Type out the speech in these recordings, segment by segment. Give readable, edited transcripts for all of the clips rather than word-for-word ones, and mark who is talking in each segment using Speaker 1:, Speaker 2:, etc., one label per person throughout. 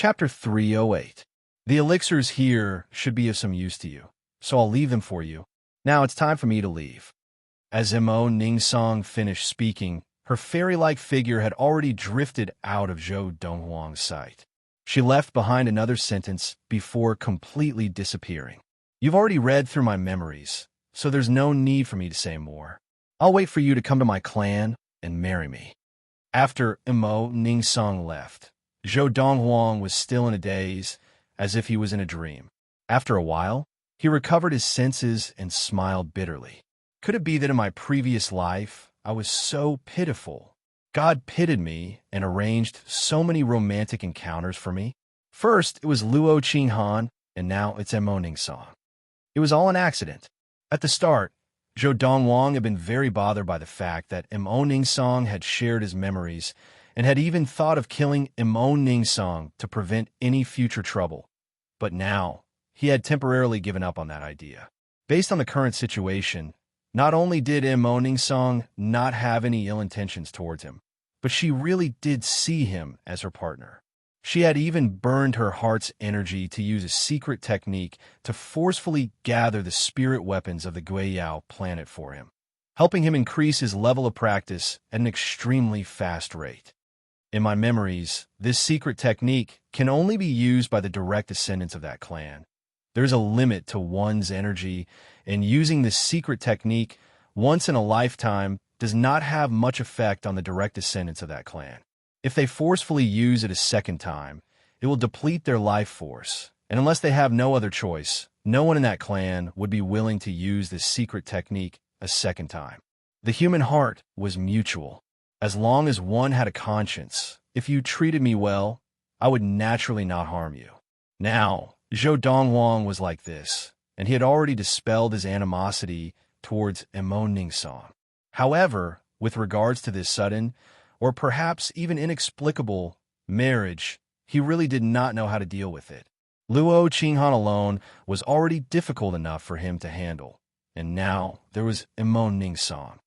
Speaker 1: Chapter 308. The elixirs here should be of some use to you, so I'll leave them for you. Now it's time for me to leave. As Mo Ningsong finished speaking, her fairy-like figure had already drifted out of Zhou Donghuang's sight. She left behind another sentence before completely disappearing. You've already read through my memories, so there's no need for me to say more. I'll wait for you to come to my clan and marry me. After Mo Ningsong left, Zhou Donghuang was still in a daze, as if he was in a dream. After a while, he recovered his senses and smiled bitterly. Could it be that in my previous life, I was so pitiful? God pitied me and arranged so many romantic encounters for me. First, it was Luo Qinghan, and now it's Mo Ningsong. It was all an accident. At the start, Zhou Donghuang had been very bothered by the fact that Mo Ningsong had shared his memories and had even thought of killing Mo Ningsong to prevent any future trouble. But now, he had temporarily given up on that idea. Based on the current situation, not only did Mo Ningsong not have any ill intentions towards him, but she really did see him as her partner. She had even burned her heart's energy to use a secret technique to forcefully gather the spirit weapons of the Guiyao planet for him, helping him increase his level of practice at an extremely fast rate. In my memories, this secret technique can only be used by the direct descendants of that clan. There's a limit to one's energy, and using this secret technique once in a lifetime does not have much effect on the direct descendants of that clan. If they forcefully use it a second time, it will deplete their life force, and unless they have no other choice, no one in that clan would be willing to use this secret technique a second time. The human heart was mutual. As long as one had a conscience, if you treated me well, I would naturally not harm you. Now, Zhou Donghuang was like this, and he had already dispelled his animosity towards Mo Ningsong. However, with regards to this sudden, or perhaps even inexplicable, marriage, he really did not know how to deal with it. Luo Qinghan alone was already difficult enough for him to handle, and now there was Mo Ningsong.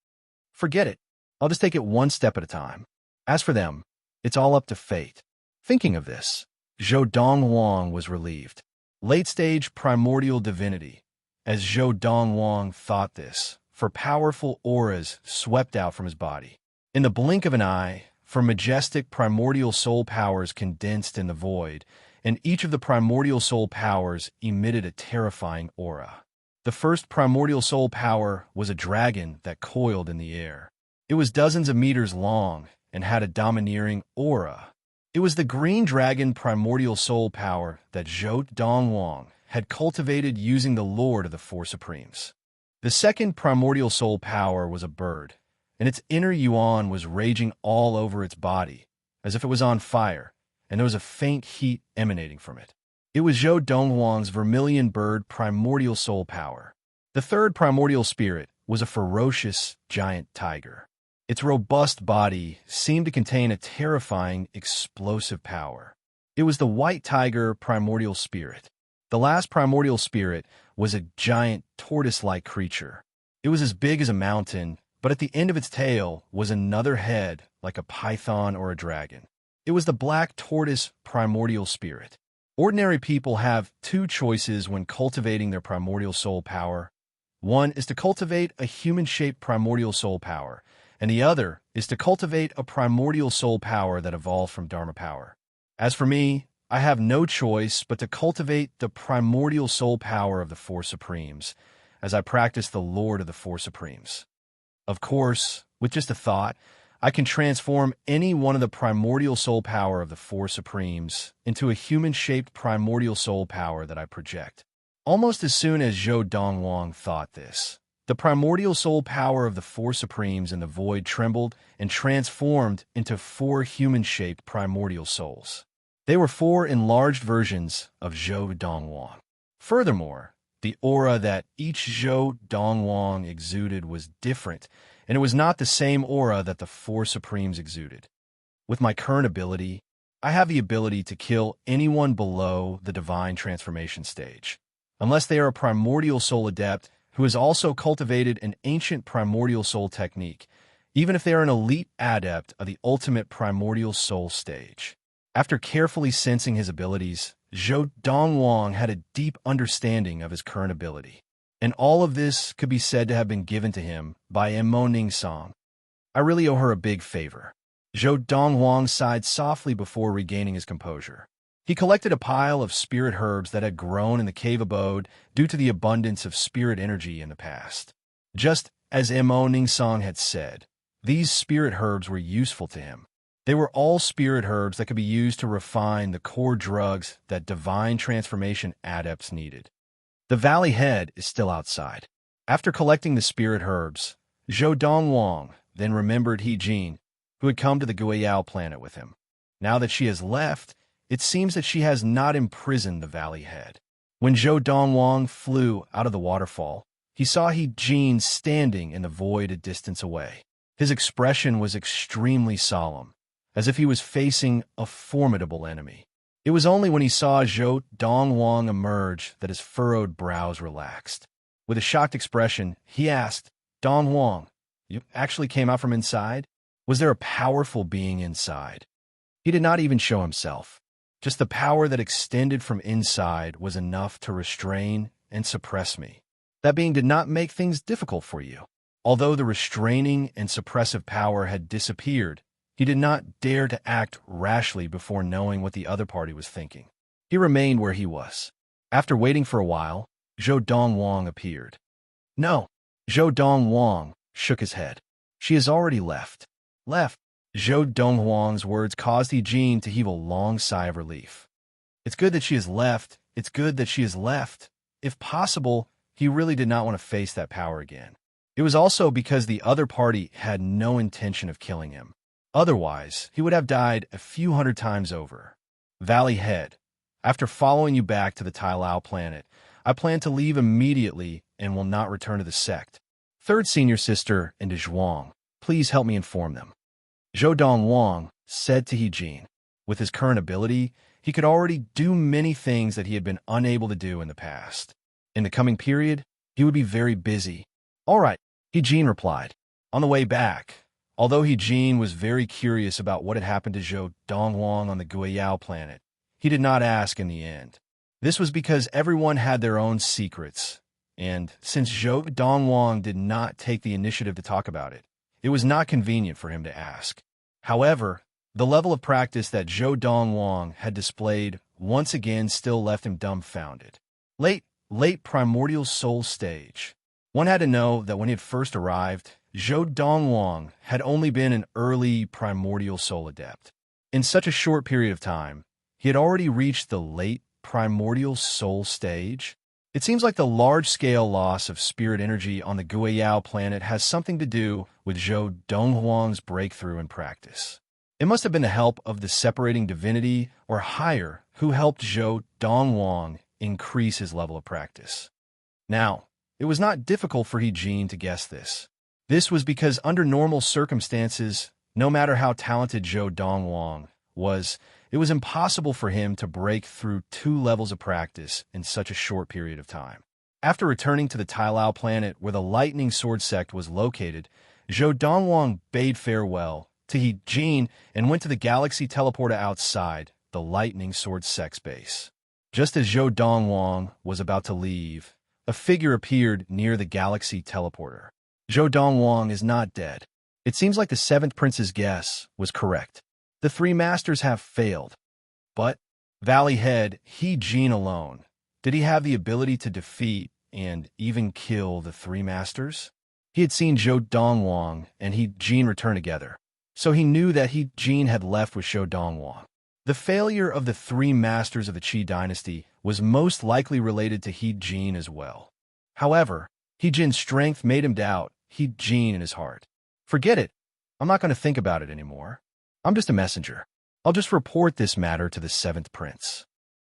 Speaker 1: Forget it. I'll just take it one step at a time. As for them, it's all up to fate. Thinking of this, Zhou Donghuang was relieved. Late-stage primordial divinity. As Zhou Donghuang thought this, for powerful auras swept out from his body. In the blink of an eye, for majestic primordial soul powers condensed in the void, and each of the primordial soul powers emitted a terrifying aura. The first primordial soul power was a dragon that coiled in the air. It was dozens of meters long and had a domineering aura. It was the green dragon primordial soul power that Zhou Donghuang had cultivated using the Lord of the Four Supremes. The second primordial soul power was a bird, and its inner yuan was raging all over its body, as if it was on fire, and there was a faint heat emanating from it. It was Zhou Donghuang's vermilion bird primordial soul power. The third primordial spirit was a ferocious giant tiger. Its robust body seemed to contain a terrifying, explosive power. It was the white tiger primordial spirit. The last primordial spirit was a giant tortoise-like creature. It was as big as a mountain, but at the end of its tail was another head like a python or a dragon. It was the black tortoise primordial spirit. Ordinary people have two choices when cultivating their primordial soul power. One is to cultivate a human-shaped primordial soul power, and the other is to cultivate a primordial soul power that evolved from Dharma power. As for me, I have no choice but to cultivate the primordial soul power of the Four Supremes, as I practice the Lord of the Four Supremes. Of course, with just a thought, I can transform any one of the primordial soul power of the Four Supremes into a human-shaped primordial soul power that I project. Almost as soon as Zhou Donghuang thought this, the primordial soul power of the Four Supremes in the void trembled and transformed into four human-shaped primordial souls. They were four enlarged versions of Zhou Donghuang. Furthermore, the aura that each Zhou Donghuang exuded was different, and it was not the same aura that the Four Supremes exuded. With my current ability, I have the ability to kill anyone below the divine transformation stage, unless they are a primordial soul adept who has also cultivated an ancient primordial soul technique, even if they are an elite adept of the ultimate primordial soul stage. After carefully sensing his abilities, Zhou Dongwang had a deep understanding of his current ability, and all of this could be said to have been given to him by Mo Ningsong. I really owe her a big favor. Zhou Dongwang sighed softly before regaining his composure. He collected a pile of spirit herbs that had grown in the cave abode due to the abundance of spirit energy in the past. Just as Mo Ningsong had said, these spirit herbs were useful to him. They were all spirit herbs that could be used to refine the core drugs that divine transformation adepts needed. The valley head is still outside. After collecting the spirit herbs, Zhou Dongwang then remembered He Jin, who had come to the Guiyao planet with him. Now that she has left, it seems that she has not imprisoned the valley head. When Zhou Dongwang flew out of the waterfall, he saw He Jin standing in the void a distance away. His expression was extremely solemn, as if he was facing a formidable enemy. It was only when he saw Zhou Dongwang emerge that his furrowed brows relaxed. With a shocked expression, he asked, "Dongwang, you actually came out from inside? Was there a powerful being inside?" He did not even show himself. Just the power that extended from inside was enough to restrain and suppress me. That being did not make things difficult for you. Although the restraining and suppressive power had disappeared, he did not dare to act rashly before knowing what the other party was thinking. He remained where he was. After waiting for a while, Zhou Dongwang appeared. "No." Zhou Dongwang shook his head. "She has already left." Left. Zhou Dongwang's words caused He Jin to heave a long sigh of relief. It's good that she has left. It's good that she has left. If possible, he really did not want to face that power again. It was also because the other party had no intention of killing him. Otherwise, he would have died a few hundred times over. Valley Head. After following you back to the Tai Lao planet, I plan to leave immediately and will not return to the sect. Third senior sister and Zhuang, please help me inform them." Zhou Dongwang said to He Jin. With his current ability, he could already do many things that he had been unable to do in the past. In the coming period, he would be very busy. "All right," He Jin replied. On the way back, although He Jin was very curious about what had happened to Zhou Dongwang on the Guiyao planet, he did not ask in the end. This was because everyone had their own secrets, and since Zhou Dongwang did not take the initiative to talk about it, it was not convenient for him to ask. However, the level of practice that Zhou Dongwang had displayed once again still left him dumbfounded. Late primordial soul stage. One had to know that when he had first arrived, Zhou Dongwang had only been an early primordial soul adept. In such a short period of time, he had already reached the late primordial soul stage. It seems like the large-scale loss of spirit energy on the Guiyao planet has something to do with Zhou Donghuang's breakthrough in practice. It must have been the help of the separating divinity or higher who helped Zhou Donghuang increase his level of practice. Now, it was not difficult for He Jin to guess this. This was because under normal circumstances, no matter how talented Zhou Donghuang was, it was impossible for him to break through 2 levels of practice in such a short period of time. After returning to the Tai Lao planet where the Lightning Sword Sect was located, Zhou Donghuang bade farewell to He Jin and went to the galaxy teleporter outside the Lightning Sword Sect's base. Just as Zhou Donghuang was about to leave, a figure appeared near the galaxy teleporter. Zhou Donghuang is not dead. It seems like the 7th prince's guess was correct. The 3 masters have failed. But Valley Head, He Jin alone, did he have the ability to defeat and even kill the 3 masters? He had seen Zhou Donghuang and He Jin return together, so he knew that He Jin had left with Zhou Donghuang. The failure of the 3 masters of the Qi dynasty was most likely related to He Jin as well. However, He Jin's strength made him doubt He Jin in his heart. Forget it. I'm not going to think about it anymore. I'm just a messenger. I'll just report this matter to the 7th prince.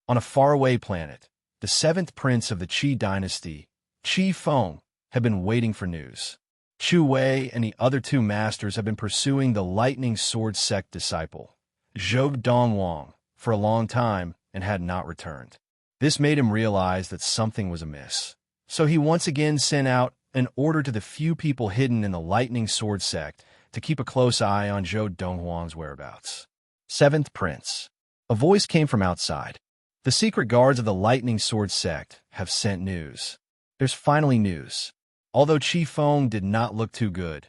Speaker 1: On a faraway planet, the 7th prince of the Qi dynasty, Qi Feng, had been waiting for news. Chu Wei and the other 2 masters had been pursuing the Lightning Sword Sect disciple, Zhou Donghuang, for a long time and had not returned. This made him realize that something was amiss. So he once again sent out an order to the few people hidden in the Lightning Sword Sect to keep a close eye on Zhou Donghuang's whereabouts. 7th Prince. A voice came from outside. The secret guards of the Lightning Sword sect have sent news. There's finally news. Although Chi Feng did not look too good,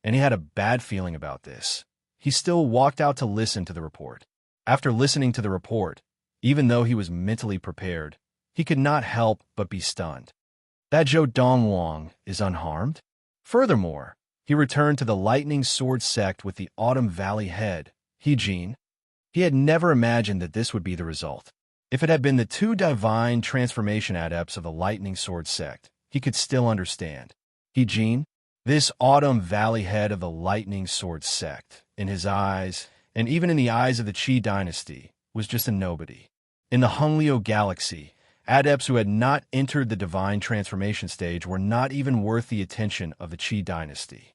Speaker 1: and he had a bad feeling about this, he still walked out to listen to the report. After listening to the report, even though he was mentally prepared, he could not help but be stunned. That Zhou Dongwang is unharmed? Furthermore, he returned to the Lightning Sword sect with the Autumn Valley head, He Jin. He had never imagined that this would be the result. If it had been the two divine transformation adepts of the Lightning Sword sect, he could still understand. He Jin, this Autumn Valley head of the Lightning Sword sect, in his eyes, and even in the eyes of the Qi dynasty, was just a nobody. In the Honglio galaxy, adepts who had not entered the divine transformation stage were not even worth the attention of the Qi dynasty.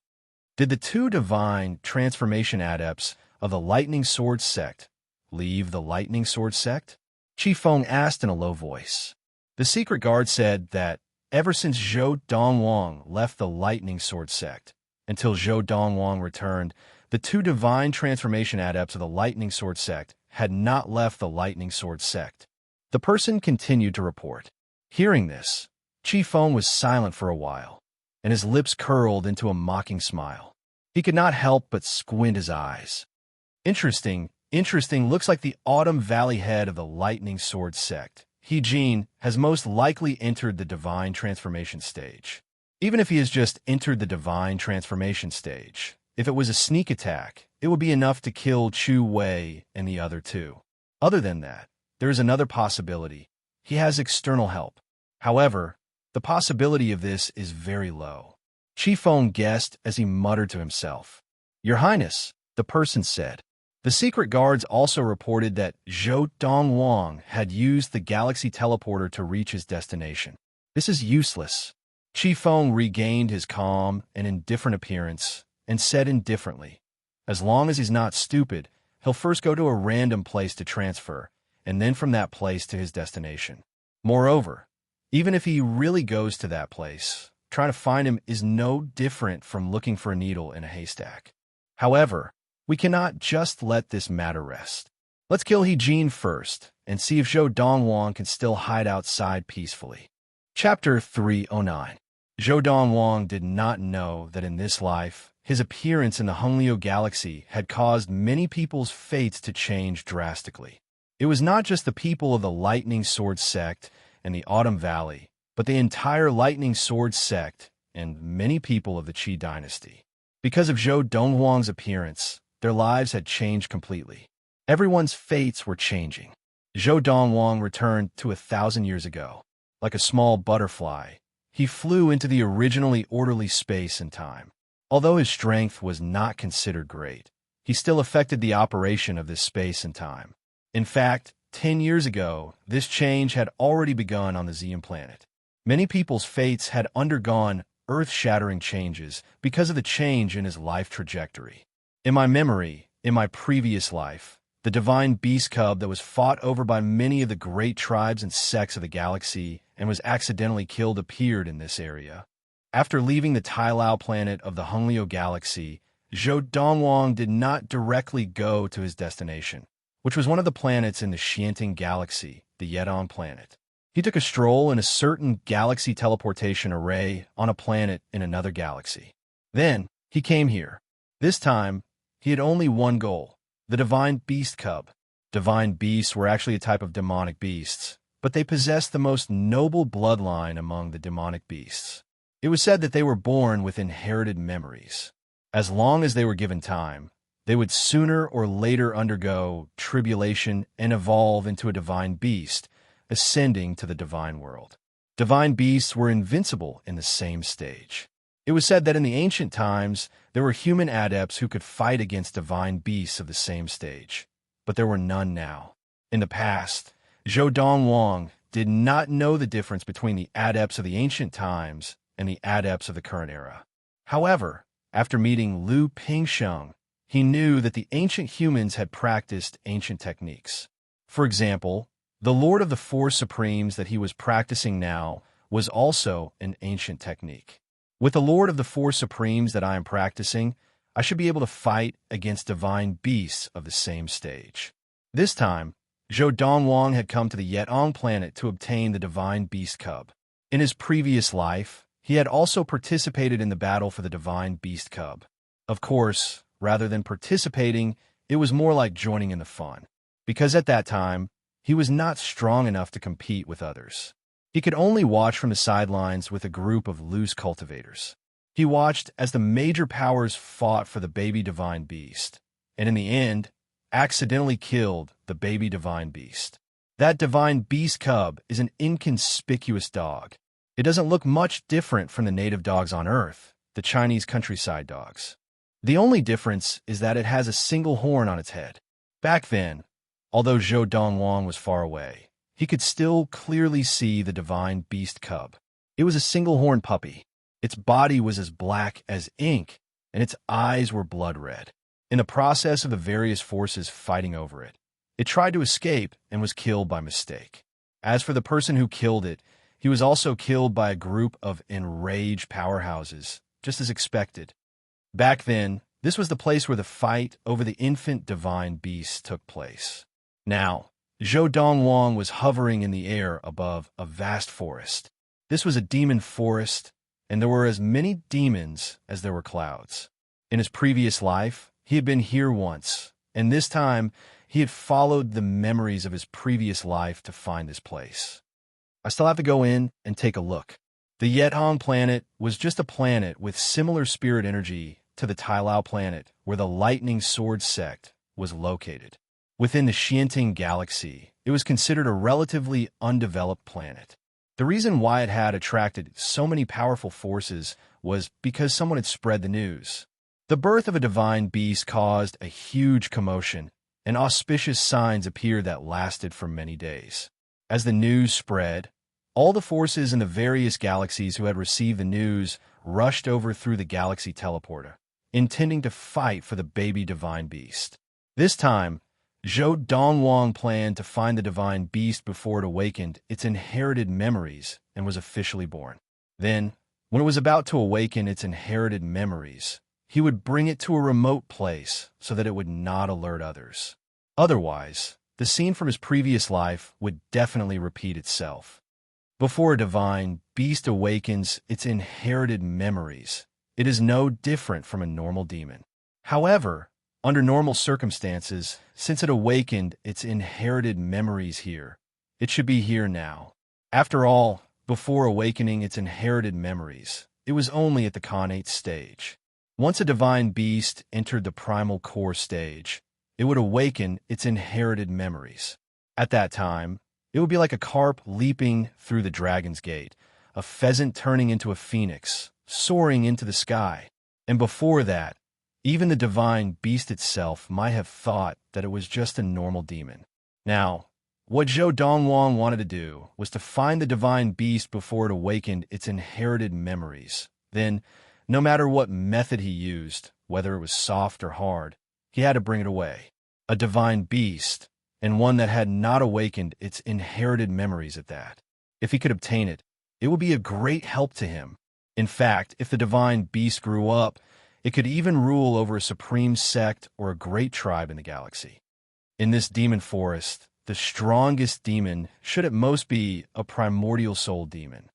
Speaker 1: Did the two divine transformation adepts of the Lightning Sword sect leave the Lightning Sword sect? Chi Feng asked in a low voice. The secret guard said that ever since Zhou Dongwang left the Lightning Sword sect, until Zhou Dongwang returned, the two divine transformation adepts of the Lightning Sword sect had not left the Lightning Sword sect. The person continued to report. Hearing this, Chi Feng was silent for a while, and his lips curled into a mocking smile. He could not help but squint his eyes. Interesting, looks like the Autumn Valley head of the Lightning Sword sect, He Jin, has most likely entered the divine transformation stage. Even if he has just entered the divine transformation stage, if it was a sneak attack, it would be enough to kill Chu Wei and the other two. Other than that, there is another possibility. He has external help. However, the possibility of this is very low. Chi Feng guessed as he muttered to himself. Your Highness, the person said. The secret guards also reported that Zhou Dongwang had used the galaxy teleporter to reach his destination. This is useless. Chi Feng regained his calm and indifferent appearance and said indifferently, as long as he's not stupid, he'll first go to a random place to transfer, and then from that place to his destination. Moreover, even if he really goes to that place, trying to find him is no different from looking for a needle in a haystack. However, we cannot just let this matter rest. Let's kill He Jin first, and see if Zhou Dongwang can still hide outside peacefully. Chapter 309. Zhou Dongwang did not know that in this life, his appearance in the Honglio galaxy had caused many people's fates to change drastically. It was not just the people of the Lightning Sword sect and the Autumn Valley, but the entire Lightning Sword sect and many people of the Qi dynasty. Because of Zhou Dongwang's appearance, their lives had changed completely. Everyone's fates were changing. Zhou Dongwang returned to 1,000 years ago. Like a small butterfly, he flew into the originally orderly space and time. Although his strength was not considered great, he still affected the operation of this space and time. In fact, 10 years ago, this change had already begun on the Xian planet. Many people's fates had undergone earth-shattering changes because of the change in his life trajectory. In my memory, in my previous life, the divine beast cub that was fought over by many of the great tribes and sects of the galaxy and was accidentally killed appeared in this area. After leaving the Tailao planet of the Honglio galaxy, Zhou Dongwang did not directly go to his destination, which was one of the planets in the Xianting galaxy, the Yedon planet. He took a stroll in a certain galaxy teleportation array on a planet in another galaxy. Then, he came here. This time, he had only one goal, the divine beast cub. Divine beasts were actually a type of demonic beasts, but they possessed the most noble bloodline among the demonic beasts. It was said that they were born with inherited memories. As long as they were given time, they would sooner or later undergo tribulation and evolve into a divine beast, ascending to the divine world. Divine beasts were invincible in the same stage. It was said that in the ancient times, there were human adepts who could fight against divine beasts of the same stage, but there were none now. In the past, Zhou Dongwang did not know the difference between the adepts of the ancient times and the adepts of the current era. However, after meeting Liu Pingsheng, he knew that the ancient humans had practiced ancient techniques. For example, the Lord of the Four Supremes that he was practicing now was also an ancient technique. With the Lord of the Four Supremes that I am practicing, I should be able to fight against divine beasts of the same stage. This time, Zhou Dongwang had come to the Yetong planet to obtain the divine beast cub. In his previous life, he had also participated in the battle for the divine beast cub. Of course, rather than participating, it was more like joining in the fun, because at that time, he was not strong enough to compete with others. He could only watch from the sidelines with a group of loose cultivators. He watched as the major powers fought for the baby divine beast, and in the end, accidentally killed the baby divine beast. That divine beast cub is an inconspicuous dog. It doesn't look much different from the native dogs on Earth, the Chinese countryside dogs. The only difference is that it has a single horn on its head. Back then, although Zhou Dongwang was far away, he could still clearly see the divine beast cub. It was a single-horned puppy. Its body was as black as ink, and its eyes were blood red. In the process of the various forces fighting over it, it tried to escape and was killed by mistake. As for the person who killed it, he was also killed by a group of enraged powerhouses, just as expected. Back then, this was the place where the fight over the infant divine beast took place. Now, Zhou Dongwang was hovering in the air above a vast forest. This was a demon forest, and there were as many demons as there were clouds. In his previous life, he had been here once, and this time he had followed the memories of his previous life to find this place. I still have to go in and take a look. The Yetong planet was just a planet with similar spirit energy to the Tailao planet where the Lightning Sword sect was located. Within the Xianting galaxy, it was considered a relatively undeveloped planet. The reason why it had attracted so many powerful forces was because someone had spread the news. The birth of a divine beast caused a huge commotion, and auspicious signs appeared that lasted for many days. As the news spread, all the forces in the various galaxies who had received the news rushed over through the galaxy teleporter, intending to fight for the baby divine beast. This time, Zhou Dongwang planned to find the divine beast before it awakened its inherited memories and was officially born. Then, when it was about to awaken its inherited memories, he would bring it to a remote place so that it would not alert others. Otherwise, the scene from his previous life would definitely repeat itself. Before a divine beast awakens its inherited memories, it is no different from a normal demon. However, under normal circumstances, since it awakened its inherited memories here, it should be here now. After all, before awakening its inherited memories, it was only at the Khanate stage. Once a divine beast entered the primal core stage, it would awaken its inherited memories. At that time, it would be like a carp leaping through the dragon's gate, a pheasant turning into a phoenix, soaring into the sky. And before that, even the divine beast itself might have thought that it was just a normal demon. Now, what Zhou Dongwang wanted to do was to find the divine beast before it awakened its inherited memories. Then, no matter what method he used, whether it was soft or hard, he had to bring it away. A divine beast, and one that had not awakened its inherited memories at that. If he could obtain it, it would be a great help to him. In fact, if the divine beast grew up, it could even rule over a supreme sect or a great tribe in the galaxy. In this demon forest, the strongest demon should at most be a primordial soul demon.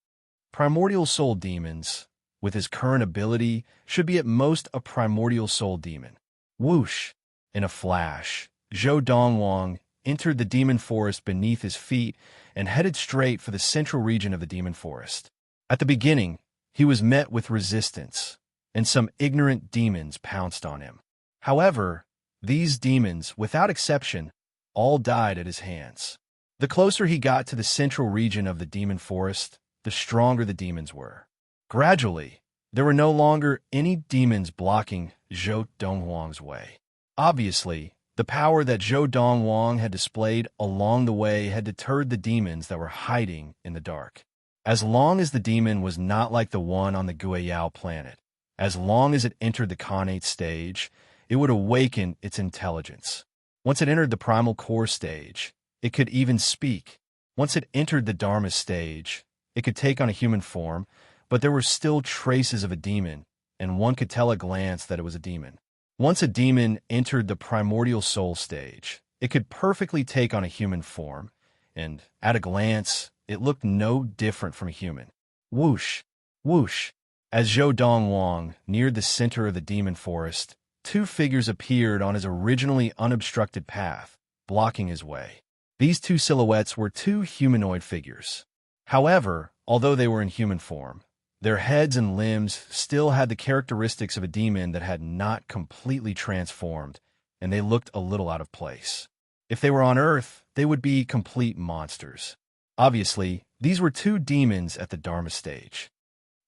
Speaker 1: Primordial soul demons, with his current ability, should be at most a primordial soul demon. Whoosh! In a flash, Zhou Dongwang entered the demon forest beneath his feet and headed straight for the central region of the demon forest. At the beginning, he was met with resistance, and some ignorant demons pounced on him. However, these demons, without exception, all died at his hands. The closer he got to the central region of the demon forest, the stronger the demons were. Gradually, there were no longer any demons blocking Zhou Dongwang's way. Obviously, the power that Zhou Dongwang had displayed along the way had deterred the demons that were hiding in the dark. As long as the demon was not like the one on the Guiyao planet, as long as it entered the Khanate stage, it would awaken its intelligence. Once it entered the primal core stage, it could even speak. Once it entered the Dharma stage, it could take on a human form, but there were still traces of a demon, and one could tell at a glance that it was a demon. Once a demon entered the primordial soul stage, It could perfectly take on a human form, and at a glance, it looked no different from a human. Whoosh, whoosh. As Zhou Dongwang neared the center of the demon forest, two figures appeared on his originally unobstructed path, blocking his way. These two silhouettes were two humanoid figures. However, although they were in human form, their heads and limbs still had the characteristics of a demon that had not completely transformed, and they looked a little out of place. If they were on Earth, they would be complete monsters. Obviously, these were two demons at the Dharma stage.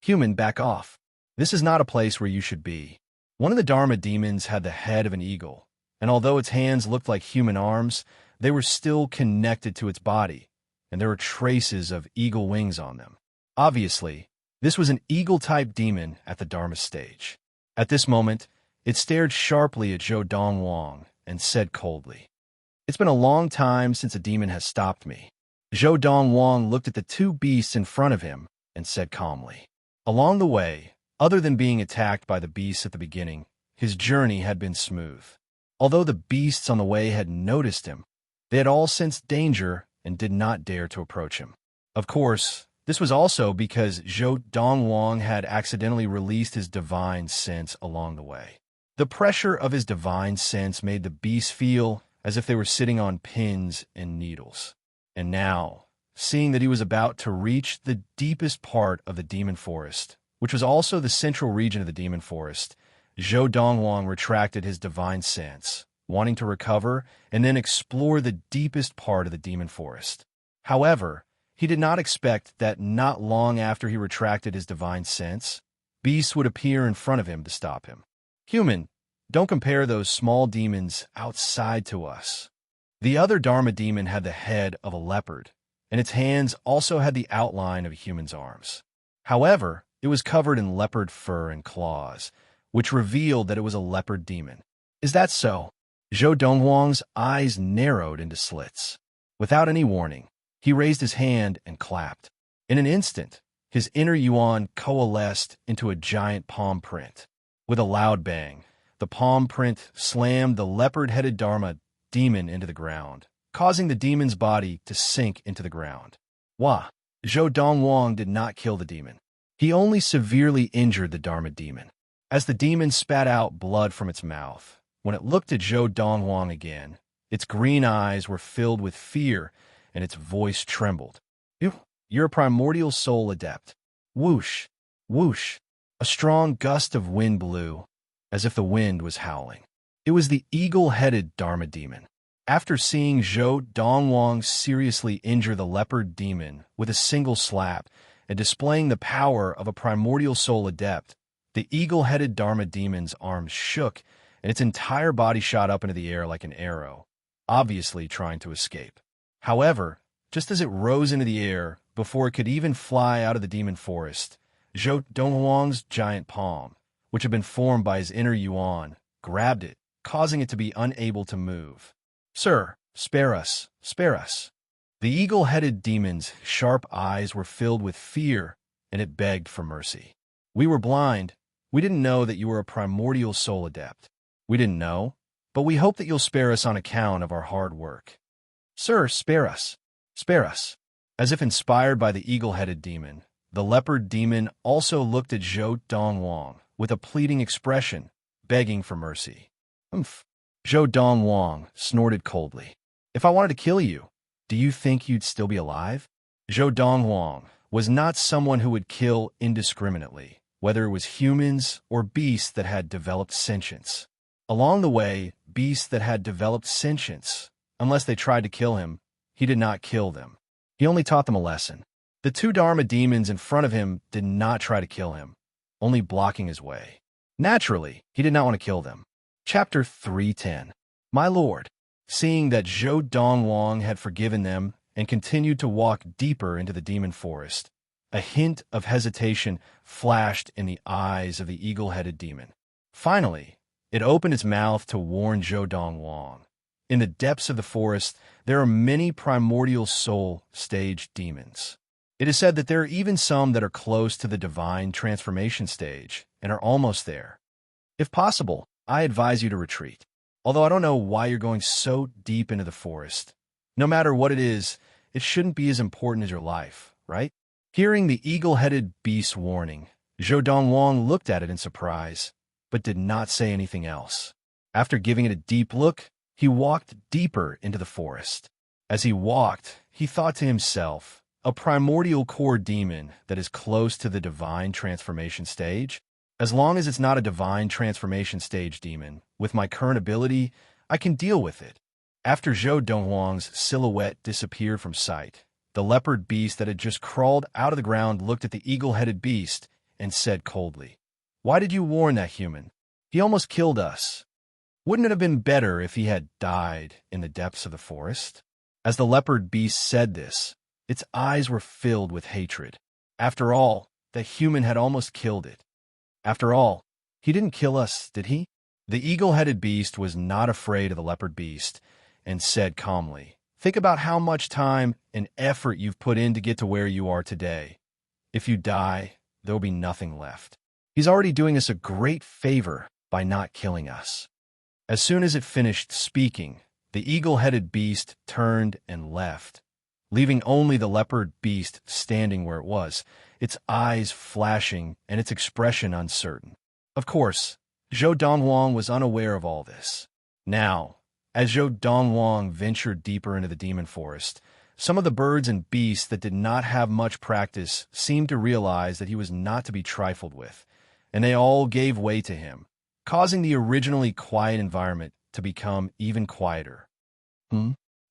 Speaker 1: Human, back off. This is not a place where you should be. One of the Dharma demons had the head of an eagle, and although its hands looked like human arms, they were still connected to its body, and there were traces of eagle wings on them. Obviously, this was an eagle-type demon at the Dharma stage. At this moment, it stared sharply at Zhou Dongwang and said coldly, "It's been a long time since a demon has stopped me." Zhou Dongwang looked at the two beasts in front of him and said calmly, "Along the way, other than being attacked by the beasts at the beginning, his journey had been smooth. Although the beasts on the way had noticed him, they had all sensed danger and did not dare to approach him. Of course, this was also because Zhou Dongwang had accidentally released his divine sense along the way. The pressure of his divine sense made the beasts feel as if they were sitting on pins and needles. And now, seeing that he was about to reach the deepest part of the demon forest, which was also the central region of the demon forest, Zhou Dongwang retracted his divine sense, wanting to recover and then explore the deepest part of the demon forest. However, he did not expect that not long after he retracted his divine sense, beasts would appear in front of him to stop him. "Human, don't compare those small demons outside to us." The other Dharma demon had the head of a leopard, and its hands also had the outline of a human's arms. However, it was covered in leopard fur and claws, which revealed that it was a leopard demon. "Is that so?" Zhou Dongwang's eyes narrowed into slits. Without any warning, he raised his hand and clapped. In an instant, his inner yuan coalesced into a giant palm print. With a loud bang, the palm print slammed the leopard-headed Dharma demon into the ground, causing the demon's body to sink into the ground. Wah! Zhou Dongwang did not kill the demon. He only severely injured the Dharma demon. As the demon spat out blood from its mouth, when it looked at Zhou Dongwang again, its green eyes were filled with fear and its voice trembled. "You're a primordial soul adept." Whoosh! Whoosh! A strong gust of wind blew, as if the wind was howling. It was the eagle-headed Dharma demon. After seeing Zhou Dongwang seriously injure the leopard demon with a single slap and displaying the power of a primordial soul adept, the eagle-headed Dharma demon's arms shook and its entire body shot up into the air like an arrow, obviously trying to escape. However, just as it rose into the air, before it could even fly out of the demon forest, Zhou Dongwang's giant palm, which had been formed by his inner yuan, grabbed it, causing it to be unable to move. "Sir, spare us, spare us." The eagle-headed demon's sharp eyes were filled with fear, and it begged for mercy. "We were blind. We didn't know that you were a primordial soul adept. We didn't know, but we hope that you'll spare us on account of our hard work. Sir, spare us, spare us." As if inspired by the eagle-headed demon, the leopard demon also looked at Zhou Dongwang with a pleading expression, begging for mercy. "Humph." Zhou Dongwang snorted coldly. "If I wanted to kill you, do you think you'd still be alive?" Zhou Dongwang was not someone who would kill indiscriminately, whether it was humans or beasts that had developed sentience. Along the way, beasts that had developed sentience, unless they tried to kill him, he did not kill them. He only taught them a lesson. The two Dharma demons in front of him did not try to kill him, only blocking his way. Naturally, he did not want to kill them. Chapter 310. My lord, seeing that Zhou Dongwang had forgiven them and continued to walk deeper into the demon forest, a hint of hesitation flashed in the eyes of the eagle-headed demon. Finally, it opened its mouth to warn Zhou Dongwang. In the depths of the forest, there are many primordial soul stage demons. It is said that there are even some that are close to the divine transformation stage and are almost there. If possible, I advise you to retreat. Although I don't know why you're going so deep into the forest. No matter what it is, it shouldn't be as important as your life, right? Hearing the eagle-headed beast's warning, Zhou Dongwang looked at it in surprise, but did not say anything else. After giving it a deep look, he walked deeper into the forest. As he walked, he thought to himself, a primordial core demon that is close to the divine transformation stage? As long as it's not a divine transformation stage demon, with my current ability, I can deal with it. After Zhou Donghuang's silhouette disappeared from sight, the leopard beast that had just crawled out of the ground looked at the eagle-headed beast and said coldly, "Why did you warn that human? He almost killed us. Wouldn't it have been better if he had died in the depths of the forest?" As the leopard beast said this, its eyes were filled with hatred. After all, the human had almost killed it. After all, he didn't kill us, did he? The eagle-headed beast was not afraid of the leopard beast and said calmly, "Think about how much time and effort you've put in to get to where you are today. If you die, there will be nothing left. He's already doing us a great favor by not killing us." As soon as it finished speaking, the eagle-headed beast turned and left, leaving only the leopard beast standing where it was, its eyes flashing and its expression uncertain. Of course, Zhou Donghuang was unaware of all this. Now, as Zhou Donghuang ventured deeper into the demon forest, some of the birds and beasts that did not have much practice seemed to realize that he was not to be trifled with, and they all gave way to him, causing the originally quiet environment to become even quieter.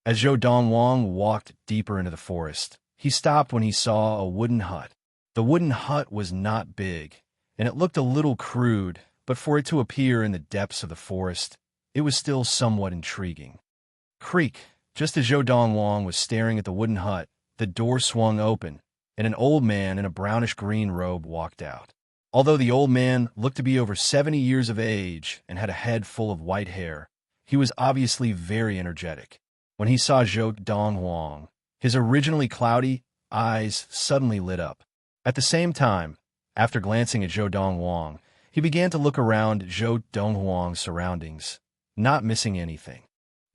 Speaker 1: As Zhou Donghuang walked deeper into the forest, he stopped when he saw a wooden hut. The wooden hut was not big, and it looked a little crude, but for it to appear in the depths of the forest, it was still somewhat intriguing. Creak! Just as Zhou Donghuang was staring at the wooden hut, the door swung open, and an old man in a brownish-green robe walked out. Although the old man looked to be over 70 years of age and had a head full of white hair, he was obviously very energetic. When he saw Zhou Donghuang, his originally cloudy eyes suddenly lit up. At the same time, after glancing at Zhou Donghuang, he began to look around Zhou Donghuang's surroundings, not missing anything.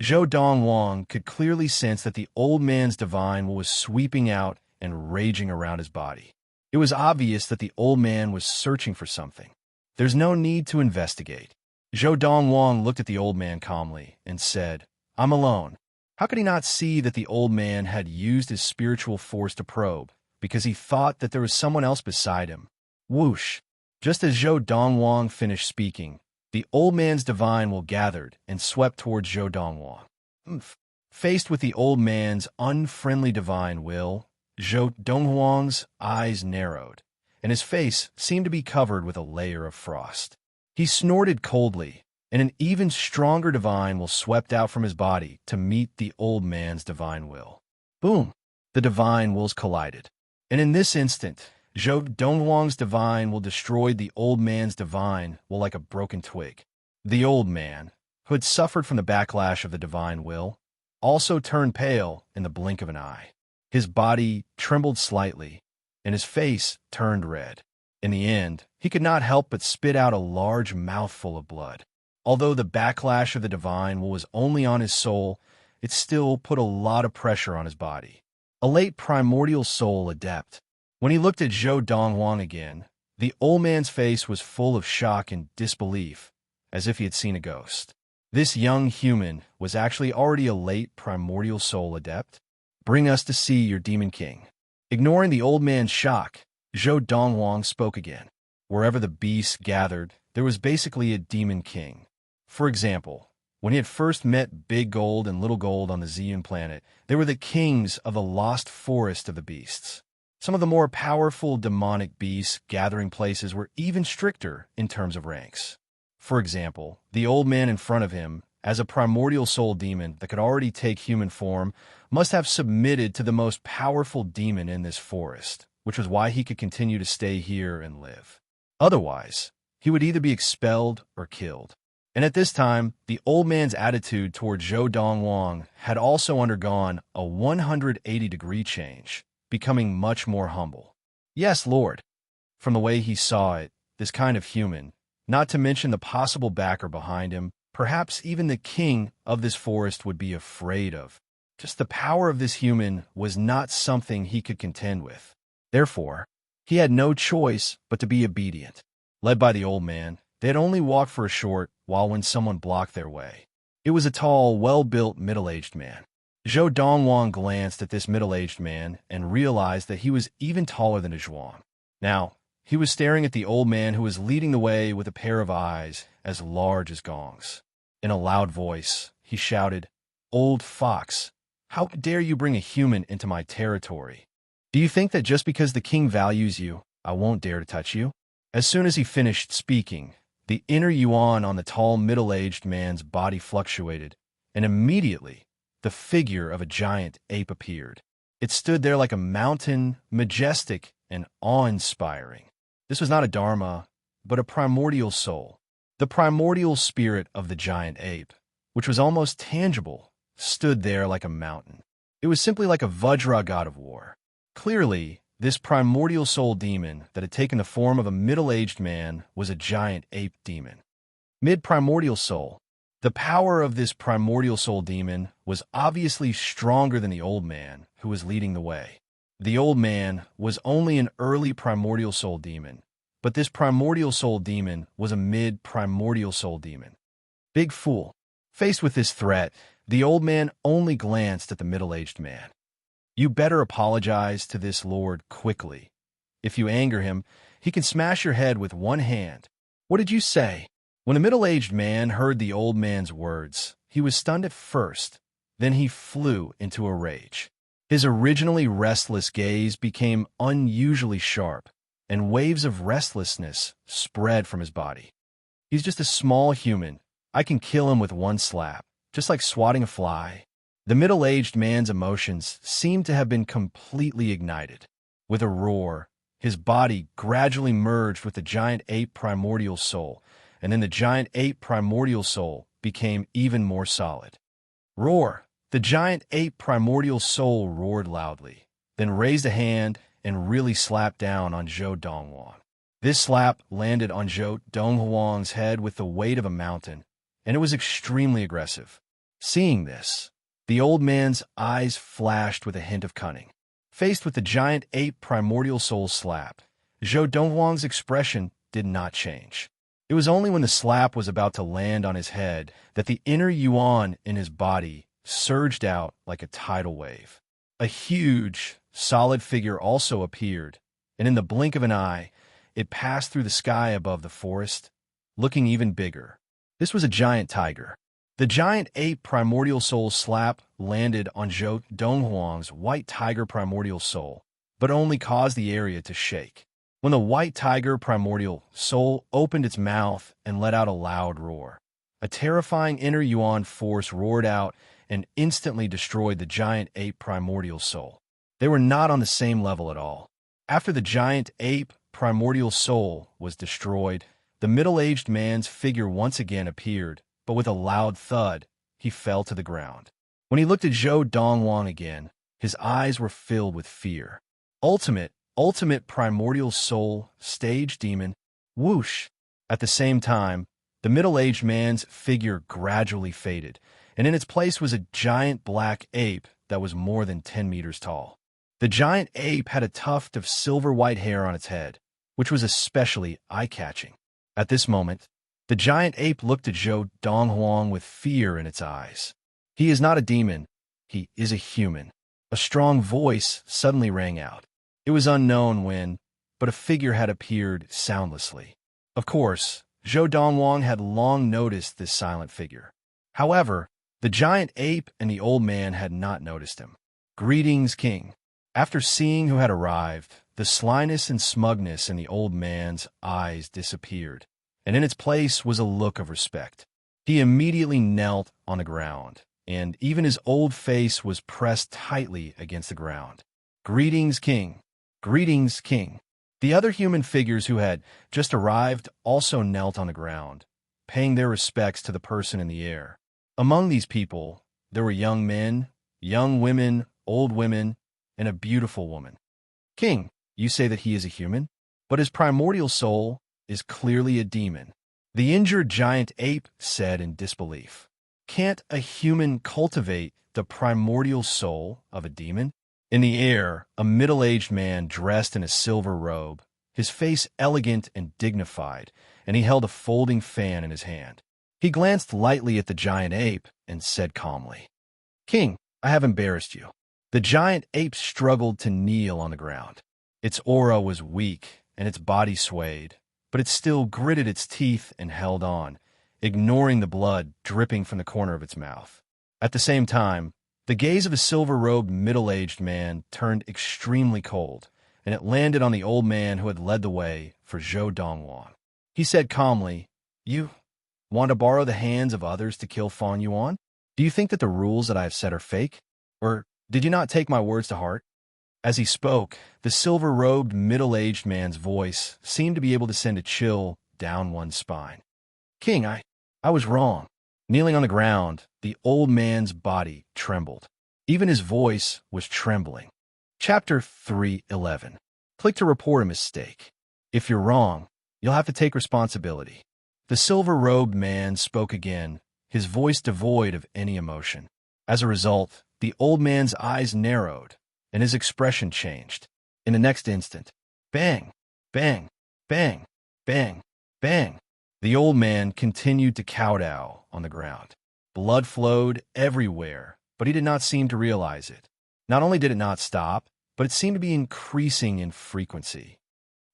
Speaker 1: Zhou Donghuang could clearly sense that the old man's divine will was sweeping out and raging around his body. It was obvious that the old man was searching for something. There's no need to investigate. Zhou Donghuang looked at the old man calmly and said, "I'm alone." How could he not see that the old man had used his spiritual force to probe, because he thought that there was someone else beside him? Whoosh! Just as Zhou Donghuang finished speaking, the old man's divine will gathered and swept towards Zhou Donghuang. Faced with the old man's unfriendly divine will, Zhou Donghuang's eyes narrowed, and his face seemed to be covered with a layer of frost. He snorted coldly, and an even stronger divine will swept out from his body to meet the old man's divine will. Boom! The divine wills collided, and in this instant, Zhou Donghuang's divine will destroyed the old man's divine will like a broken twig. The old man, who had suffered from the backlash of the divine will, also turned pale in the blink of an eye. His body trembled slightly, and his face turned red. In the end, he could not help but spit out a large mouthful of blood. Although the backlash of the divine will was only on his soul, it still put a lot of pressure on his body. A late primordial soul adept. When he looked at Zhou Donghuang again, the old man's face was full of shock and disbelief, as if he had seen a ghost. This young human was actually already a late primordial soul adept. "Bring us to see your demon king." Ignoring the old man's shock, Zhou Donghuang spoke again. Wherever the beasts gathered, there was basically a demon king. For example, when he had first met Big Gold and Little Gold on the Ziyun planet, they were the kings of the lost forest of the beasts. Some of the more powerful demonic beasts gathering places were even stricter in terms of ranks. For example, the old man in front of him, as a primordial soul demon that could already take human form, must have submitted to the most powerful demon in this forest, which was why he could continue to stay here and live. Otherwise, he would either be expelled or killed. And at this time, the old man's attitude toward Zhou Donghuang had also undergone a 180-degree change, becoming much more humble. Yes, Lord. From the way he saw it, this kind of human, not to mention the possible backer behind him, perhaps even the king of this forest would be afraid of. Just the power of this human was not something he could contend with. Therefore, he had no choice but to be obedient. Led by the old man, they had only walked for a short while when someone blocked their way. It was a tall, well-built, middle-aged man. Zhou Dongwang glanced at this middle-aged man and realized that he was even taller than a Zhuang. Now, he was staring at the old man who was leading the way with a pair of eyes as large as gongs. In a loud voice, he shouted, "Old fox, how dare you bring a human into my territory? Do you think that just because the king values you, I won't dare to touch you?" As soon as he finished speaking, the inner yuan on the tall middle-aged man's body fluctuated, and immediately the figure of a giant ape appeared. It stood there like a mountain, majestic and awe-inspiring. This was not a dharma, but a primordial soul. The primordial spirit of the giant ape, which was almost tangible, stood there like a mountain. It was simply like a Vajra god of war. Clearly, this primordial soul demon that had taken the form of a middle-aged man was a giant ape demon. Mid-primordial soul. The power of this primordial soul demon was obviously stronger than the old man who was leading the way. The old man was only an early primordial soul demon, but this primordial soul demon was a mid-primordial soul demon. Big fool. Faced with this threat, the old man only glanced at the middle-aged man. You better apologize to this lord quickly. If you anger him, he can smash your head with one hand. What did you say? When the middle-aged man heard the old man's words, he was stunned at first. Then he flew into a rage. His originally restless gaze became unusually sharp, and waves of restlessness spread from his body. He's just a small human. I can kill him with one slap, just like swatting a fly. The middle-aged man's emotions seemed to have been completely ignited. With a roar, his body gradually merged with the giant ape primordial soul, and then the giant ape primordial soul became even more solid. Roar! The giant ape primordial soul roared loudly, then raised a hand and really slapped down on Zhou Dongwang. This slap landed on Zhou Dongwang's head with the weight of a mountain, and it was extremely aggressive. Seeing this, the old man's eyes flashed with a hint of cunning. Faced with the giant ape primordial soul slap, Zhou Dongwang's expression did not change. It was only when the slap was about to land on his head that the inner yuan in his body surged out like a tidal wave. A huge, solid figure also appeared, and in the blink of an eye, it passed through the sky above the forest, looking even bigger. This was a giant tiger. The giant ape primordial soul slap landed on Zhou Donghuang's white tiger primordial soul, but only caused the area to shake. When the white tiger primordial soul opened its mouth and let out a loud roar, a terrifying inner yuan force roared out and instantly destroyed the giant ape primordial soul. They were not on the same level at all. After the giant ape primordial soul was destroyed, the middle-aged man's figure once again appeared, but with a loud thud, he fell to the ground. When he looked at Zhou Dongwang again, his eyes were filled with fear. Ultimate primordial soul, stage demon, whoosh! At the same time, the middle-aged man's figure gradually faded, and in its place was a giant black ape that was more than 10 meters tall. The giant ape had a tuft of silver-white hair on its head, which was especially eye-catching. At this moment, the giant ape looked at Zhou Donghuang with fear in its eyes. He is not a demon, he is a human. A strong voice suddenly rang out. It was unknown when, but a figure had appeared soundlessly. Of course, Zhou Dongwang had long noticed this silent figure. However, the giant ape and the old man had not noticed him. Greetings, king. After seeing who had arrived, the slyness and smugness in the old man's eyes disappeared, and in its place was a look of respect. He immediately knelt on the ground, and even his old face was pressed tightly against the ground. Greetings, king. Greetings, king. The other human figures who had just arrived also knelt on the ground, paying their respects to the person in the air. Among these people, there were young men, young women, old women, and a beautiful woman. King, you say that he is a human, but his primordial soul is clearly a demon. The injured giant ape said in disbelief. Can't a human cultivate the primordial soul of a demon? In the air, a middle-aged man dressed in a silver robe, his face elegant and dignified, and he held a folding fan in his hand. He glanced lightly at the giant ape and said calmly, King, I have embarrassed you. The giant ape struggled to kneel on the ground. Its aura was weak, and its body swayed, but it still gritted its teeth and held on, ignoring the blood dripping from the corner of its mouth. At the same time, the gaze of a silver-robed middle-aged man turned extremely cold, and it landed on the old man who had led the way for Zhou Dongwang. He said calmly, You want to borrow the hands of others to kill Fan Yuan? Do you think that the rules that I have set are fake? Or did you not take my words to heart? As he spoke, the silver-robed middle-aged man's voice seemed to be able to send a chill down one's spine. King, I was wrong. Kneeling on the ground, the old man's body trembled. Even his voice was trembling. Chapter 3:11. Click to report a mistake. If you're wrong, you'll have to take responsibility. The silver-robed man spoke again, his voice devoid of any emotion. As a result, the old man's eyes narrowed, and his expression changed. In the next instant, bang, bang, bang, bang, bang. The old man continued to kowtow on the ground. Blood flowed everywhere, but he did not seem to realize it. Not only did it not stop, but it seemed to be increasing in frequency.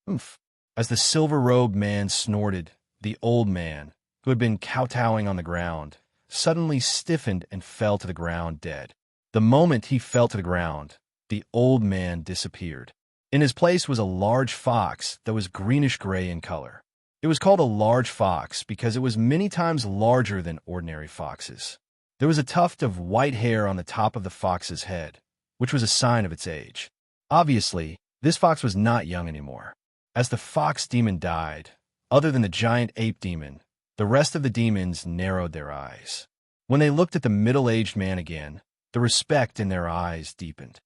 Speaker 1: Oomph. As the silver-robed man snorted, the old man, who had been kowtowing on the ground, suddenly stiffened and fell to the ground dead. The moment he fell to the ground, the old man disappeared. In his place was a large fox that was greenish-gray in color. It was called a large fox because it was many times larger than ordinary foxes. There was a tuft of white hair on the top of the fox's head, which was a sign of its age. Obviously, this fox was not young anymore. As the fox demon died, other than the giant ape demon, the rest of the demons narrowed their eyes. When they looked at the middle-aged man again, the respect in their eyes deepened.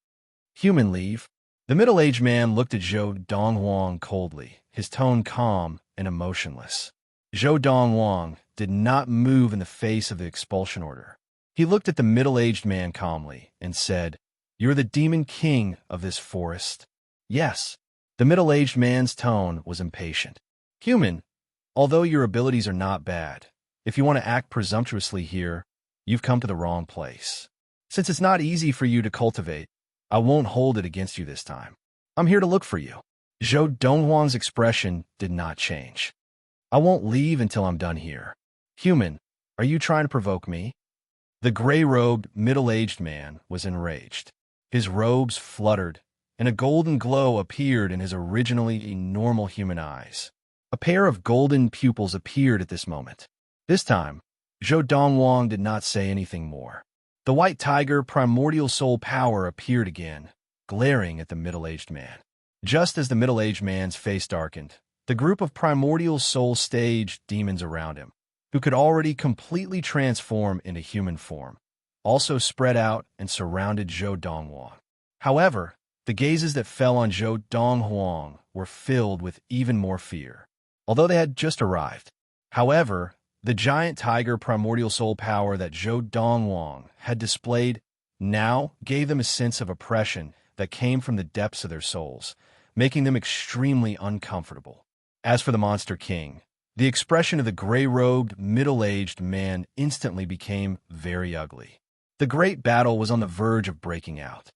Speaker 1: Human leave. The middle-aged man looked at Zhou Dongwang coldly, his tone calm and emotionless. Zhou Dongwang did not move in the face of the expulsion order. He looked at the middle-aged man calmly and said, "You're the demon king of this forest." "Yes." The middle-aged man's tone was impatient. "Human, although your abilities are not bad, if you want to act presumptuously here, you've come to the wrong place. Since it's not easy for you to cultivate, I won't hold it against you this time. I'm here to look for you." Zhou Donghuang's expression did not change. "I won't leave until I'm done here. Human, are you trying to provoke me?" The gray-robed, middle-aged man was enraged. His robes fluttered, and a golden glow appeared in his originally normal human eyes. A pair of golden pupils appeared at this moment. This time, Zhou Dongwang did not say anything more. The white tiger primordial soul power appeared again, glaring at the middle-aged man. Just as the middle-aged man's face darkened, the group of primordial soul stage demons around him, who could already completely transform into human form, also spread out and surrounded Zhou Donghuang. However, the gazes that fell on Zhou Donghuang were filled with even more fear, although they had just arrived. However, the giant tiger primordial soul power that Zhou Donghuang had displayed now gave them a sense of oppression that came from the depths of their souls, making them extremely uncomfortable. As for the Monster King, the expression of the gray-robed, middle-aged man instantly became very ugly. The great battle was on the verge of breaking out.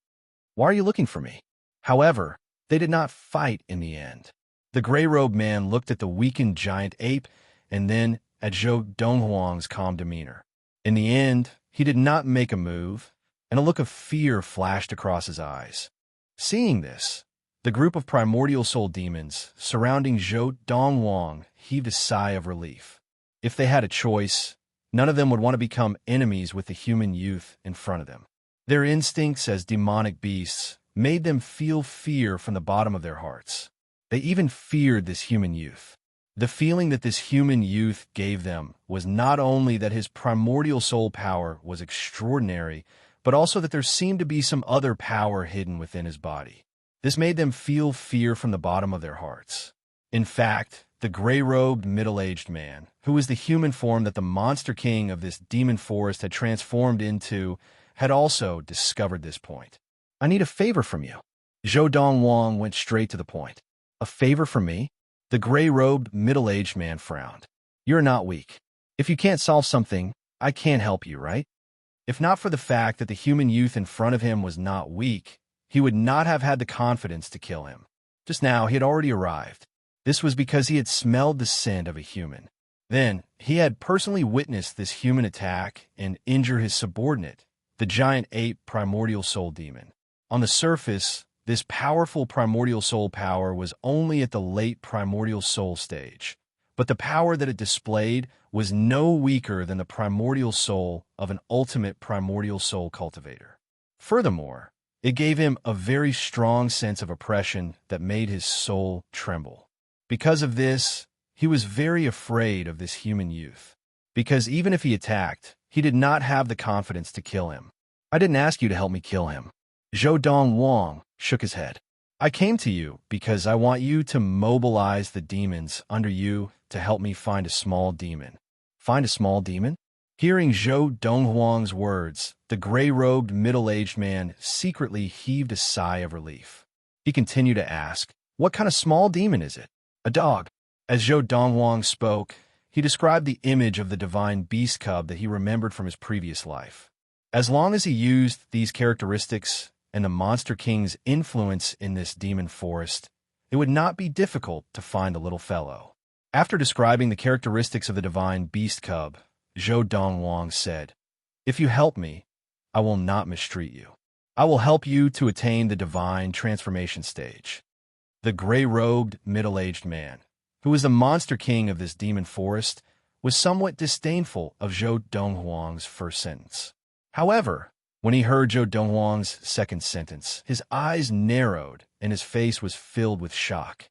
Speaker 1: "Why are you looking for me?" However, they did not fight in the end. The gray-robed man looked at the weakened giant ape and then at Zhou Donghuang's calm demeanor. In the end, he did not make a move, and a look of fear flashed across his eyes. Seeing this, the group of primordial soul demons surrounding Zhou Donghuang heaved a sigh of relief. If they had a choice, none of them would want to become enemies with the human youth in front of them. Their instincts as demonic beasts made them feel fear from the bottom of their hearts. They even feared this human youth. The feeling that this human youth gave them was not only that his primordial soul power was extraordinary, but also that there seemed to be some other power hidden within his body. This made them feel fear from the bottom of their hearts. In fact, the gray-robed, middle-aged man, who was the human form that the monster king of this demon forest had transformed into, had also discovered this point. I need a favor from you. Zhou Dongwang went straight to the point. A favor from me? The gray-robed, middle-aged man frowned. You're not weak. If you can't solve something, I can't help you, right? If not for the fact that the human youth in front of him was not weak, he would not have had the confidence to kill him. Just now, he had already arrived. This was because he had smelled the scent of a human. Then, he had personally witnessed this human attack and injure his subordinate, the giant ape primordial soul demon. On the surface, this powerful primordial soul power was only at the late primordial soul stage, but the power that it displayed was no weaker than the primordial soul of an ultimate primordial soul cultivator. Furthermore, it gave him a very strong sense of oppression that made his soul tremble. Because of this, he was very afraid of this human youth, because even if he attacked, he did not have the confidence to kill him. I didn't ask you to help me kill him. Zhou Dongwang shook his head. I came to you because I want you to mobilize the demons under you to help me find a small demon. Find a small demon? Hearing Zhou Donghuang's words, the gray-robed, middle-aged man secretly heaved a sigh of relief. He continued to ask, what kind of small demon is it? A dog. As Zhou Donghuang spoke, he described the image of the divine beast cub that he remembered from his previous life. As long as he used these characteristics and the Monster King's influence in this demon forest, it would not be difficult to find the little fellow. After describing the characteristics of the divine beast cub, Zhou Dongwang said, if you help me, I will not mistreat you. I will help you to attain the divine transformation stage. The gray-robed, middle-aged man, who was the monster king of this demon forest, was somewhat disdainful of Zhou Donghuang's first sentence. However, when he heard Zhou Donghuang's second sentence, his eyes narrowed and his face was filled with shock.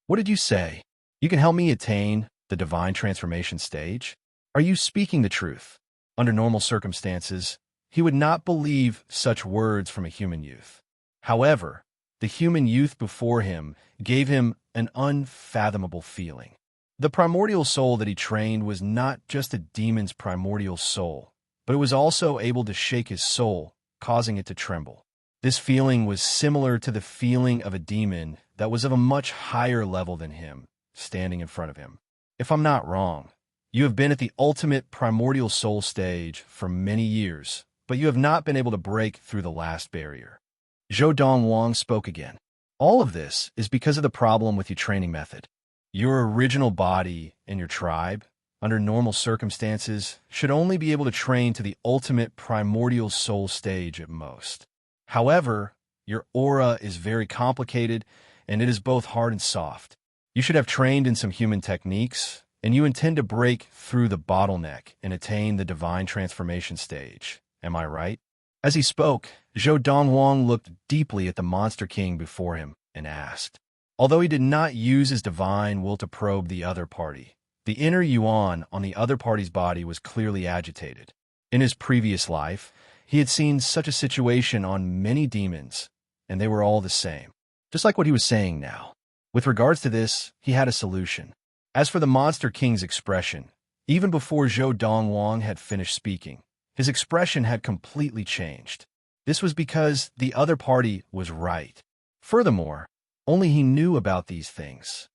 Speaker 1: What did you say? You can help me attain the divine transformation stage? Are you speaking the truth? Under normal circumstances, he would not believe such words from a human youth. However, the human youth before him gave him an unfathomable feeling. The primordial soul that he trained was not just a demon's primordial soul, but it was also able to shake his soul, causing it to tremble. This feeling was similar to the feeling of a demon that was of a much higher level than him, standing in front of him. If I'm not wrong, you have been at the ultimate primordial soul stage for many years, but you have not been able to break through the last barrier. Zhou Dongwang spoke again. All of this is because of the problem with your training method. Your original body and your tribe, under normal circumstances, should only be able to train to the ultimate primordial soul stage at most. However, your aura is very complicated, and it is both hard and soft. You should have trained in some human techniques, and you intend to break through the bottleneck and attain the divine transformation stage. Am I right? As he spoke, Zhou Dongwang looked deeply at the Monster King before him and asked. Although he did not use his divine will to probe the other party, the inner yuan on the other party's body was clearly agitated. In his previous life, he had seen such a situation on many demons, and they were all the same. Just like what he was saying now. With regards to this, he had a solution. As for the Monster King's expression, even before Zhou Dongwang had finished speaking, his expression had completely changed. This was because the other party was right. Furthermore, only he knew about these things.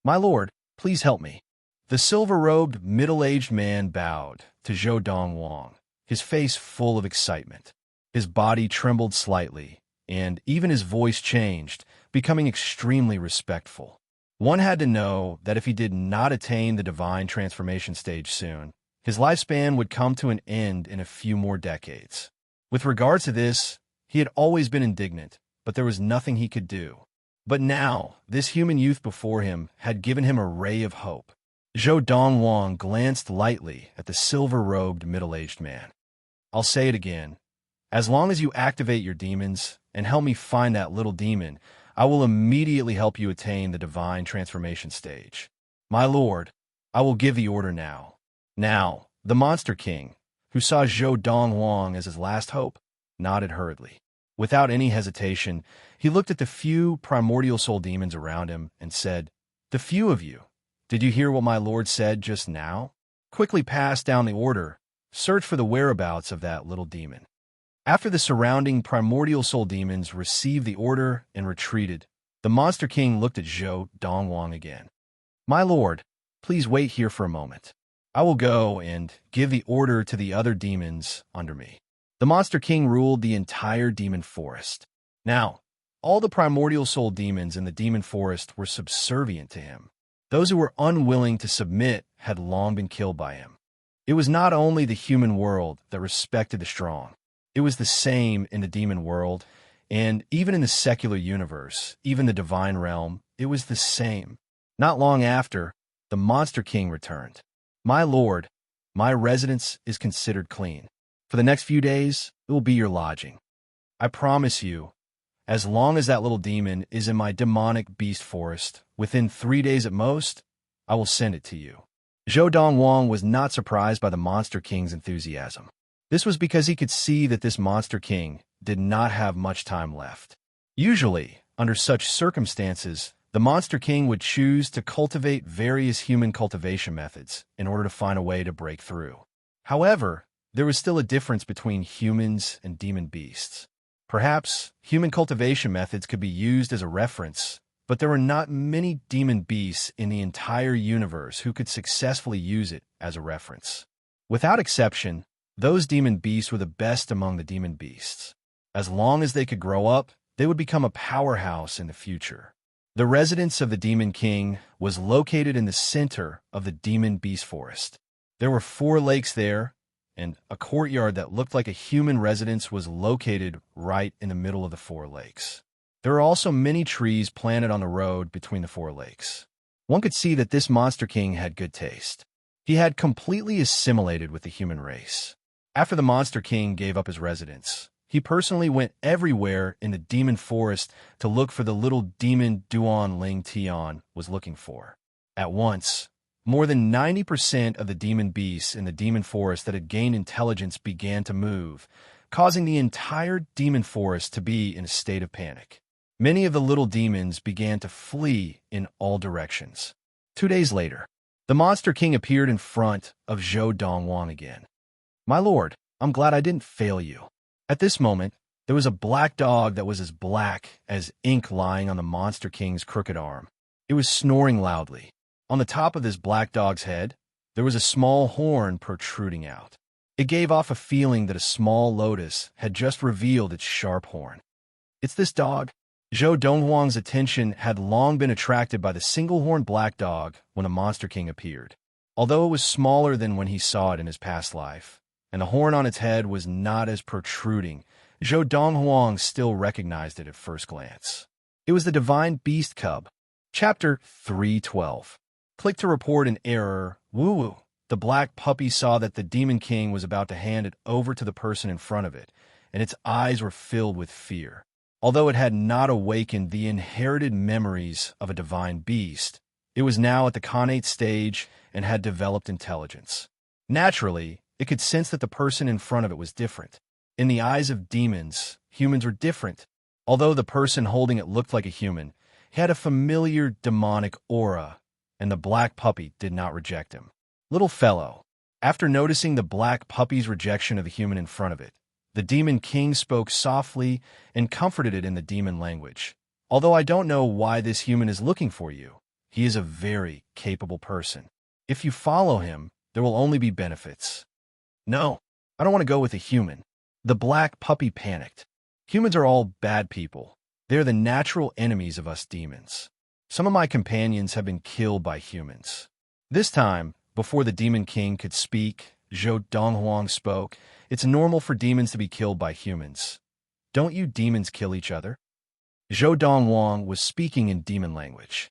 Speaker 1: My lord, please help me. The silver-robed, middle-aged man bowed to Zhou Dongwang, his face full of excitement. His body trembled slightly, and even his voice changed, becoming extremely respectful. One had to know that if he did not attain the divine transformation stage soon, his lifespan would come to an end in a few more decades. With regards to this, he had always been indignant, but there was nothing he could do. But now, this human youth before him had given him a ray of hope. Zhou Dongwang glanced lightly at the silver-robed middle-aged man. I'll say it again. As long as you activate your demons and help me find that little demon, I will immediately help you attain the divine transformation stage. My lord, I will give the order now. Now, the Monster King, who saw Zhou Dongwang as his last hope, nodded hurriedly. Without any hesitation, he looked at the few primordial soul demons around him and said, the few of you, Did you hear what my lord said just now? Quickly pass down the order. Search for the whereabouts of that little demon. After the surrounding primordial soul demons received the order and retreated, the Monster King looked at Zhou Dongwang again. My lord, please wait here for a moment. I will go and give the order to the other demons under me. The Monster King ruled the entire demon forest. Now, all the primordial soul demons in the demon forest were subservient to him. Those who were unwilling to submit had long been killed by him. It was not only the human world that respected the strong. It was the same in the demon world, and even in the secular universe, even the divine realm, it was the same. Not long after, the Monster King returned. My lord, my residence is considered clean. For the next few days, it will be your lodging. I promise you, as long as that little demon is in my demonic beast forest, within 3 days at most, I will send it to you. Zhou Dongwang was not surprised by the Monster King's enthusiasm. This was because he could see that this Monster King did not have much time left. Usually, under such circumstances, the Monster King would choose to cultivate various human cultivation methods in order to find a way to break through. However, there was still a difference between humans and demon beasts. Perhaps human cultivation methods could be used as a reference, but there were not many demon beasts in the entire universe who could successfully use it as a reference. Without exception, those demon beasts were the best among the demon beasts. As long as they could grow up, they would become a powerhouse in the future. The residence of the Demon King was located in the center of the demon beast forest. There were 4 lakes there, and a courtyard that looked like a human residence was located right in the middle of the 4 lakes. There are also many trees planted on the road between the 4 lakes. One could see that this Monster King had good taste. He had completely assimilated with the human race. After the Monster King gave up his residence, he personally went everywhere in the demon forest to look for the little demon Duan Ling Tian was looking for. At once, more than 90% of the demon beasts in the demon forest that had gained intelligence began to move, causing the entire demon forest to be in a state of panic. Many of the little demons began to flee in all directions. 2 days later, the Monster King appeared in front of Zhou Dongwang again. My lord, I'm glad I didn't fail you. At this moment, there was a black dog that was as black as ink lying on the Monster King's crooked arm. It was snoring loudly. On the top of this black dog's head, there was a small horn protruding out. It gave off a feeling that a small lotus had just revealed its sharp horn. It's this dog. Zhou Donghuang's attention had long been attracted by the single-horned black dog when the Monster King appeared. Although it was smaller than when he saw it in his past life, and the horn on its head was not as protruding, Zhou Donghuang still recognized it at first glance. It was the divine beast cub. Chapter 312. Click to report an error. Woo-woo. The black puppy saw that the Demon King was about to hand it over to the person in front of it, and its eyes were filled with fear. Although it had not awakened the inherited memories of a divine beast, it was now at the connate stage and had developed intelligence. Naturally, it could sense that the person in front of it was different. In the eyes of demons, humans were different. Although the person holding it looked like a human, he had a familiar demonic aura, and the black puppy did not reject him. Little fellow, after noticing the black puppy's rejection of the human in front of it, the Demon King spoke softly and comforted it in the demon language. Although I don't know why this human is looking for you, he is a very capable person. If you follow him, there will only be benefits. No, I don't want to go with a human. The black puppy panicked. Humans are all bad people. They're the natural enemies of us demons. Some of my companions have been killed by humans. This time, before the Demon King could speak, Zhou Donghuang spoke. It's normal for demons to be killed by humans. Don't you demons kill each other? Zhou Donghuang was speaking in demon language.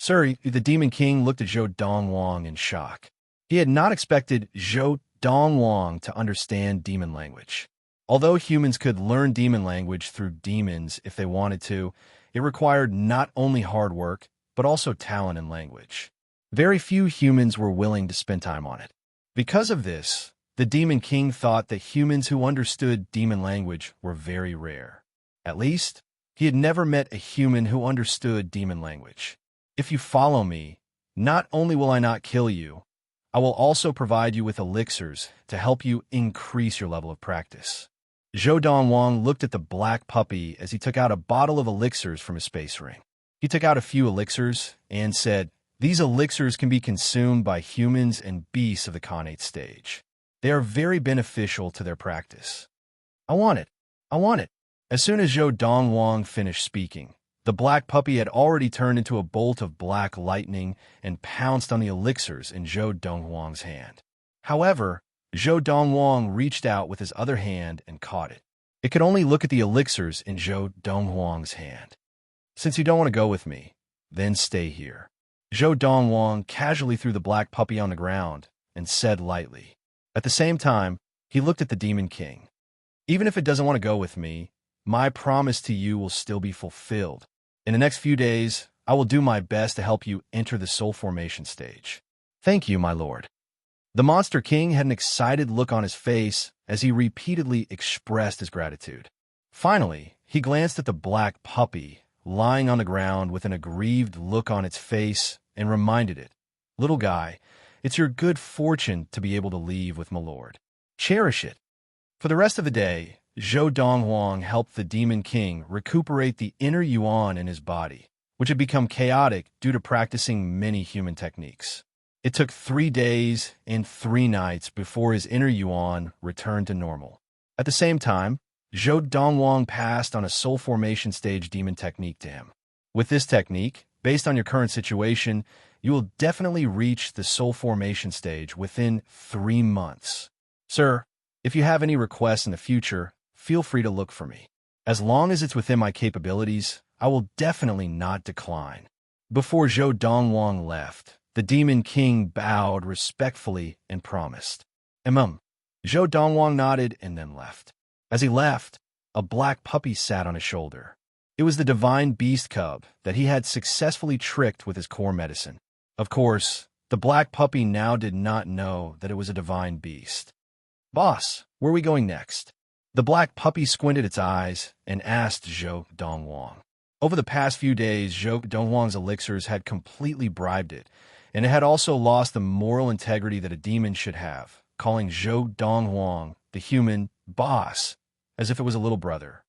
Speaker 1: Sir, the Demon King looked at Zhou Donghuang in shock. He had not expected Zhou Donghuang to understand demon language. Although humans could learn demon language through demons if they wanted to, it required not only hard work, but also talent in language. Very few humans were willing to spend time on it. Because of this, the Demon King thought that humans who understood demon language were very rare. At least, he had never met a human who understood demon language. If you follow me, Not only will I not kill you, I will also provide you with elixirs to help you increase your level of practice. Zhou Dongwang looked at the black puppy as he took out a bottle of elixirs from his space ring. He took out a few elixirs and said, "These elixirs can be consumed by humans and beasts of the Khanate stage. They are very beneficial to their practice." "I want it. I want it." As soon as Zhou Dongwang finished speaking, the black puppy had already turned into a bolt of black lightning and pounced on the elixirs in Zhou Dongwang's hand. However, Zhou Dongwang reached out with his other hand and caught it. It could only look at the elixirs in Zhou Dongwang's hand. "Since you don't want to go with me, then stay here." Zhou Dongwang casually threw the black puppy on the ground and said lightly. At the same time, he looked at the Demon King. "Even if it doesn't want to go with me, my promise to you will still be fulfilled. In the next few days, I will do my best to help you enter the soul formation stage." "Thank you, my lord." The Monster King had an excited look on his face as he repeatedly expressed his gratitude. Finally, he glanced at the black puppy, lying on the ground with an aggrieved look on its face, and reminded it, "Little guy, it's your good fortune to be able to leave with my lord. Cherish it." For the rest of the day, Zhou Donghuang helped the Demon King recuperate the inner yuan in his body, which had become chaotic due to practicing many human techniques. It took 3 days and 3 nights before his inner yuan returned to normal. At the same time, Zhou Donghuang passed on a soul formation stage demon technique to him. With this technique, based on your current situation, you will definitely reach the soul formation stage within 3 months. Sir, if you have any requests in the future, feel free to look for me. As long as it's within my capabilities, I will definitely not decline. Before Zhou Donghuang left, the Demon King bowed respectfully and promised. Zhou Donghuang nodded and then left. As he left, a black puppy sat on his shoulder. It was the divine beast cub that he had successfully tricked with his core medicine. Of course, the black puppy now did not know that it was a divine beast. "Boss, where are we going next?" The black puppy squinted its eyes and asked Zhou Donghuang. Over the past few days, Zhou Donghuang's elixirs had completely bribed it, and it had also lost the moral integrity that a demon should have, calling Zhou Donghuang, the human, boss, as if it was a little brother.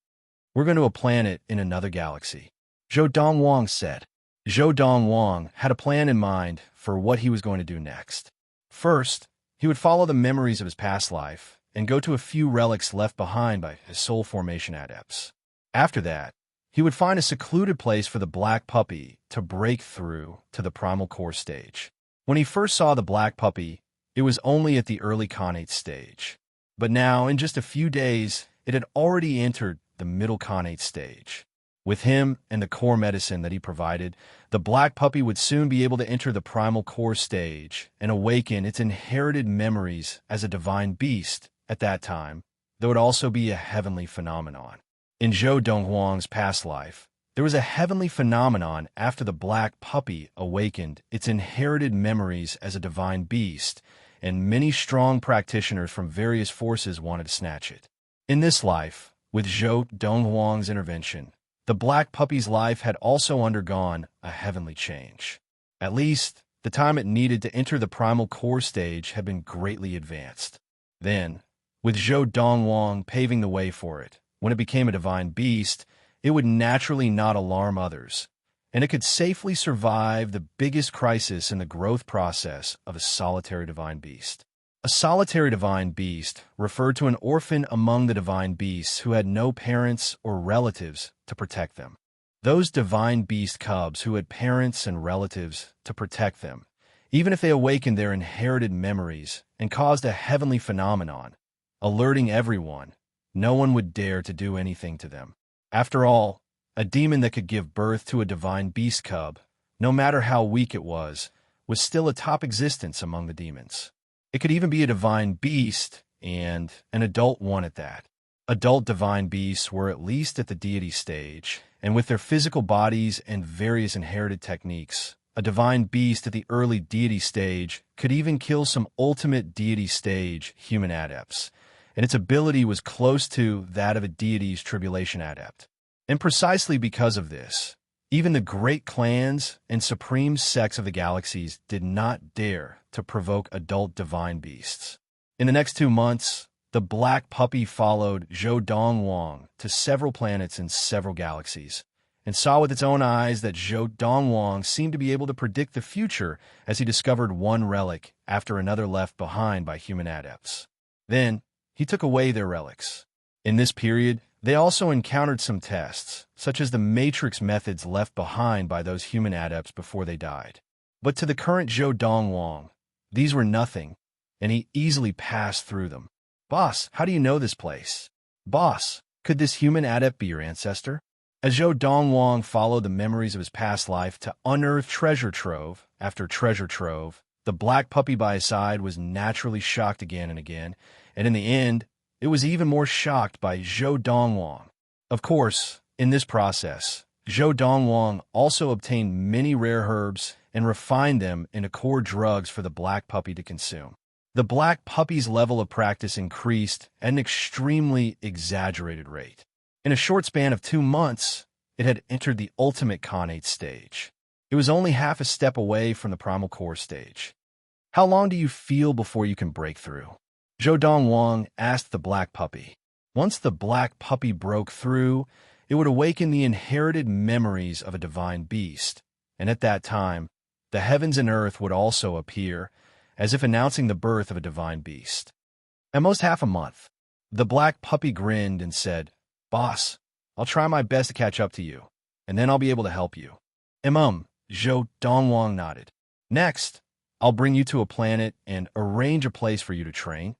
Speaker 1: "We're going to a planet in another galaxy," Zhou Donghuang said. Zhou Donghuang had a plan in mind for what he was going to do next. First, he would follow the memories of his past life and go to a few relics left behind by his soul formation adepts. After that, he would find a secluded place for the black puppy to break through to the primal core stage. When he first saw the black puppy, it was only at the early Khanate stage. But now, in just a few days, it had already entered the middle Khanate stage. With him and the core medicine that he provided, the black puppy would soon be able to enter the primal core stage and awaken its inherited memories as a divine beast at that time. There would also be a heavenly phenomenon. In Zhou Donghuang's past life, there was a heavenly phenomenon after the black puppy awakened its inherited memories as a divine beast, and many strong practitioners from various forces wanted to snatch it. In this life, with Zhou Donghuang's intervention, the black puppy's life had also undergone a heavenly change. At least, the time it needed to enter the primal core stage had been greatly advanced. Then, with Zhou Donghuang paving the way for it, when it became a divine beast, it would naturally not alarm others, and it could safely survive the biggest crisis in the growth process of a solitary divine beast. A solitary divine beast referred to an orphan among the divine beasts who had no parents or relatives to protect them. Those divine beast cubs who had parents and relatives to protect them, even if they awakened their inherited memories and caused a heavenly phenomenon, alerting everyone, no one would dare to do anything to them. After all, a demon that could give birth to a divine beast cub, no matter how weak it was still a top existence among the demons. It could even be a divine beast, and an adult one at that. Adult divine beasts were at least at the deity stage, and with their physical bodies and various inherited techniques, a divine beast at the early deity stage could even kill some ultimate deity stage human adepts, and its ability was close to that of a deity's tribulation adept. And precisely because of this, Even the great clans and supreme sects of the galaxies did not dare to provoke adult divine beasts. In the next 2 months, the black puppy followed Zhou Dongwang to several planets in several galaxies, and saw with its own eyes that Zhou Dongwang seemed to be able to predict the future as he discovered one relic after another left behind by human adepts. Then, he took away their relics. In this period, they also encountered some tests, such as the matrix methods left behind by those human adepts before they died. But to the current Zhou Dongwang, these were nothing, and he easily passed through them. Boss, how do you know this place? Boss, could this human adept be your ancestor? As Zhou Dongwang followed the memories of his past life to unearth treasure trove after treasure trove, the black puppy by his side was naturally shocked again and again, and in the end, it was even more shocked by Zhou Dongwang. Of course, in this process, Zhou Dongwang also obtained many rare herbs and refined them into core drugs for the black puppy to consume. The black puppy's level of practice increased at an extremely exaggerated rate. In a short span of 2 months, it had entered the ultimate Khanate stage. It was only half a step away from the primal core stage. How long do you feel before you can break through? Zhou Dongwang asked the black puppy. Once the black puppy broke through, it would awaken the inherited memories of a divine beast, and at that time, the heavens and earth would also appear, as if announcing the birth of a divine beast. At most half a month, the black puppy grinned and said, "Boss, I'll try my best to catch up to you, and then I'll be able to help you." Zhou Dongwang nodded. "Next, I'll bring you to a planet and arrange a place for you to train.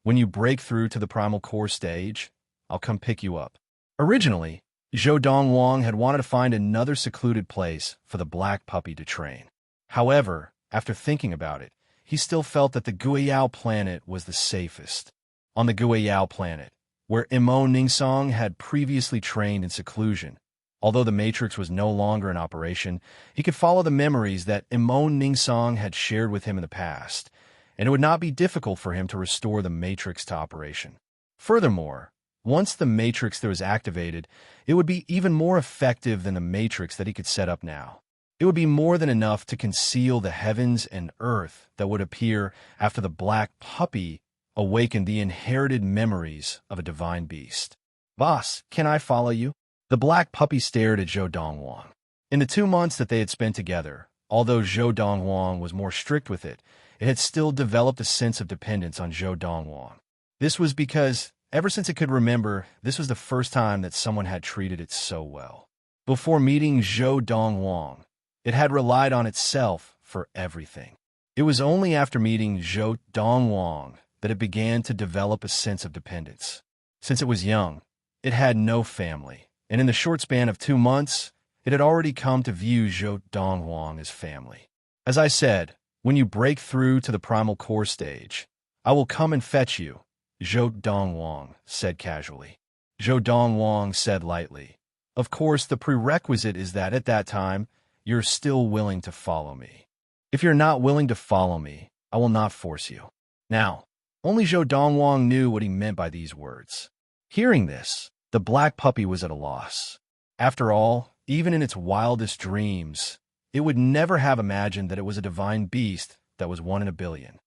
Speaker 1: When you break through to the primal core stage, I'll come pick you up." Originally, Zhou Dongwang had wanted to find another secluded place for the black puppy to train. However, after thinking about it, he still felt that the Guiyao planet was the safest. On the Guiyao planet, where Imo Ningsong had previously trained in seclusion, although the Matrix was no longer in operation, he could follow the memories that Imo Ningsong had shared with him in the past, and it would not be difficult for him to restore the Matrix to operation. Furthermore, once the Matrix that was activated, it would be even more effective than the Matrix that he could set up now. It would be more than enough to conceal the heavens and earth that would appear after the black puppy awakened the inherited memories of a divine beast. "Boss, can I follow you?" The black puppy stared at Zhou Dongwang. In the 2 months that they had spent together, although Zhou Dongwang was more strict with it, it had still developed a sense of dependence on Zhou Dongwang. This was because, ever since it could remember, this was the first time that someone had treated it so well. Before meeting Zhou Dongwang, it had relied on itself for everything. It was only after meeting Zhou Dongwang that it began to develop a sense of dependence. Since it was young, it had no family, and in the short span of 2 months, it had already come to view Zhou Dongwang as family. As I said, when you break through to the primal core stage, I will come and fetch you, Zhou Dongwang said casually. Zhou Dongwang said lightly, "Of course, the prerequisite is that at that time, you're still willing to follow me. If you're not willing to follow me, I will not force you." Now, only Zhou Dongwang knew what he meant by these words. Hearing this, the black puppy was at a loss. After all, even in its wildest dreams, it would never have imagined that it was a divine beast that was 1 in a billion.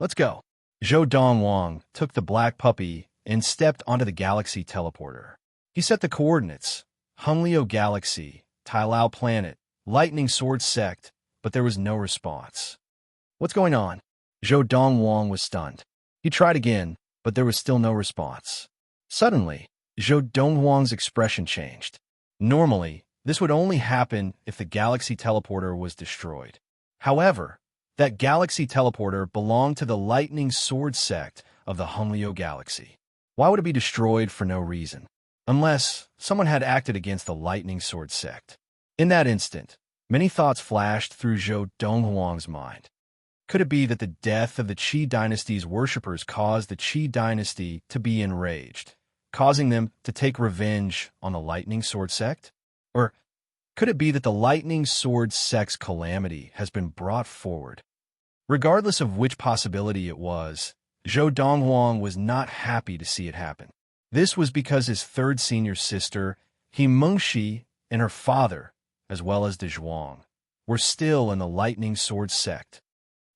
Speaker 1: "Let's go." Zhou Dongwang took the black puppy and stepped onto the galaxy teleporter. He set the coordinates, Hunglio Galaxy, Tailao Planet, Lightning Sword Sect, but there was no response. "What's going on?" Zhou Dongwang was stunned. He tried again, but there was still no response. Suddenly, Zhou Dongwang's expression changed. Normally, this would only happen if the galaxy teleporter was destroyed. However, that galaxy teleporter belonged to the Lightning Sword Sect of the Hunglio Galaxy. Why would it be destroyed for no reason? Unless someone had acted against the Lightning Sword Sect. In that instant, many thoughts flashed through Zhou Donghuang's mind. Could it be that the death of the Qi dynasty's worshippers caused the Qi dynasty to be enraged, causing them to take revenge on the Lightning Sword Sect? Or could it be that the Lightning Sword Sect's calamity has been brought forward? Regardless of which possibility it was, Zhou Donghuang was not happy to see it happen. This was because his third senior sister, He Mengxi, and her father, as well as De Zhuang, were still in the Lightning Sword sect.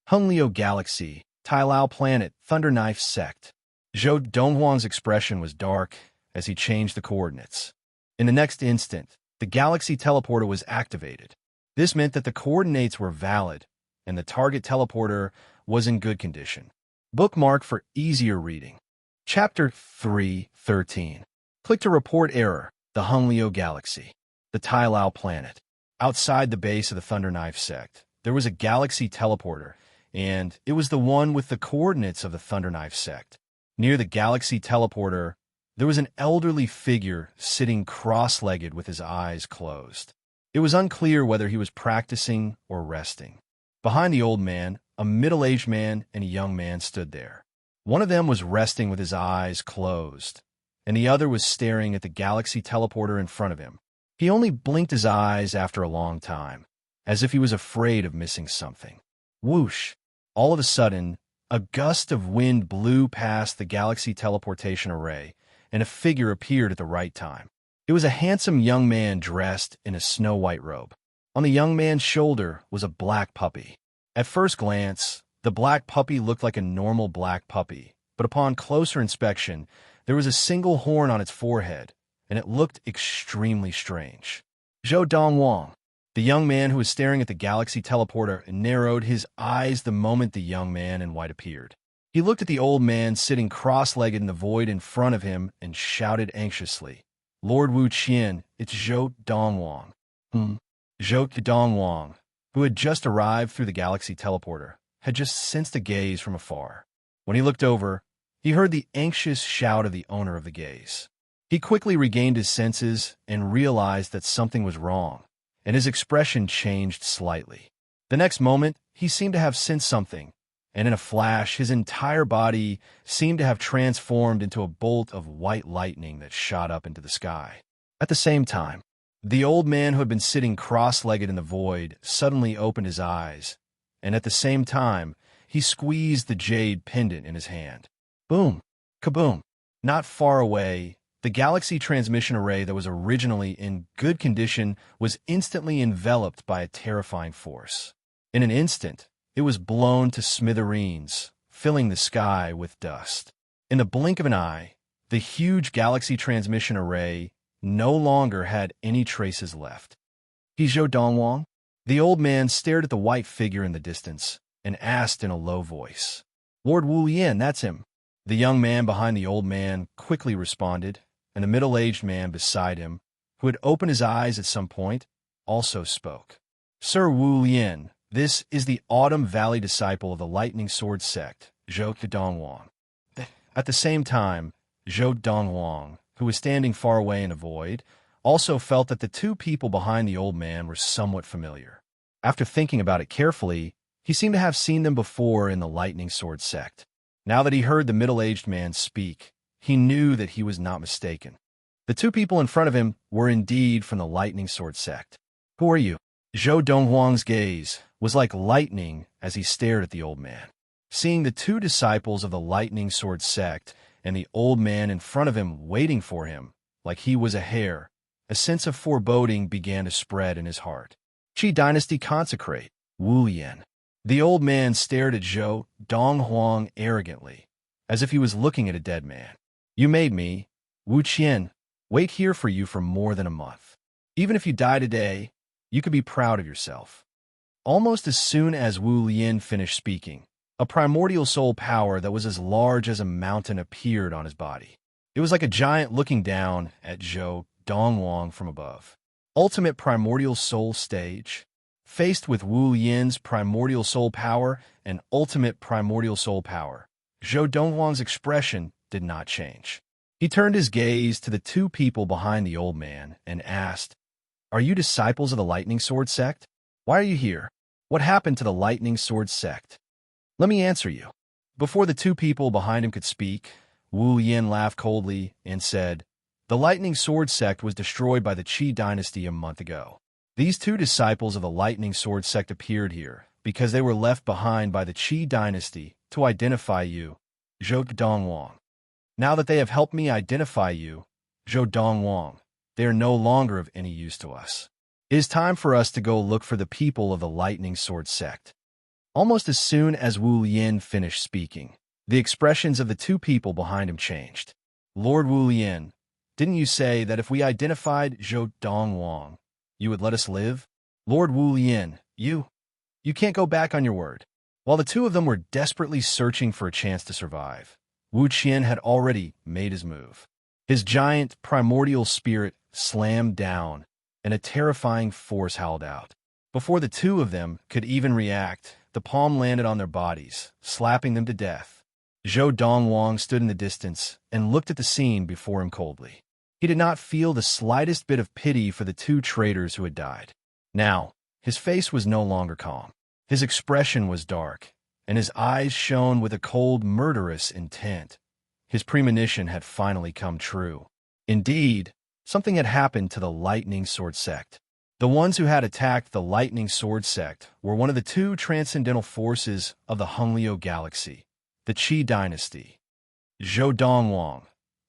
Speaker 1: Hunglio Galaxy, Tailao Planet, Thunder Knife Sect. Zhou Donghuang's expression was dark as he changed the coordinates. In the next instant, the Galaxy Teleporter was activated. This meant that the coordinates were valid, and the target teleporter was in good condition. Bookmark for easier reading. Chapter 3:13. Click to report error. The Hunglio Galaxy. The Tailao Planet. Outside the base of the Thunder Knife Sect, there was a Galaxy Teleporter, and it was the one with the coordinates of the Thunder Knife Sect. Near the Galaxy Teleporter, there was an elderly figure sitting cross-legged with his eyes closed. It was unclear whether he was practicing or resting. Behind the old man, a middle-aged man and a young man stood there. One of them was resting with his eyes closed, and the other was staring at the Galaxy Teleporter in front of him. He only blinked his eyes after a long time, as if he was afraid of missing something. Whoosh! All of a sudden, a gust of wind blew past the Galaxy Teleportation Array, and a figure appeared at the right time. It was a handsome young man dressed in a snow-white robe. On the young man's shoulder was a black puppy. At first glance, the black puppy looked like a normal black puppy, but upon closer inspection, there was a single horn on its forehead, and it looked extremely strange. Zhou Donghuang, the young man who was staring at the Galaxy Teleporter, narrowed his eyes the moment the young man in white appeared. He looked at the old man sitting cross-legged in the void in front of him and shouted anxiously, "Lord Wu Qian, it's Zhou Donghuang." Zhou Donghuang, who had just arrived through the Galaxy Teleporter, had just sensed a gaze from afar. When he looked over, he heard the anxious shout of the owner of the gaze. He quickly regained his senses and realized that something was wrong, and his expression changed slightly. The next moment, he seemed to have sensed something, and in a flash, his entire body seemed to have transformed into a bolt of white lightning that shot up into the sky. At the same time, the old man who had been sitting cross-legged in the void suddenly opened his eyes, and at the same time, he squeezed the jade pendant in his hand. Boom! Kaboom! Not far away, the Galaxy Transmission Array that was originally in good condition was instantly enveloped by a terrifying force. In an instant, it was blown to smithereens, filling the sky with dust. In the blink of an eye, the huge Galaxy Transmission Array no longer had any traces left. "He's Zhou Donghuang?" The old man stared at the white figure in the distance and asked in a low voice. "Lord Wu Yan, that's him." The young man behind the old man quickly responded, and the middle-aged man beside him, who had opened his eyes at some point, also spoke. "Sir Wu Yan, this is the Autumn Valley disciple of the Lightning Sword sect, Zhou Donghuang." At the same time, Zhou Donghuang, who was standing far away in the void, also felt that the two people behind the old man were somewhat familiar. After thinking about it carefully, he seemed to have seen them before in the Lightning Sword sect. Now that he heard the middle-aged man speak, he knew that he was not mistaken. The two people in front of him were indeed from the Lightning Sword sect. "Who are you?" Zhou Donghuang's gaze was like lightning as he stared at the old man. Seeing the two disciples of the Lightning Sword sect and the old man in front of him waiting for him, like he was a hare, a sense of foreboding began to spread in his heart. "Qi Dynasty Consecrate, Wu Yan." The old man stared at Zhou Donghuang arrogantly, as if he was looking at a dead man. "You made me, Wu Qian, wait here for you for more than a month. Even if you die today, you could be proud of yourself." Almost as soon as Wu Yan finished speaking, a primordial soul power that was as large as a mountain appeared on his body. It was like a giant looking down at Zhou Donghuang from above. Ultimate primordial soul stage. Faced with Wu Yan's primordial soul power and ultimate primordial soul power, Zhou Donghuang's expression did not change. He turned his gaze to the two people behind the old man and asked, "Are you disciples of the Lightning Sword sect? Why are you here? What happened to the Lightning Sword sect?" "Let me answer you." Before the two people behind him could speak, Wu Yan laughed coldly and said, "The Lightning Sword sect was destroyed by the Qi dynasty a month ago. These two disciples of the Lightning Sword sect appeared here because they were left behind by the Qi dynasty to identify you, Zhou Donghuang. Now that they have helped me identify you, Zhou Donghuang, they are no longer of any use to us." It is time for us to go look for the people of the Lightning Sword sect. Almost as soon as Wu Yin finished speaking, the expressions of the two people behind him changed. Lord Wu Yin, didn't you say that if we identified Zhou Dongwang, you would let us live? Lord Wu Yin, you can't go back on your word. While the two of them were desperately searching for a chance to survive, Wu Qian had already made his move. His giant primordial spirit slammed down, and a terrifying force howled out. Before the two of them could even react, the palm landed on their bodies, slapping them to death. Zhou Dongwang stood in the distance and looked at the scene before him coldly. He did not feel the slightest bit of pity for the two traitors who had died. Now, his face was no longer calm. His expression was dark, and his eyes shone with a cold, murderous intent. His premonition had finally come true. Indeed, something had happened to the Lightning Sword sect. The ones who had attacked the Lightning Sword sect were one of the two transcendental forces of the Honglio galaxy, the Qi dynasty. Zhou Dongwang,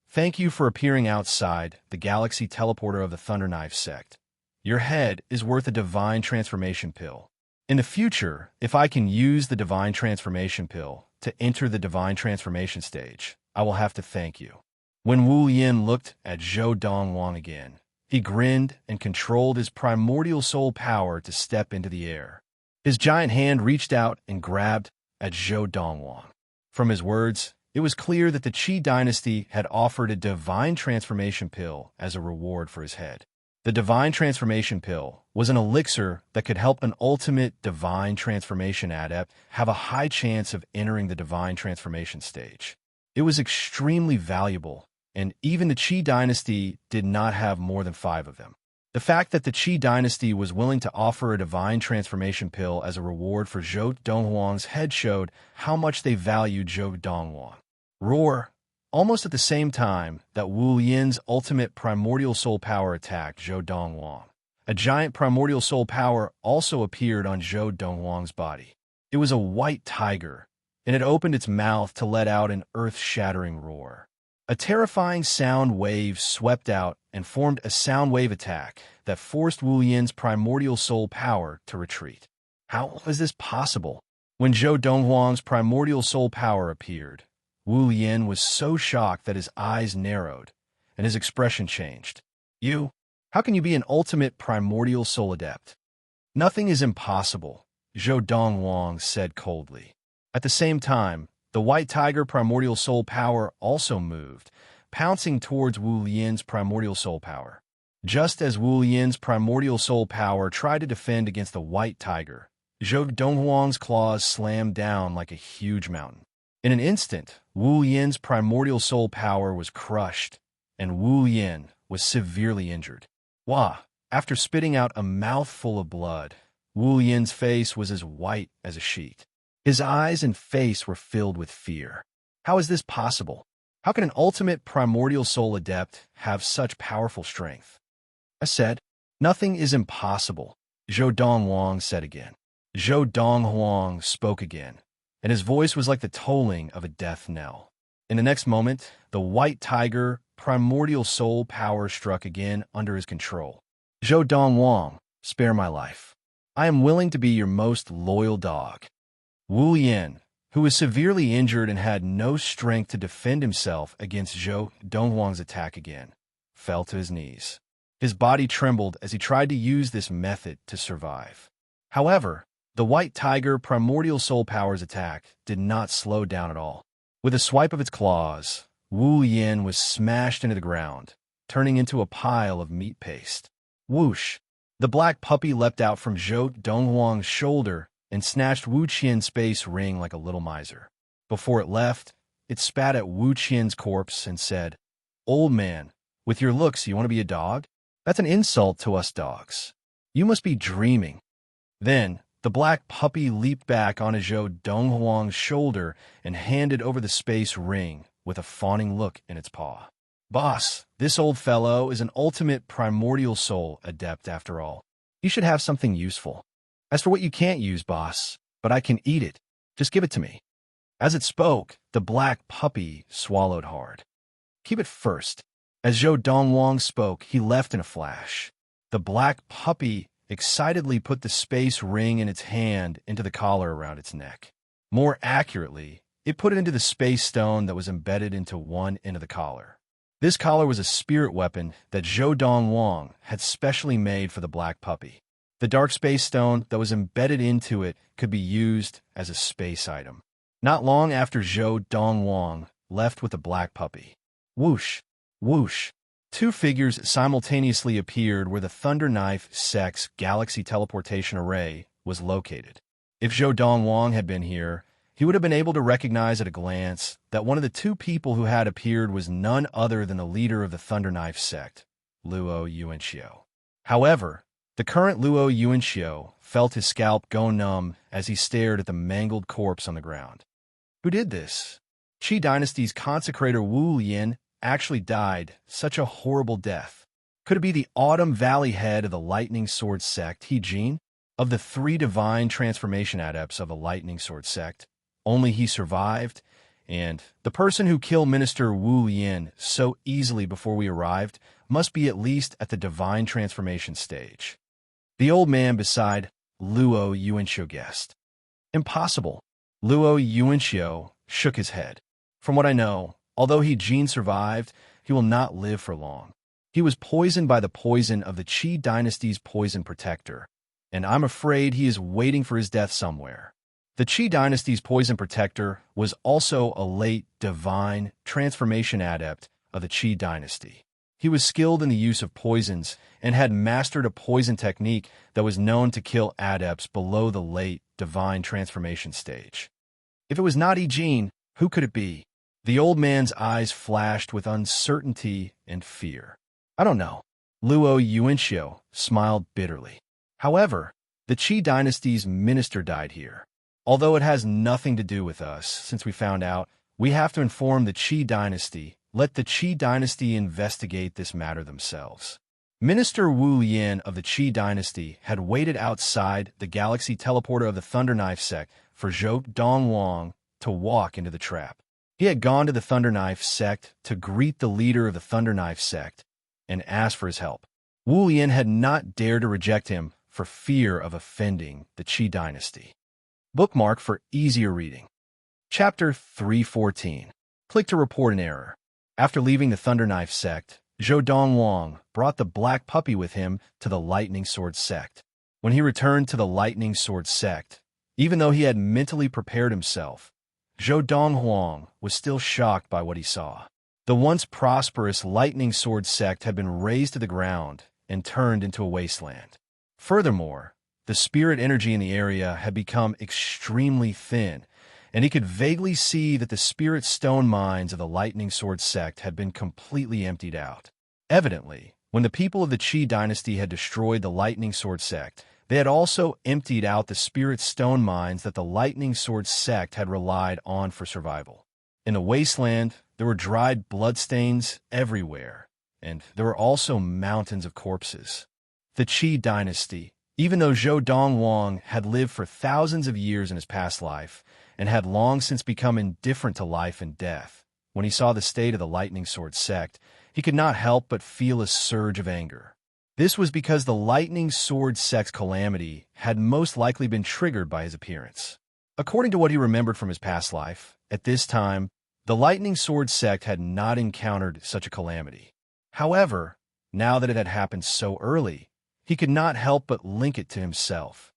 Speaker 1: thank you for appearing outside the galaxy teleporter of the Thunder Knife sect. Your head is worth a divine transformation pill. In the future, if I can use the divine transformation pill to enter the divine transformation stage, I will have to thank you. When Wu Yin looked at Zhou Dongwang again, he grinned and controlled his primordial soul power to step into the air. His giant hand reached out and grabbed at Zhou Dongwang. From his words, it was clear that the Qi dynasty had offered a divine transformation pill as a reward for his head. The divine transformation pill was an elixir that could help an ultimate divine transformation adept have a high chance of entering the divine transformation stage. It was extremely valuable, and even the Qi dynasty did not have more than 5 of them. The fact that the Qi dynasty was willing to offer a divine transformation pill as a reward for Zhou Dongwang's head showed how much they valued Zhou Dongwang. Roar! Almost at the same time that Wu Yin's ultimate primordial soul power attacked Zhou Dongwang, a giant primordial soul power also appeared on Zhou Dongwang's body. It was a white tiger, and it opened its mouth to let out an earth-shattering roar. A terrifying sound wave swept out and formed a sound wave attack that forced Wu Yin's primordial soul power to retreat. How was this possible? When Zhou Dongwang's primordial soul power appeared, Wu Yin was so shocked that his eyes narrowed, and his expression changed. How can you be an ultimate primordial soul adept? Nothing is impossible, Zhou Dongwang said coldly. At the same time, the white tiger primordial soul power also moved, pouncing towards Wu Yin's primordial soul power. Just as Wu Yin's primordial soul power tried to defend against the white tiger, Zhou Dongwang's claws slammed down like a huge mountain. In an instant, Wu Yin's primordial soul power was crushed, and Wu Yin was severely injured. Wah! After spitting out a mouthful of blood, Wu Yin's face was as white as a sheet. His eyes and face were filled with fear. How is this possible? How can an ultimate primordial soul adept have such powerful strength? I said, nothing is impossible, Zhou Dongwang said again. Zhou Dongwang spoke again, and his voice was like the tolling of a death knell. In the next moment, the white tiger primordial soul power struck again under his control. Zhou Dongwang, spare my life. I am willing to be your most loyal dog. Wu Yin, who was severely injured and had no strength to defend himself against Zhou Dongwang's attack again, fell to his knees. His body trembled as he tried to use this method to survive. However, the white tiger primordial soul power's attack did not slow down at all. With a swipe of its claws, Wu Yin was smashed into the ground, turning into a pile of meat paste. Whoosh! The black puppy leapt out from Zhou Dongwang's shoulder and snatched Wu Qian's space ring like a little miser. Before it left, it spat at Wu Qian's corpse and said, "Old man, with your looks, you want to be a dog? That's an insult to us dogs. You must be dreaming." Then, the black puppy leaped back onto Zhou Dongwang's shoulder and handed over the space ring with a fawning look in its paw. "Boss, this old fellow is an ultimate primordial soul adept after all. You should have something useful. As for what you can't use, boss, but I can eat it. Just give it to me." As it spoke, the black puppy swallowed hard. "Keep it first." As Zhou Dongwang spoke, he left in a flash. The The black puppy excitedly put the space ring in its hand into the collar around its neck. More accurately, it put it into the space stone that was embedded into one end of the collar. This collar was a spirit weapon that Zhou Dongwang had specially made for the black puppy. The dark space stone that was embedded into it could be used as a space item. Not long after Zhou Dongwang left with the black puppy. Whoosh, whoosh. Two figures simultaneously appeared where the Thunder Knife Sect's galaxy teleportation array was located. If Zhou Dongwang had been here, he would have been able to recognize at a glance that one of the two people who had appeared was none other than the leader of the Thunder Knife Sect, Luo Yuanxiu. However, the current Luo Yuanxiu felt his scalp go numb as he stared at the mangled corpse on the ground. Who did this? Qi Dynasty's consecrator Wu Yin actually died such a horrible death. Could it be the Autumn Valley head of the Lightning Sword Sect, He Jin? Of the 3 divine transformation adepts of the Lightning Sword Sect, only he survived, and the person who killed Minister Wu Yin so easily before we arrived must be at least at the divine transformation stage. The old man beside Luo Yuanxiu guessed. Impossible. Luo Yuanxiu shook his head. From what I know, although He Jin survived, he will not live for long. He was poisoned by the poison of the Qi Dynasty's poison protector, and I'm afraid he is waiting for his death somewhere. The Qi Dynasty's poison protector was also a late divine transformation adept of the Qi Dynasty. He was skilled in the use of poisons and had mastered a poison technique that was known to kill adepts below the late divine transformation stage. If it was not He Jin, who could it be? The old man's eyes flashed with uncertainty and fear. I don't know. Luo Yuanxiu smiled bitterly. However, the Qi Dynasty's minister died here. Although it has nothing to do with us, since we found out, we have to inform the Qi Dynasty. Let the Qi Dynasty investigate this matter themselves. Minister Wu Yin of the Qi Dynasty had waited outside the galaxy teleporter of the Thunder Knife Sect for Zhou Dongwang to walk into the trap. He had gone to the Thunder Knife Sect to greet the leader of the Thunder Knife Sect and ask for his help. Wu Yin had not dared to reject him for fear of offending the Qi Dynasty. Bookmark for easier reading. Chapter 314. Click to report an error. After leaving the Thunder Knife Sect, Zhou Dongwang brought the black puppy with him to the Lightning Sword Sect. When he returned to the Lightning Sword Sect, even though he had mentally prepared himself, Zhou Dongwang was still shocked by what he saw. The once prosperous Lightning Sword Sect had been razed to the ground and turned into a wasteland. Furthermore, the spirit energy in the area had become extremely thin, and he could vaguely see that the spirit stone mines of the Lightning Sword Sect had been completely emptied out. Evidently, when the people of the Qi Dynasty had destroyed the Lightning Sword Sect, they had also emptied out the spirit stone mines that the Lightning Sword Sect had relied on for survival. In the wasteland, there were dried bloodstains everywhere, and there were also mountains of corpses. The Qi Dynasty, even though Zhou Dongwang had lived for thousands of years in his past life and had long since become indifferent to life and death, when he saw the state of the Lightning Sword Sect, he could not help but feel a surge of anger. This was because the Lightning Sword Sect's calamity had most likely been triggered by his appearance. According to what he remembered from his past life, at this time, the Lightning Sword Sect had not encountered such a calamity. However, now that it had happened so early, he could not help but link it to himself.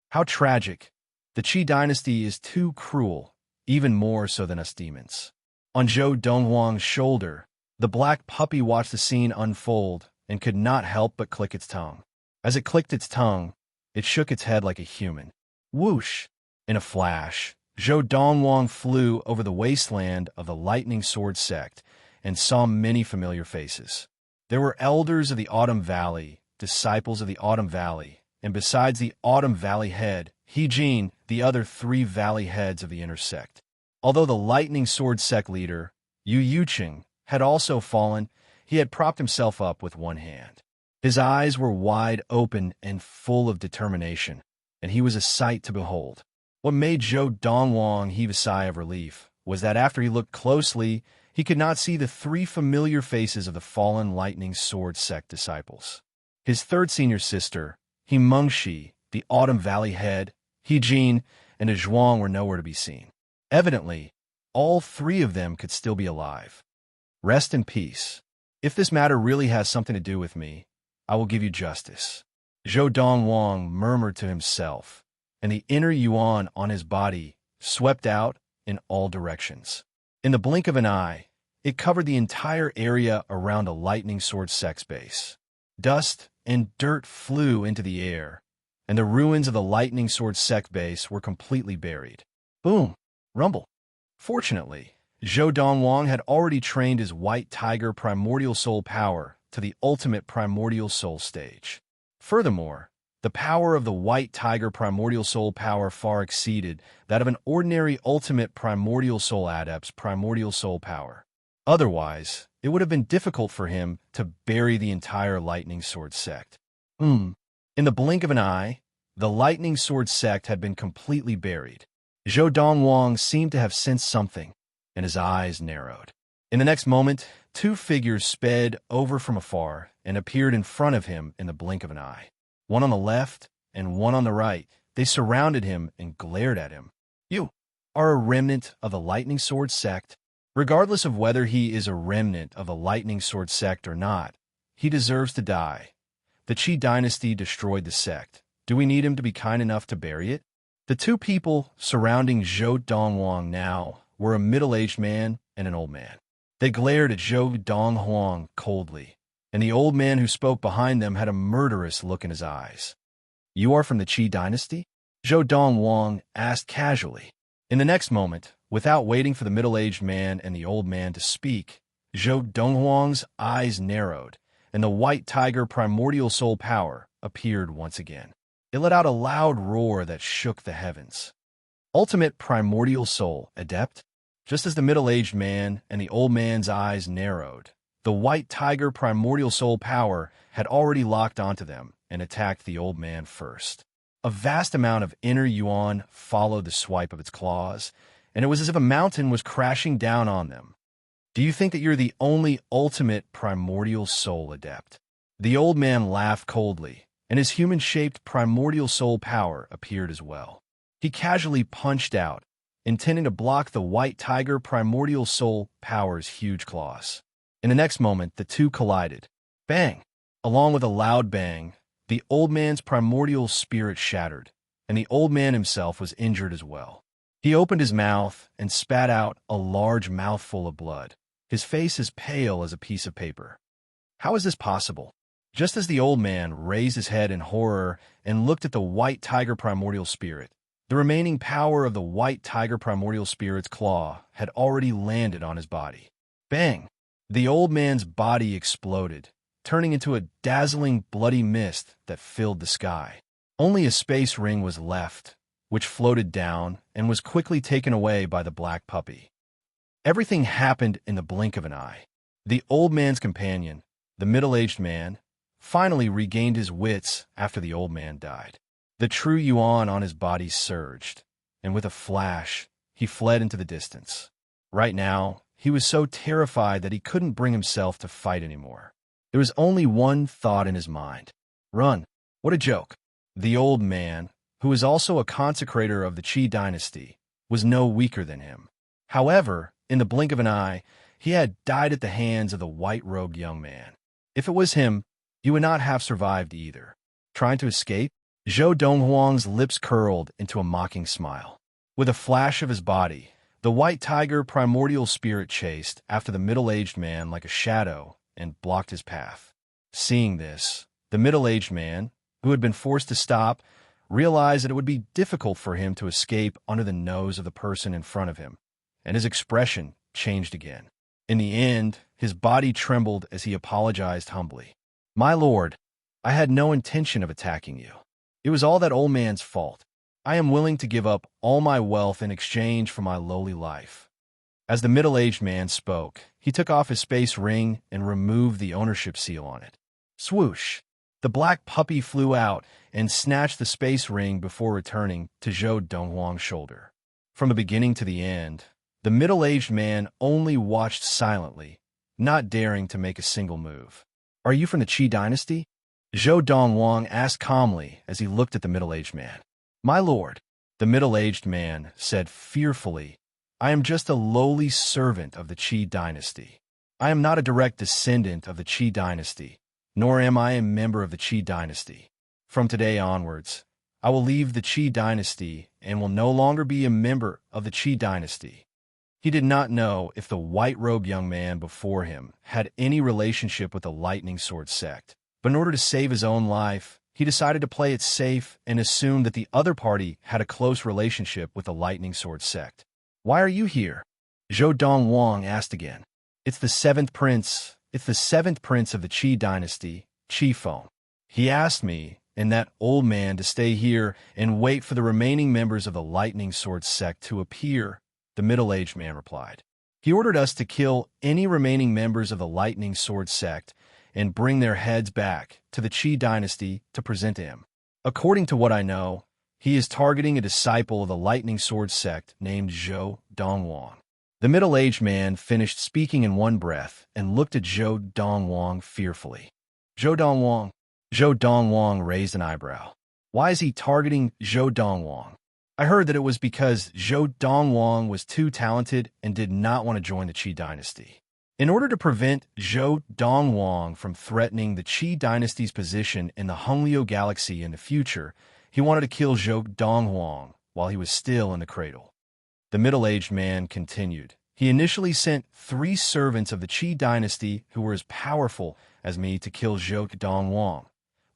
Speaker 1: How tragic. The Qi Dynasty is too cruel, even more so than us demons. On Zhou Dongwang's shoulder, the black puppy watched the scene unfold and could not help but click its tongue. As it clicked its tongue, it shook its head like a human. Whoosh! In a flash, Zhou Dongwang flew over the wasteland of the Lightning Sword Sect and saw many familiar faces. There were elders of the Autumn Valley, disciples of the Autumn Valley, and besides the Autumn Valley head, He Jin, the other 3 valley heads of the inner sect. Although the Lightning Sword Sect leader, Yu Yuqing, had also fallen, he had propped himself up with one hand. His eyes were wide open and full of determination, and he was a sight to behold. What made Zhou Dongwang heave a sigh of relief was that after he looked closely, he could not see the 3 familiar faces of the fallen Lightning Sword Sect disciples. His third senior sister, Himengshi, the Autumn Valley head, Hijin, and a Zhuang were nowhere to be seen. Evidently, all three of them could still be alive. Rest in peace. If this matter really has something to do with me, I will give you justice. Zhou Dongwang murmured to himself, and the inner yuan on his body swept out in all directions. In the blink of an eye, it covered the entire area around a lightning sword sect's base. Dust and dirt flew into the air, and the ruins of the lightning sword sect base were completely buried. Boom! Rumble! Fortunately, Zhou Dongwang had already trained his White Tiger Primordial Soul power to the ultimate Primordial Soul stage. Furthermore, the power of the White Tiger Primordial Soul power far exceeded that of an ordinary Ultimate Primordial Soul Adept's Primordial Soul power. Otherwise, it would have been difficult for him to bury the entire Lightning Sword sect. In the blink of an eye, the Lightning Sword sect had been completely buried. Zhou Dongwang seemed to have sensed something, and his eyes narrowed. In the next moment, two figures sped over from afar and appeared in front of him in the blink of an eye. One on the left and one on the right. They surrounded him and glared at him. You are a remnant of the Lightning Sword sect. Regardless of whether he is a remnant of the Lightning Sword sect or not, he deserves to die. The Qi dynasty destroyed the sect. Do we need him to be kind enough to bury it? The two people surrounding Zhou Dongwang now were a middle-aged man and an old man. They glared at Zhou Donghuang coldly, and the old man who spoke behind them had a murderous look in his eyes. You are from the Qi dynasty? Zhou Dongwang asked casually. In the next moment, without waiting for the middle-aged man and the old man to speak, Zhou Donghuang's eyes narrowed, and the White Tiger Primordial Soul power appeared once again. It let out a loud roar that shook the heavens. Ultimate Primordial Soul, Adept? Just as the middle-aged man and the old man's eyes narrowed, the White Tiger Primordial Soul power had already locked onto them and attacked the old man first. A vast amount of inner yuan followed the swipe of its claws, and it was as if a mountain was crashing down on them. Do you think that you're the only ultimate Primordial Soul Adept? The old man laughed coldly, and his human-shaped Primordial Soul power appeared as well. He casually punched out, intending to block the White Tiger Primordial Soul power's huge claws. In the next moment, the two collided. Bang! Along with a loud bang, the old man's primordial spirit shattered, and the old man himself was injured as well. He opened his mouth and spat out a large mouthful of blood, his face as pale as a piece of paper. How is this possible? Just as the old man raised his head in horror and looked at the White Tiger Primordial Spirit, the remaining power of the White Tiger Primordial Spirit's claw had already landed on his body. Bang! The old man's body exploded, turning into a dazzling bloody mist that filled the sky. Only a space ring was left, which floated down and was quickly taken away by the black puppy. Everything happened in the blink of an eye. The old man's companion, the middle-aged man, finally regained his wits after the old man died. The true yuan on his body surged, and with a flash, he fled into the distance. Right now, he was so terrified that he couldn't bring himself to fight anymore. There was only one thought in his mind. Run! What a joke! The old man, who was also a consecrator of the Qi dynasty, was no weaker than him. However, in the blink of an eye, he had died at the hands of the white-robed young man. If it was him, he would not have survived either. Trying to escape? Zhou Donghuang's lips curled into a mocking smile. With a flash of his body, the White Tiger Primordial Spirit chased after the middle-aged man like a shadow and blocked his path. Seeing this, the middle-aged man, who had been forced to stop, realized that it would be difficult for him to escape under the nose of the person in front of him, and his expression changed again. In the end, his body trembled as he apologized humbly. My lord, I had no intention of attacking you. It was all that old man's fault. I am willing to give up all my wealth in exchange for my lowly life. As the middle-aged man spoke, he took off his space ring and removed the ownership seal on it. Swoosh! The black puppy flew out and snatched the space ring before returning to Zhou Donghuang's shoulder. From the beginning to the end, the middle-aged man only watched silently, not daring to make a single move. Are you from the Qi dynasty? Zhou Dongwang asked calmly as he looked at the middle-aged man. My lord, the middle-aged man said fearfully, I am just a lowly servant of the Qi dynasty. I am not a direct descendant of the Qi dynasty, nor am I a member of the Qi dynasty. From today onwards, I will leave the Qi dynasty and will no longer be a member of the Qi dynasty. He did not know if the white-robed young man before him had any relationship with the Lightning Sword sect, but in order to save his own life, he decided to play it safe and assumed that the other party had a close relationship with the Lightning Sword sect. Why are you here? Zhou Dongwang asked again. It's the seventh prince of the Qi dynasty, Qifeng. He asked me and that old man to stay here and wait for the remaining members of the Lightning Sword sect to appear, the middle-aged man replied. He ordered us to kill any remaining members of the Lightning Sword sect and bring their heads back to the Qi dynasty to present to him. According to what I know, he is targeting a disciple of the Lightning Sword sect named Zhou Dongwang. The middle-aged man finished speaking in one breath and looked at Zhou Dongwang fearfully. Zhou Dongwang raised an eyebrow. Why is he targeting Zhou Dongwang? I heard that it was because Zhou Dongwang was too talented and did not want to join the Qi dynasty. In order to prevent Zhou Dongwang from threatening the Qi dynasty's position in the Hongliu galaxy in the future, he wanted to kill Zhou Dongwang while he was still in the cradle. The middle-aged man continued. He initially sent 3 servants of the Qi dynasty who were as powerful as me to kill Zhou Dongwang,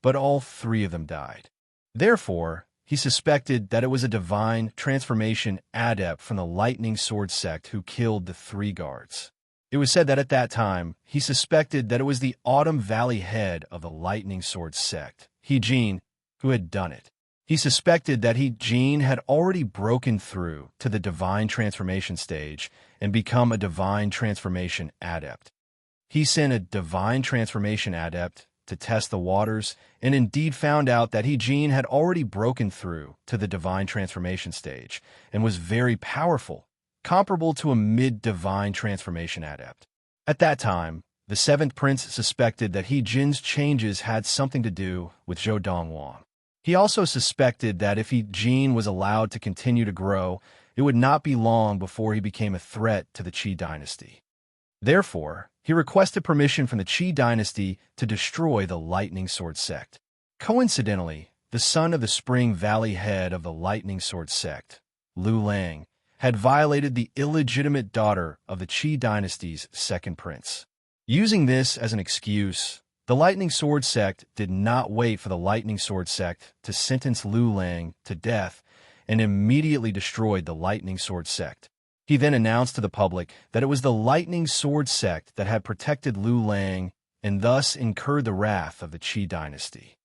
Speaker 1: but all 3 of them died. Therefore, he suspected that it was a divine transformation adept from the Lightning Sword sect who killed the 3 guards. It was said that at that time, he suspected that it was the Autumn Valley head of the Lightning Sword sect, He Jin, who had done it. He suspected that He Jin had already broken through to the divine transformation stage and become a divine transformation adept. He sent a divine transformation adept to test the waters and indeed found out that He Jin had already broken through to the divine transformation stage and was very powerful, comparable to a mid-divine transformation adept. At that time, the 7th prince suspected that He Jin's changes had something to do with Zhou Dongwang. He also suspected that if He Jin was allowed to continue to grow, it would not be long before he became a threat to the Qi dynasty. Therefore, he requested permission from the Qi dynasty to destroy the Lightning Sword sect. Coincidentally, the son of the Spring Valley head of the Lightning Sword sect, Lu Lang, had violated the illegitimate daughter of the Qi dynasty's 2nd prince. Using this as an excuse, the Lightning Sword sect did not wait for the Lightning Sword sect to sentence Lu Lang to death and immediately destroyed the Lightning Sword sect. He then announced to the public that it was the Lightning Sword sect that had protected Lu Lang and thus incurred the wrath of the Qi dynasty.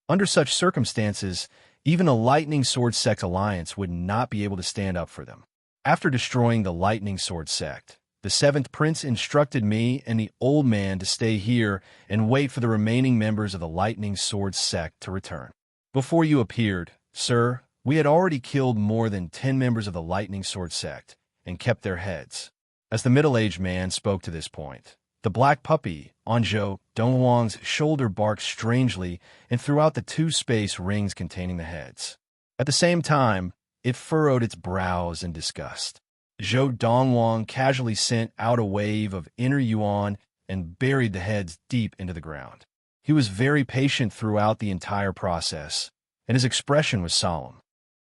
Speaker 1: Under such circumstances, even a Lightning Sword sect alliance would not be able to stand up for them. After destroying the Lightning Sword sect, the 7th prince instructed me and the old man to stay here and wait for the remaining members of the Lightning Sword sect to return. Before you appeared, sir, we had already killed more than 10 members of the Lightning Sword sect and kept their heads. As the middle-aged man spoke to this point, the black puppy on Zhou Dongwang's shoulder barked strangely and threw out the 2 space rings containing the heads. At the same time, it furrowed its brows in disgust. Zhou Dongwang casually sent out a wave of inner yuan and buried the heads deep into the ground. He was very patient throughout the entire process, and his expression was solemn.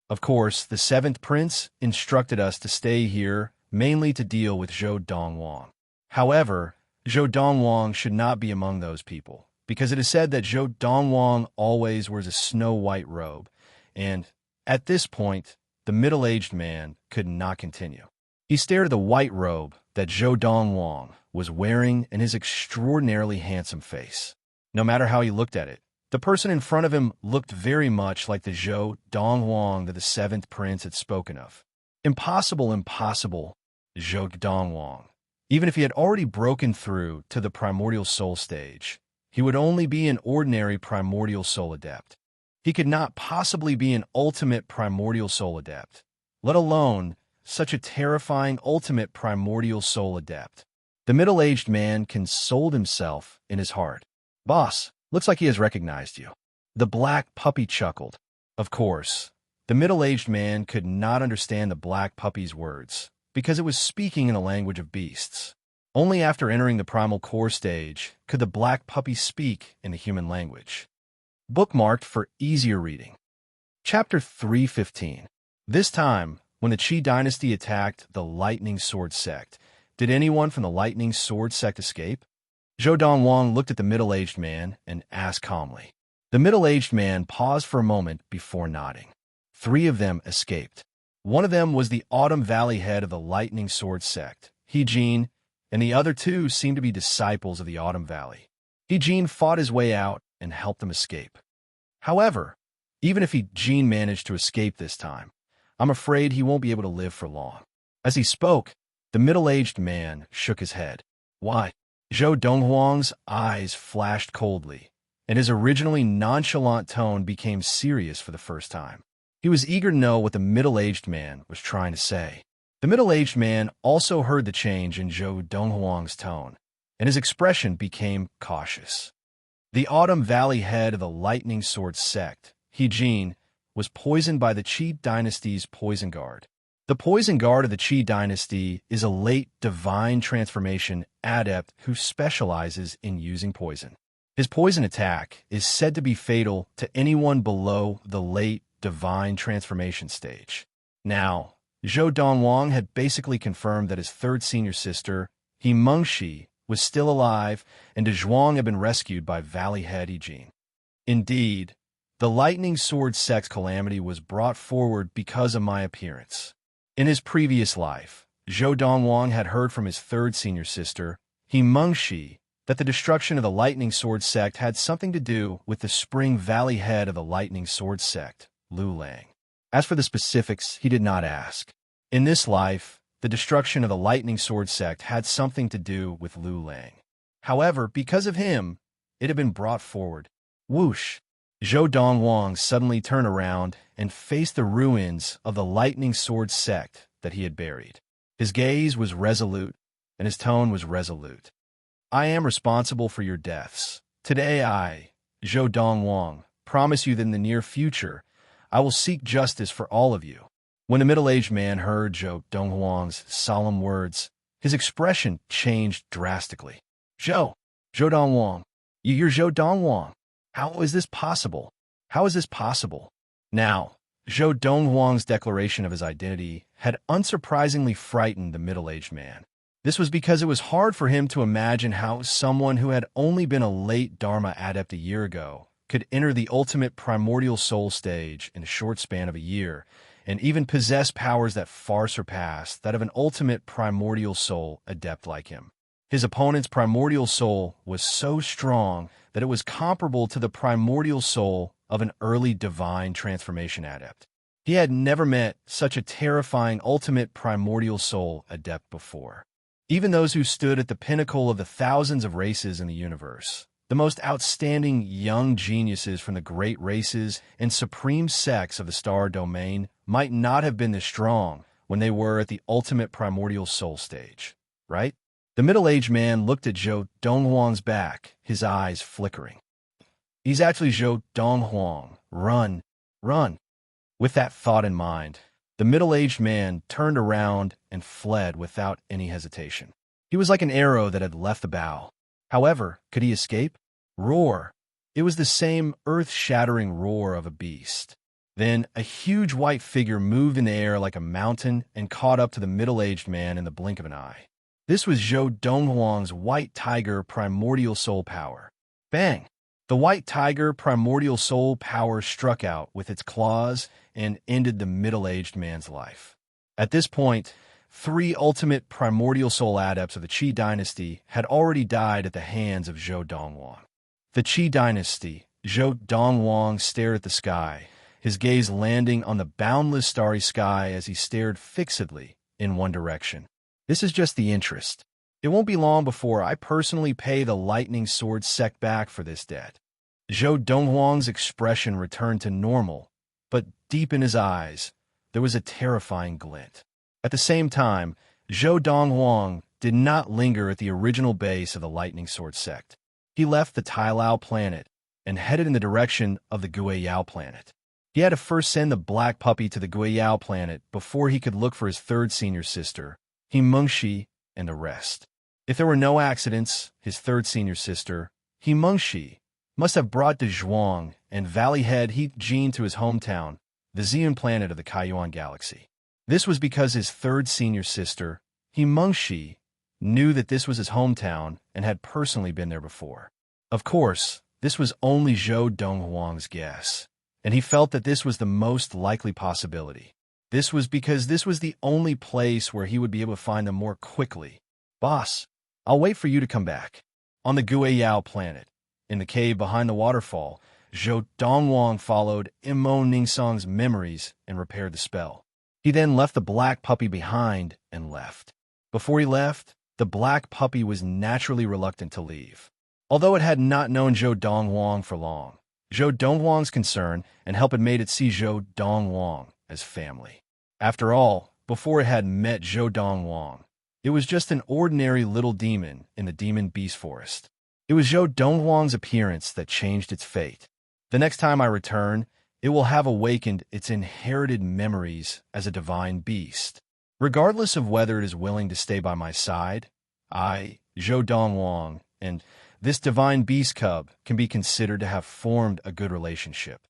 Speaker 1: Of course, the 7th prince instructed us to stay here mainly to deal with Zhou Dongwang. However, Zhou Dongwang should not be among those people, because it is said that Zhou Dongwang always wears a snow-white robe, and, at this point, the middle-aged man could not continue. He stared at the white robe that Zhou Dongwang was wearing and his extraordinarily handsome face. No matter how he looked at it, the person in front of him looked very much like the Zhou Dongwang that the 7th prince had spoken of. Impossible, impossible, Zhou Dongwang. Even if he had already broken through to the primordial soul stage, he would only be an ordinary primordial soul adept. He could not possibly be an ultimate primordial soul adept, let alone such a terrifying ultimate primordial soul adept. The middle-aged man consoled himself in his heart. Boss, Looks like he has recognized you. The black puppy chuckled. Of course, the middle-aged man could not understand the black puppy's words, because it was speaking in the language of beasts. Only after entering the primal core stage could the black puppy speak in the human language. Bookmarked for easier reading. Chapter 315. This time, when the Qi dynasty attacked the Lightning Sword sect, did anyone from the Lightning Sword sect escape? Zhou Dongwang looked at the middle-aged man and asked calmly. The middle-aged man paused for a moment before nodding. 3 of them escaped. One of them was the Autumn Valley head of the Lightning Sword sect, He Jin, and the other 2 seemed to be disciples of the Autumn Valley. He Jin fought his way out and helped them escape. However, even if He Jin managed to escape this time, I'm afraid he won't be able to live for long. As he spoke, the middle-aged man shook his head. Why? Zhou Donghuang's eyes flashed coldly, and his originally nonchalant tone became serious for the first time. He was eager to know what the middle-aged man was trying to say. The middle-aged man also heard the change in Zhou Donghuang's tone, and his expression became cautious. The Autumn Valley head of the Lightning Sword sect, He Jin, was poisoned by the Qi dynasty's poison guard. The poison guard of the Qi dynasty is a late divine transformation adept who specializes in using poison. His poison attack is said to be fatal to anyone below the late divine transformation stage. Now, Zhou Dongwang had basically confirmed that his 3rd senior sister, He Mengxi, was still alive, and De Zhuang had been rescued by Valley head He Jin. Indeed, the Lightning Sword sect's calamity was brought forward because of my appearance. In his previous life, Zhou Dongwang had heard from his 3rd senior sister, He Mengxi, that the destruction of the Lightning Sword sect had something to do with the Spring Valley head of the Lightning Sword sect, Lu Lang. As for the specifics, he did not ask. In this life, the destruction of the Lightning Sword sect had something to do with Lu Lang. However, because of him, it had been brought forward. Whoosh! Zhou Dongwang suddenly turned around and faced the ruins of the Lightning Sword sect that he had buried. His gaze was resolute, and his tone was resolute. I am responsible for your deaths. Today I, Zhou Dongwang, promise you that in the near future, I will seek justice for all of you. When the middle-aged man heard Zhou Donghuang's solemn words, his expression changed drastically. Zhou Dongwang, you're Zhou Dongwang. How is this possible? How is this possible? Now, Zhou Donghuang's declaration of his identity had unsurprisingly frightened the middle-aged man. This was because it was hard for him to imagine how someone who had only been a late Dharma adept a year ago could enter the ultimate primordial soul stage in a short span of a year, and even possess powers that far surpassed that of an ultimate primordial soul adept like him. His opponent's primordial soul was so strong that it was comparable to the primordial soul of an early divine transformation adept. He had never met such a terrifying ultimate primordial soul adept before. Even those who stood at the pinnacle of the thousands of races in the universe, the most outstanding young geniuses from the great races and supreme sects of the star domain, might not have been this strong when they were at the ultimate primordial soul stage, right? The middle-aged man looked at Zhou Donghuang's back, his eyes flickering. He's actually Zhou Donghuang. Run, run. With that thought in mind, the middle-aged man turned around and fled without any hesitation. He was like an arrow that had left the bow. However, could he escape? Roar. It was the same earth-shattering roar of a beast. Then a huge white figure moved in the air like a mountain and caught up to the middle-aged man in the blink of an eye. This was Zhou Donghuang's White Tiger Primordial Soul Power. Bang! The White Tiger Primordial Soul Power struck out with its claws and ended the middle-aged man's life. At this point, 3 ultimate primordial soul adepts of the Qi dynasty had already died at the hands of Zhou Donghuang. The Qi dynasty, Zhou Donghuang stared at the sky, his gaze landing on the boundless starry sky as he stared fixedly in one direction. This is just the interest. It won't be long before I personally pay the Lightning Sword sect back for this debt. Zhou Donghuang's expression returned to normal, but deep in his eyes, there was a terrifying glint. At the same time, Zhou Donghuang did not linger at the original base of the Lightning Sword sect. He left the Tailao planet and headed in the direction of the Guiyao planet. He had to first send the black puppy to the Guiyao planet before he could look for his third senior sister, Himengshi, and the rest. If there were no accidents, his third senior sister, Himengshi, must have brought De Zhuang and Valley Head Heat Jin to his hometown, the Xian planet of the Kaiyuan galaxy. This was because his third senior sister, Himengshi, knew that this was his hometown and had personally been there before. Of course, this was only Zhou Donghuang's guess, and he felt that this was the most likely possibility. This was because this was the only place where he would be able to find them more quickly. Boss, I'll wait for you to come back. On the Guiyao planet, in the cave behind the waterfall, Zhou Donghuang followed Imo Ningsong's memories and repaired the spell. He then left the black puppy behind and left. Before he left, the black puppy was naturally reluctant to leave. Although it had not known Zhou Donghuang for long, Zhou Donghuang's concern and help had made it see Zhou Donghuang as family. After all, before it had met Zhou Donghuang, it was just an ordinary little demon in the demon beast forest. It was Zhou Donghuang's appearance that changed its fate. The next time I return, it will have awakened its inherited memories as a divine beast. Regardless of whether it is willing to stay by my side, I, Zhou Donghuang, and this divine beast cub can be considered to have formed a good relationship.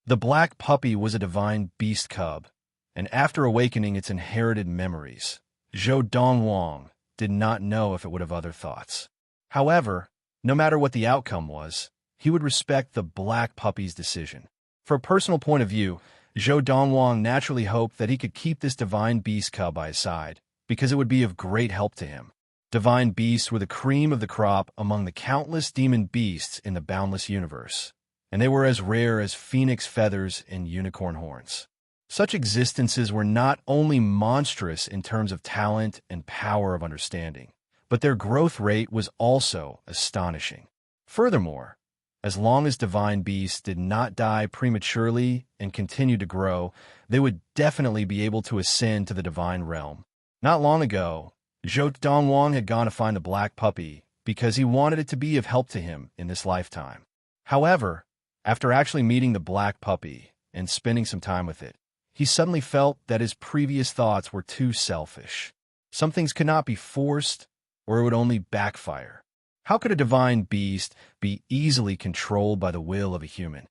Speaker 1: The black puppy was a divine beast cub, and after awakening its inherited memories, Zhou Donghuang did not know if it would have other thoughts. However, no matter what the outcome was, he would respect the black puppy's decision. From a personal point of view, Zhou Donghuang naturally hoped that he could keep this divine beast cub by his side, because it would be of great help to him. Divine beasts were the cream of the crop among the countless demon beasts in the boundless universe, and they were as rare as phoenix feathers and unicorn horns. Such existences were not only monstrous in terms of talent and power of understanding, but their growth rate was also astonishing. Furthermore, as long as divine beasts did not die prematurely and continued to grow, they would definitely be able to ascend to the divine realm. Not long ago, Zhou Donghuang had gone to find the black puppy because he wanted it to be of help to him in this lifetime. However, after actually meeting the black puppy and spending some time with it, he suddenly felt that his previous thoughts were too selfish. Some things could not be forced, or it would only backfire. How could a divine beast be easily controlled by the will of a human?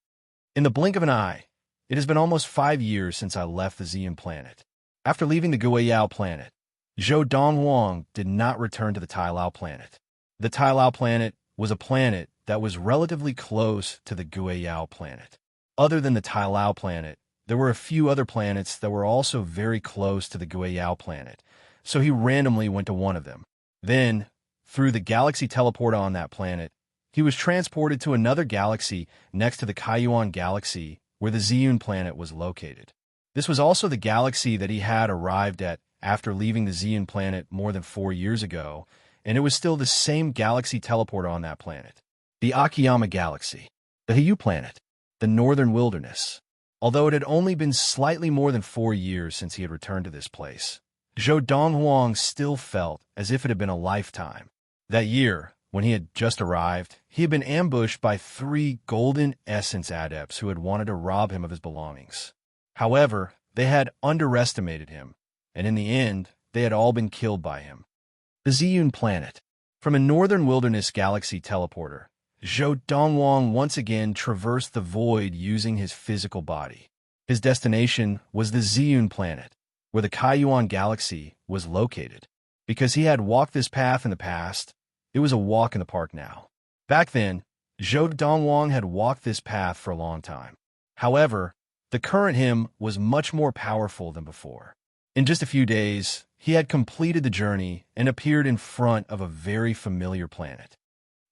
Speaker 1: In the blink of an eye, it has been almost 5 years since I left the Xian planet. After leaving the Guiyao planet, Zhou Donghuang did not return to the Tailao planet. The Tailao planet was a planet that was relatively close to the Guiyao planet. Other than the Tailao planet, there were a few other planets that were also very close to the Guiyao planet, so he randomly went to one of them. Then, through the galaxy teleporter on that planet, he was transported to another galaxy next to the Kaiyuan galaxy where the Ziyun planet was located. This was also the galaxy that he had arrived at after leaving the Xian planet more than 4 years ago, and it was still the same galaxy teleporter on that planet. The Akiyama galaxy, the Hiyu planet, the northern wilderness. Although it had only been slightly more than 4 years since he had returned to this place, Zhou Donghuang still felt as if it had been a lifetime. That year, when he had just arrived, he had been ambushed by 3 golden essence adepts who had wanted to rob him of his belongings. However, they had underestimated him, and in the end, they had all been killed by him. The Ziyun planet. From a northern wilderness galaxy teleporter, Zhou Donghuang once again traversed the void using his physical body. His destination was the Ziyun planet, where the Kaiyuan galaxy was located. Because he had walked this path in the past, it was a walk in the park now. Back then, Zhou Donghuang had walked this path for a long time. However, the current him was much more powerful than before. In just a few days, he had completed the journey and appeared in front of a very familiar planet.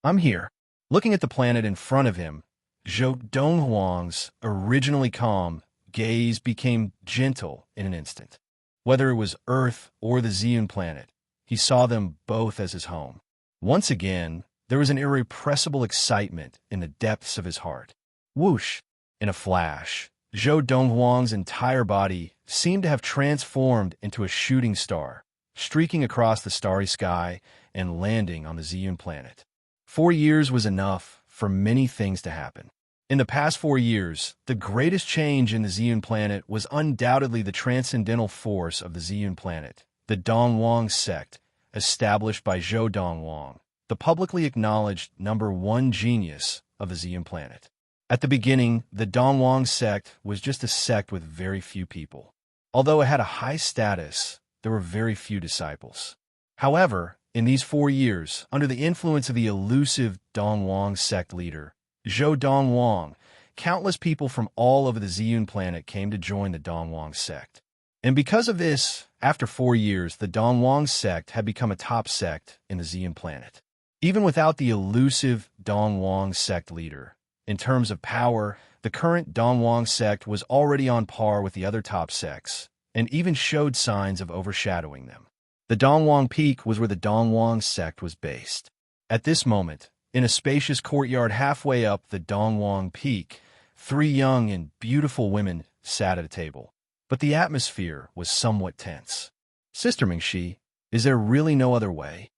Speaker 1: I'm here. Looking at the planet in front of him, Zhou Donghuang's originally calm gaze became gentle in an instant. Whether it was Earth or the Ziyun planet, he saw them both as his home. Once again, there was an irrepressible excitement in the depths of his heart. Whoosh! In a flash, Zhou Donghuang's entire body seemed to have transformed into a shooting star, streaking across the starry sky and landing on the Ziyun planet. 4 years was enough for many things to happen. In the past 4 years, the greatest change in the Ziyun planet was undoubtedly the transcendental force of the Ziyun planet, the Dongwang sect, established by Zhou Dongwang, the publicly acknowledged #1 genius of the Ziyun planet. At the beginning, the Dongwang sect was just a sect with very few people. Although it had a high status, there were very few disciples. However, in these 4 years, under the influence of the elusive Dongwang sect leader, Zhou Dongwang, countless people from all over the Ziyun planet came to join the Dongwang sect. And because of this, after 4 years, the Dongwang sect had become a top sect in the Ziyun planet. Even without the elusive Dongwang sect leader, in terms of power, the current Dongwang sect was already on par with the other top sects, and even showed signs of overshadowing them. The Dongwang Peak was where the Dongwang sect was based. At this moment, in a spacious courtyard halfway up the Dongwang Peak, 3 young and beautiful women sat at a table. But the atmosphere was somewhat tense. "Sister Mingxi, is there really no other way?"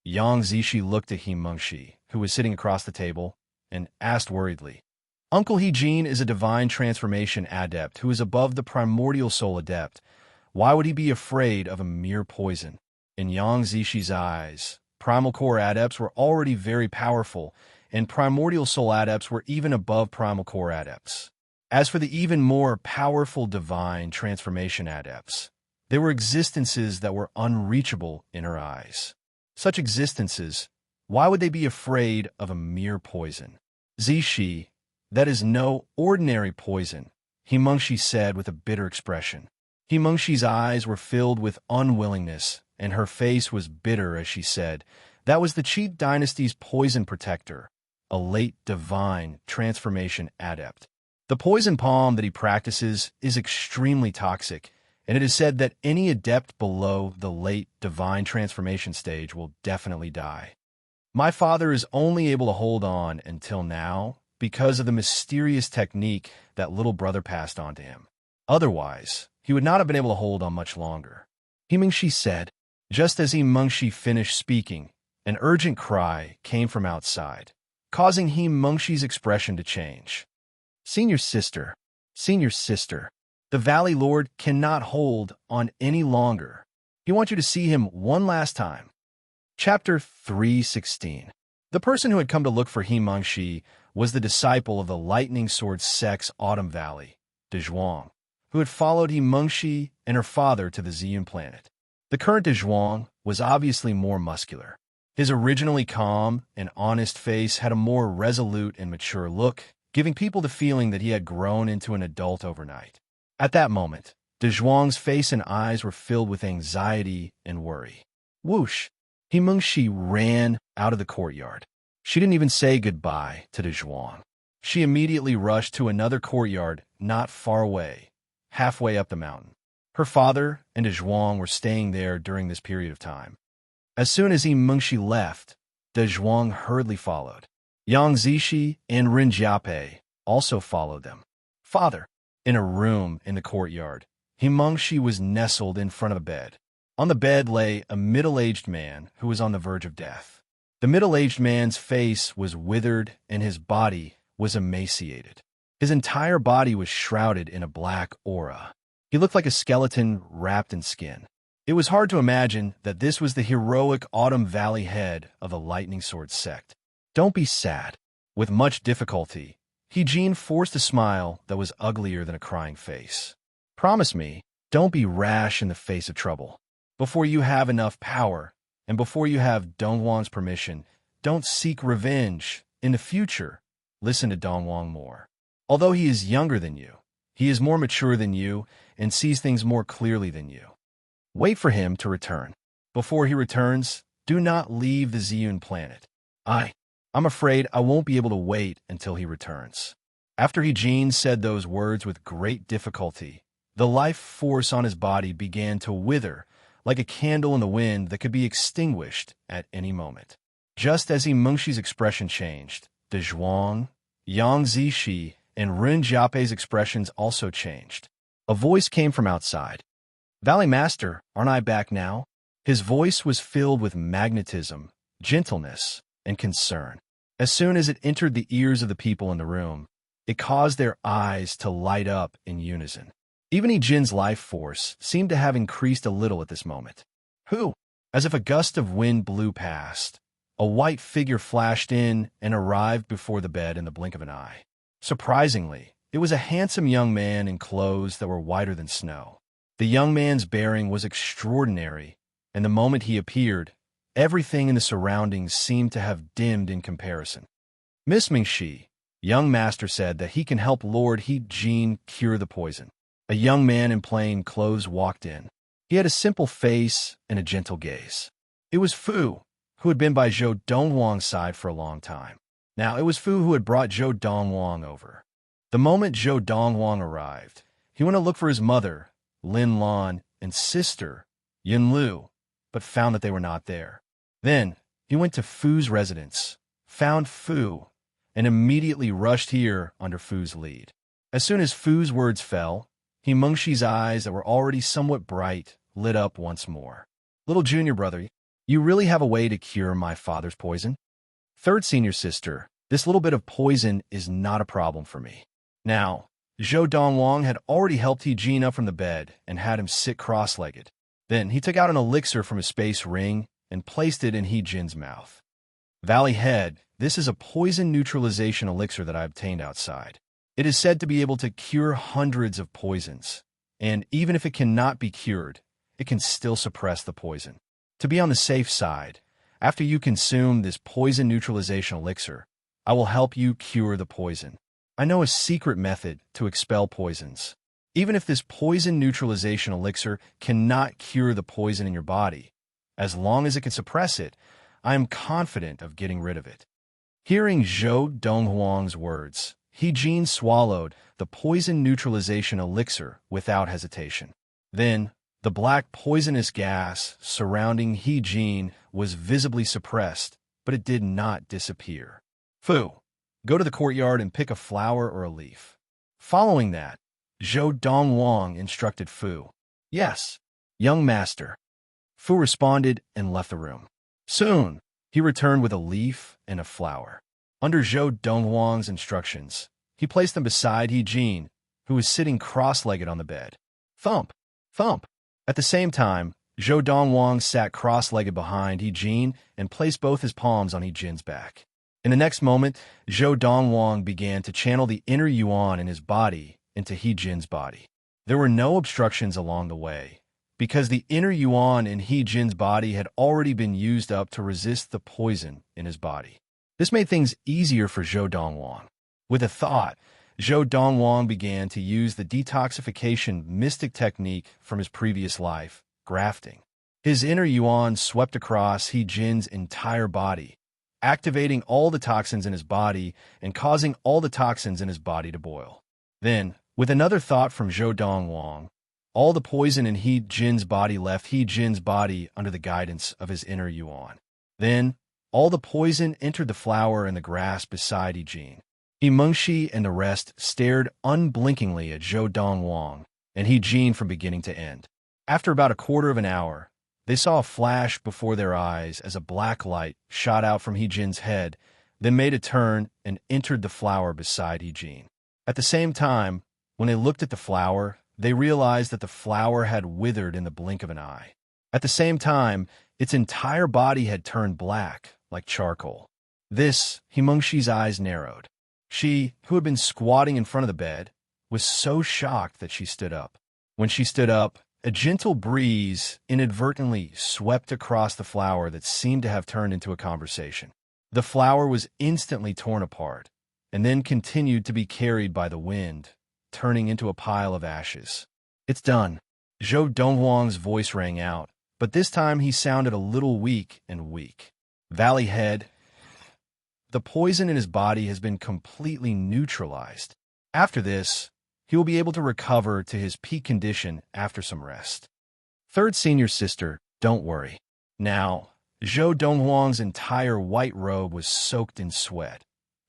Speaker 1: Yang Zishi looked at He Mengxi, who was sitting across the table, and asked worriedly. "Uncle He Jin is a divine transformation adept who is above the primordial soul adept. Why would he be afraid of a mere poison?" In Yang Zishi's eyes, primal core adepts were already very powerful, and primordial soul adepts were even above primal core adepts. As for the even more powerful divine transformation adepts, they were existences that were unreachable in her eyes. Such existences, why would they be afraid of a mere poison? "Zishi, that is no ordinary poison," He Mengxi said with a bitter expression. He Mengxi's eyes were filled with unwillingness, and her face was bitter as she said, "That was the Qi dynasty's poison protector, a late divine transformation adept. The poison palm that he practices is extremely toxic, and it is said that any adept below the late divine transformation stage will definitely die. My father is only able to hold on until now because of the mysterious technique that little brother passed on to him. Otherwise, he would not have been able to hold on much longer." He Mengxi said. Just as He Mengxi finished speaking, an urgent cry came from outside, causing He Mengxi's expression to change. Senior sister, the Valley Lord cannot hold on any longer. He wants you to see him one last time." Chapter 316. The person who had come to look for He Mengxi was the disciple of the Lightning Sword sect's Autumn Valley, Dezhuang, who had followed He Mengxi and her father to the Ziyun planet. The current Dezhuang was obviously more muscular. His originally calm and honest face had a more resolute and mature look, giving people the feeling that he had grown into an adult overnight. At that moment, Dezhuang's face and eyes were filled with anxiety and worry. Whoosh! He Mengxi ran out of the courtyard. She didn't even say goodbye to Dezhuang. She immediately rushed to another courtyard not far away, halfway up the mountain. Her father and Dezhuang were staying there during this period of time. As soon as He Mengxi left, Dezhuang hurriedly followed. Yang Zishi and Ren Jiape also followed them. "Father." In a room in the courtyard, He Mengxi was nestled in front of a bed. On the bed lay a middle-aged man who was on the verge of death. The middle-aged man's face was withered and his body was emaciated. His entire body was shrouded in a black aura. He looked like a skeleton wrapped in skin. It was hard to imagine that this was the heroic Autumn Valley head of the Lightning Sword sect. "Don't be sad." With much difficulty, He Jin forced a smile that was uglier than a crying face. "Promise me, don't be rash in the face of trouble. Before you have enough power, and before you have Dongwang's permission, don't seek revenge. In the future, listen to Dongwang more. Although he is younger than you, he is more mature than you and sees things more clearly than you. Wait for him to return. Before he returns, do not leave the Ziyun planet. I'm afraid I won't be able to wait until he returns." After He Jin said those words with great difficulty, the life force on his body began to wither like a candle in the wind that could be extinguished at any moment. Just as He Mengxi's expression changed, Dezhuang, Yang Zishi, and Ren Jiape's expressions also changed. A voice came from outside. "Valley Master, aren't I back now?" His voice was filled with magnetism, gentleness, and concern. As soon as it entered the ears of the people in the room, It caused their eyes to light up in unison. Even Jin's life force seemed to have increased a little at this moment. Who? As if a gust of wind blew past, a white figure flashed in and arrived before the bed in the blink of an eye. Surprisingly, it was a handsome young man in clothes that were whiter than snow. The young man's bearing was extraordinary, and the moment he appeared, everything in the surroundings seemed to have dimmed in comparison. Miss Mingxi, young master said that he can help Lord Jin cure the poison. A young man in plain clothes walked in. He had a simple face and a gentle gaze. It was Fu, who had been by Zhou Dongwang's side for a long time. Now, it was Fu who had brought Zhou Dongwang over. The moment Zhou Dongwang arrived, he went to look for his mother, Lin Lan, and sister, Yin Lu, but found that they were not there. Then, he went to Fu's residence, found Fu, and immediately rushed here under Fu's lead. As soon as Fu's words fell, Mengxi's eyes that were already somewhat bright lit up once more. Little junior brother, you really have a way to cure my father's poison? Third senior sister, this little bit of poison is not a problem for me. Now, Zhou Dongwang had already helped Jin up from the bed and had him sit cross-legged. Then he took out an elixir from his space ring and placed it in Jin's mouth. Valley Head, this is a poison neutralization elixir that I obtained outside. It is said to be able to cure hundreds of poisons, and even if it cannot be cured, it can still suppress the poison. To be on the safe side, after you consume this poison neutralization elixir, I will help you cure the poison. I know a secret method to expel poisons. Even if this poison neutralization elixir cannot cure the poison in your body, as long as it can suppress it, I am confident of getting rid of it. Hearing Zhou Donghuang's words, Jin swallowed the poison neutralization elixir without hesitation. Then, the black poisonous gas surrounding Jin was visibly suppressed, but it did not disappear. Fu, go to the courtyard and pick a flower or a leaf. Following that, Zhou Dongwang instructed Fu. Yes, young master. Fu responded and left the room. Soon, he returned with a leaf and a flower. Under Zhou Dongwang's instructions, he placed them beside Jin, who was sitting cross-legged on the bed. Thump, thump. At the same time, Zhou Dongwang sat cross-legged behind Jin and placed both his palms on Jin's back. In the next moment, Zhou Dongwang began to channel the inner yuan in his body into Jin's body. There were no obstructions along the way, because the inner yuan in Jin's body had already been used up to resist the poison in his body. This made things easier for Zhou Dongwang. With a thought, Zhou Dongwang began to use the detoxification mystic technique from his previous life, grafting. His inner yuan swept across Jin's entire body, activating all the toxins in his body and causing all the toxins in his body to boil. Then, with another thought from Zhou Dongwang, all the poison in Jin's body left Jin's body under the guidance of his inner yuan. Then, all the poison entered the flower and the grass beside Jin. Mengxi and the rest stared unblinkingly at Zhou Dongwang and Jin from beginning to end. After about a quarter of an hour, they saw a flash before their eyes as a black light shot out from Jin's head, then made a turn and entered the flower beside Jin. At the same time, when they looked at the flower, they realized that the flower had withered in the blink of an eye. At the same time, its entire body had turned black, like charcoal. This, Mengxi's eyes narrowed. She, who had been squatting in front of the bed, was so shocked that she stood up. When she stood up, a gentle breeze inadvertently swept across the flower that seemed to have turned into a conversation. The flower was instantly torn apart, and then continued to be carried by the wind, turning into a pile of ashes. It's done. Zhou Donghuang's voice rang out, but this time he sounded a little weak and weak. Valley Head, the poison in his body has been completely neutralized. After this, he will be able to recover to his peak condition after some rest. Third senior sister, don't worry. Now, Zhou Donghuang's entire white robe was soaked in sweat,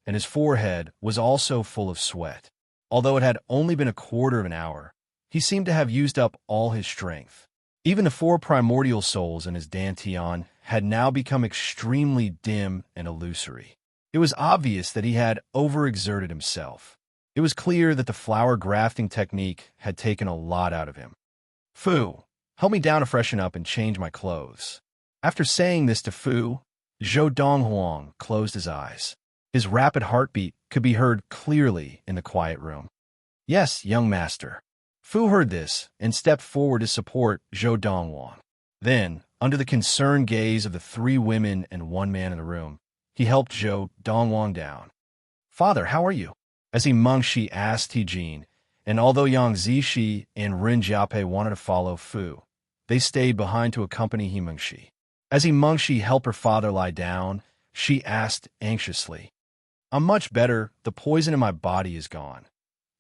Speaker 1: and his forehead was also full of sweat. Although it had only been a quarter of an hour, he seemed to have used up all his strength. Even the 4 primordial souls in his dantian had now become extremely dim and illusory. It was obvious that he had overexerted himself. It was clear that the flower grafting technique had taken a lot out of him. Fu, help me down to freshen up and change my clothes. After saying this to Fu, Zhou Donghuang closed his eyes. His rapid heartbeat could be heard clearly in the quiet room. Yes, young master. Fu heard this and stepped forward to support Zhou Donghuang. Then, under the concerned gaze of the 3 women and 1 man in the room, he helped Zhou Donghuang down. Father, how are you? As he Mengshi asked Tijin, and although Yang Zishi and Ren Jiape wanted to follow Fu, they stayed behind to accompany He Mengshi. As He Mengshi helped her father lie down, she asked anxiously, I'm much better, the poison in my body is gone.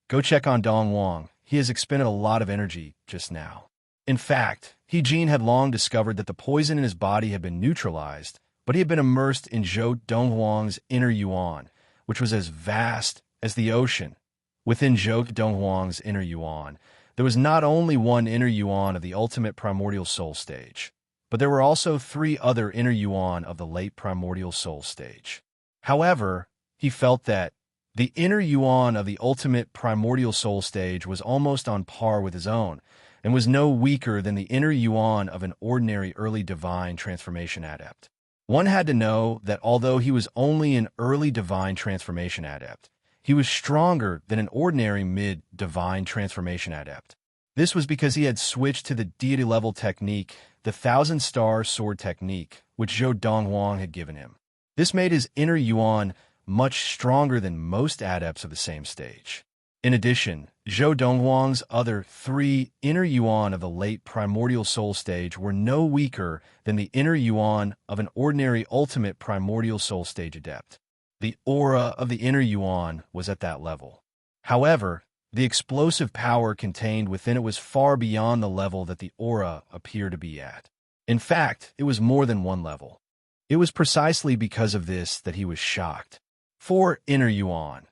Speaker 1: Go check on Donghuang, he has expended a lot of energy just now. In fact, He-Jin had long discovered that the poison in his body had been neutralized, but he had been immersed in Zhou Donghuang's inner yuan, which was as vast as the ocean. Within Zhou Donghuang's inner yuan, there was not only one inner yuan of the ultimate primordial soul stage, but there were also 3 other inner yuan of the late primordial soul stage. However, he felt that the inner yuan of the ultimate primordial soul stage was almost on par with his own, and was no weaker than the inner yuan of an ordinary early divine transformation adept. One had to know that although he was only an early divine transformation adept, he was stronger than an ordinary mid-divine transformation adept. This was because he had switched to the deity-level technique, the Thousand-Star Sword technique, which Zhou Donghuang had given him. This made his inner yuan much stronger than most adepts of the same stage. In addition, Zhou Donghuang's other 3 inner yuan of the late primordial soul stage were no weaker than the inner yuan of an ordinary ultimate primordial soul stage adept. The aura of the inner yuan was at that level. However, the explosive power contained within it was far beyond the level that the aura appeared to be at. In fact, it was more than one level. It was precisely because of this that he was shocked. 4 inner yuan.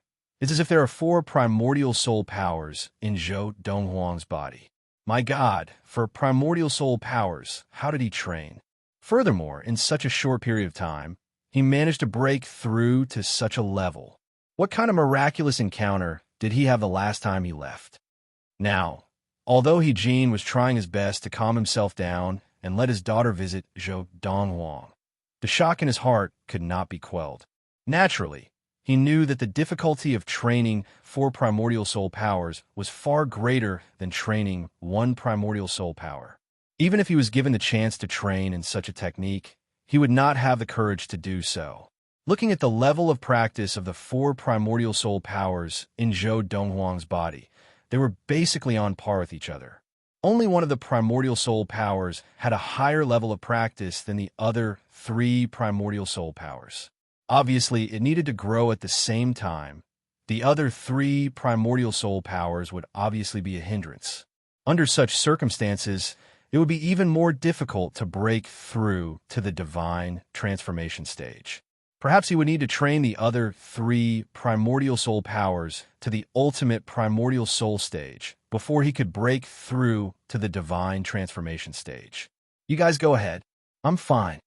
Speaker 1: It's as if there are 4 primordial soul powers in Zhou Donghuang's body. My God, for primordial soul powers, how did he train? Furthermore, in such a short period of time, he managed to break through to such a level. What kind of miraculous encounter did he have the last time he left? Now, although He-Jin was trying his best to calm himself down and let his daughter visit Zhou Donghuang, the shock in his heart could not be quelled. Naturally, he knew that the difficulty of training 4 primordial soul powers was far greater than training 1 primordial soul power. Even if he was given the chance to train in such a technique, he would not have the courage to do so. Looking at the level of practice of the 4 primordial soul powers in Zhou Donghuang's body, they were basically on par with each other. Only one of the primordial soul powers had a higher level of practice than the other 3 primordial soul powers. Obviously, it needed to grow at the same time. The other 3 primordial soul powers would obviously be a hindrance. Under such circumstances, it would be even more difficult to break through to the divine transformation stage. Perhaps he would need to train the other 3 primordial soul powers to the ultimate primordial soul stage before he could break through to the divine transformation stage. You guys go ahead. I'm fine.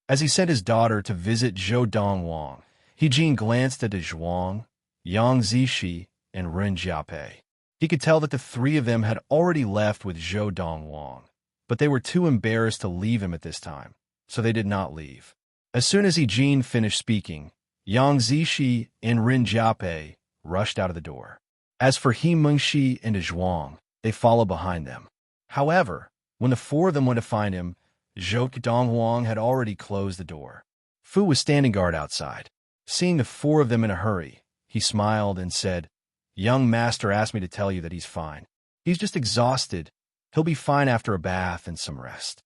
Speaker 1: As he sent his daughter to visit Zhou Donghuang, He-Jin glanced at Zhuang, Yang Zishi, and Ren Jiape. He could tell that the 3 of them had already left with Zhou Donghuang, but they were too embarrassed to leave him at this time, so they did not leave. As soon as He-Jin finished speaking, Yang Zishi and Ren Jiape rushed out of the door. As for He Mengshi and Zhuang, they followed behind them. However, when the 4 of them went to find him, Zhou Donghuang had already closed the door. Fu was standing guard outside. Seeing the 4 of them in a hurry, he smiled and said, Young master asked me to tell you that he's fine. He's just exhausted. He'll be fine after a bath and some rest.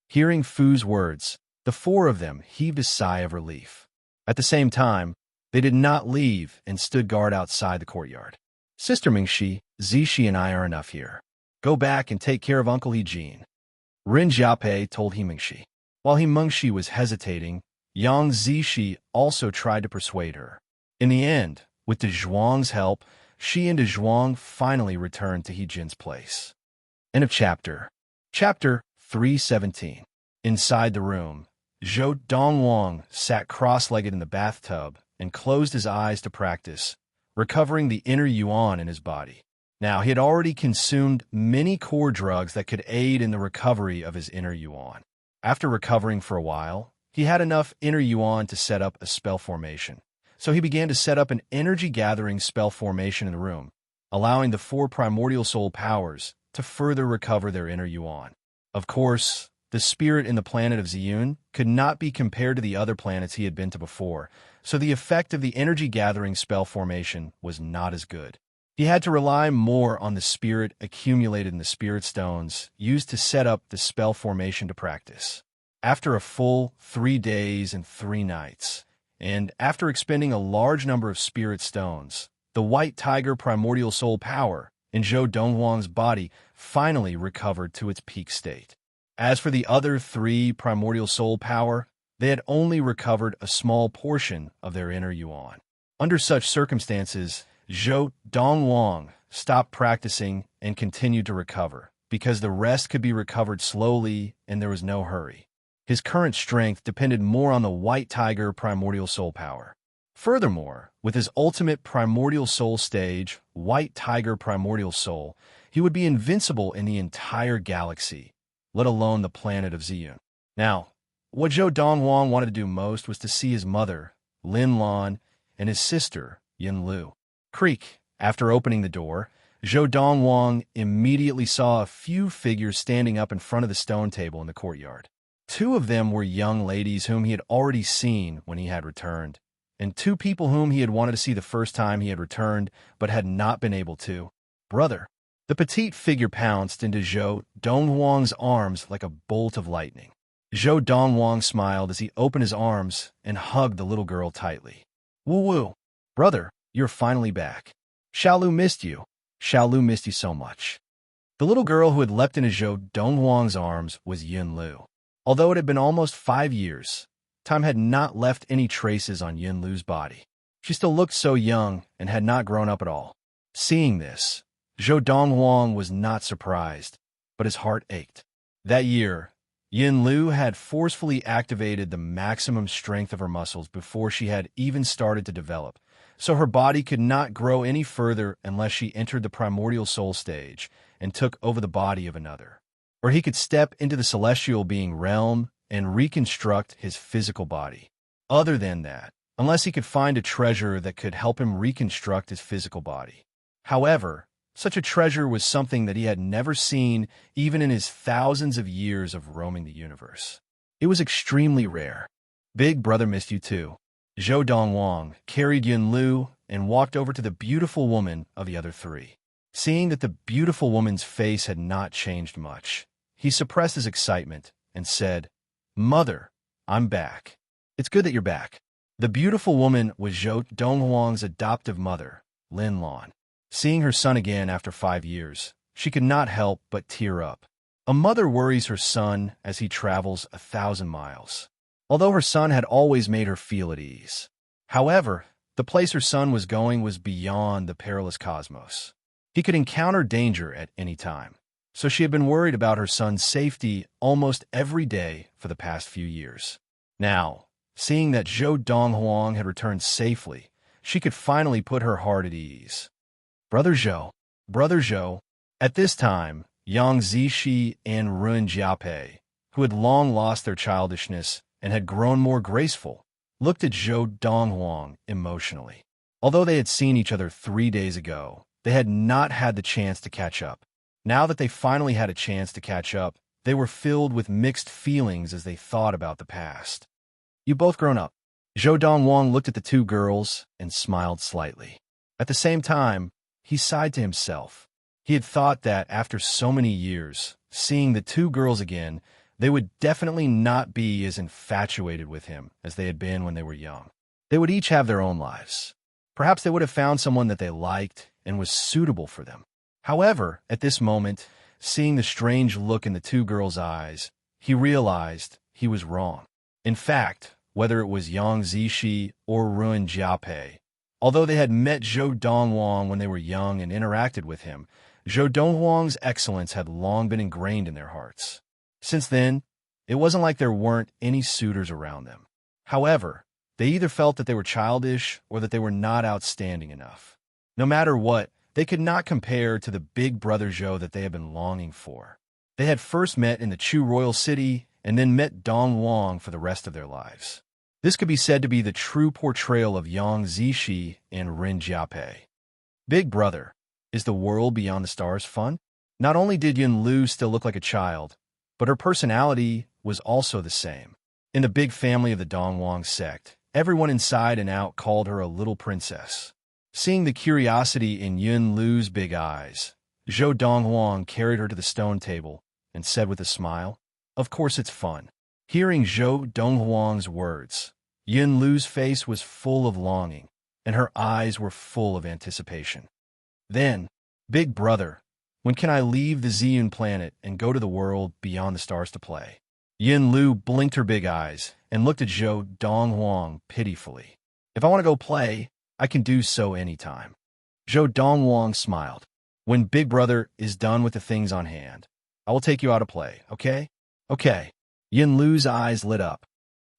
Speaker 1: Hearing Fu's words, the 4 of them heaved a sigh of relief. At the same time, they did not leave and stood guard outside the courtyard. Sister Mingxi, Zishi and I are enough here. Go back and take care of Uncle He-Jin. Ren Jiape told He Mengshi. While He Mengshi was hesitating, Yang Zishi also tried to persuade her. In the end, with Zhuang's help, she and Zhuang finally returned to He-Jin's place. End of chapter. Chapter 317. Inside the room, Zhou Donghuang sat cross-legged in the bathtub and closed his eyes to practice, recovering the inner yuan in his body. Now, he had already consumed many core drugs that could aid in the recovery of his inner yuan. After recovering for a while, he had enough inner yuan to set up a spell formation. So he began to set up an energy-gathering spell formation in the room, allowing the 4 primordial soul powers to further recover their inner yuan. Of course, the spirit in the planet of Ziyun could not be compared to the other planets he had been to before, so the effect of the energy-gathering spell formation was not as good. He had to rely more on the spirit accumulated in the spirit stones used to set up the spell formation to practice. After a full 3 days and 3 nights, and after expending a large number of spirit stones, the white tiger primordial soul power in Zhou Donghuang's body finally recovered to its peak state. As for the other 3 primordial soul power, they had only recovered a small portion of their inner yuan. Under such circumstances, Zhou Donghuang stopped practicing and continued to recover, because the rest could be recovered slowly and there was no hurry. His current strength depended more on the white tiger primordial soul power. Furthermore, with his ultimate primordial soul stage, white tiger primordial soul, he would be invincible in the entire galaxy, let alone the planet of Ziyun. Now, what Zhou Donghuang wanted to do most was to see his mother, Lin Lan, and his sister, Yin Lu. Creak. After opening the door, Zhou Donghuang immediately saw a few figures standing up in front of the stone table in the courtyard. 2 of them were young ladies whom he had already seen when he had returned, and 2 people whom he had wanted to see the first time he had returned, but had not been able to. Brother. The petite figure pounced into Zhou Donghuang's arms like a bolt of lightning. Zhou Donghuang smiled as he opened his arms and hugged the little girl tightly. Woo-woo. Brother, you're finally back. Xiaolu missed you. Xiaolu missed you so much. The little girl who had leapt into Zhou Donghuang's arms was Yin Lu. Although it had been almost 5 years, time had not left any traces on Yin Lu's body. She still looked so young and had not grown up at all. Seeing this, Zhou Donghuang was not surprised, but his heart ached. That year, Yin Lu had forcefully activated the maximum strength of her muscles before she had even started to develop, so her body could not grow any further unless she entered the primordial soul stage and took over the body of another, or he could step into the celestial being realm and reconstruct his physical body. Other than that, unless he could find a treasure that could help him reconstruct his physical body. However, such a treasure was something that he had never seen even in his thousands of years of roaming the universe. It was extremely rare. Big brother missed you too. Zhou Donghuang carried Yin Lu and walked over to the beautiful woman of the other 3. Seeing that the beautiful woman's face had not changed much, he suppressed his excitement and said, Mother, I'm back. It's good that you're back. The beautiful woman was Zhou Donghuang's adoptive mother, Lin Lan. Seeing her son again after 5 years, she could not help but tear up. A mother worries her son as he travels 1,000 miles, although her son had always made her feel at ease. However, the place her son was going was beyond the perilous cosmos. He could encounter danger at any time, so she had been worried about her son's safety almost every day for the past few years. Now, seeing that Zhou Donghuang had returned safely, she could finally put her heart at ease. Brother Zhou. At this time, Yang Zishi and Ruin Jiaopei, who had long lost their childishness and had grown more graceful, looked at Zhou Donghuang emotionally. Although they had seen each other 3 days ago, they had not had the chance to catch up. Now that they finally had a chance to catch up, they were filled with mixed feelings as they thought about the past. You both grown up. Zhou Donghuang looked at the 2 girls and smiled slightly. At the same time, he sighed to himself. He had thought that after so many years, seeing the 2 girls again, they would definitely not be as infatuated with him as they had been when they were young. They would each have their own lives. Perhaps they would have found someone that they liked and was suitable for them. However, at this moment, seeing the strange look in the 2 girls' eyes, he realized he was wrong. In fact, whether it was Yang Zishi or Ruin Jiaopei, although they had met Zhou Donghuang when they were young and interacted with him, Zhou Donghuang's excellence had long been ingrained in their hearts. Since then, it wasn't like there weren't any suitors around them. However, they either felt that they were childish or that they were not outstanding enough. No matter what, they could not compare to the big brother Zhou that they had been longing for. They had first met in the Chu royal city and then met Dong Wang for the rest of their lives. This could be said to be the true portrayal of Yang Zishi and Ren Jiapei. Big brother, is the world beyond the stars fun? Not only did Yun Lu still look like a child, but her personality was also the same. In the big family of the Dong Wang sect, everyone inside and out called her a little princess. Seeing the curiosity in Yun Lu's big eyes, Zhou Donghuang carried her to the stone table and said with a smile, "Of course it's fun." Hearing Zhou Donghuang's words, Yun Lu's face was full of longing, and her eyes were full of anticipation. Then, "Big brother, when can I leave the Ziyun planet and go to the world beyond the stars to play?" Yun Lu blinked her big eyes and looked at Zhou Donghuang pitifully. "If I want to go play, I can do so anytime." Zhou Donghuang smiled. "When Big Brother is done with the things on hand, I will take you out to play, okay?" "Okay." Yun Lu's eyes lit up.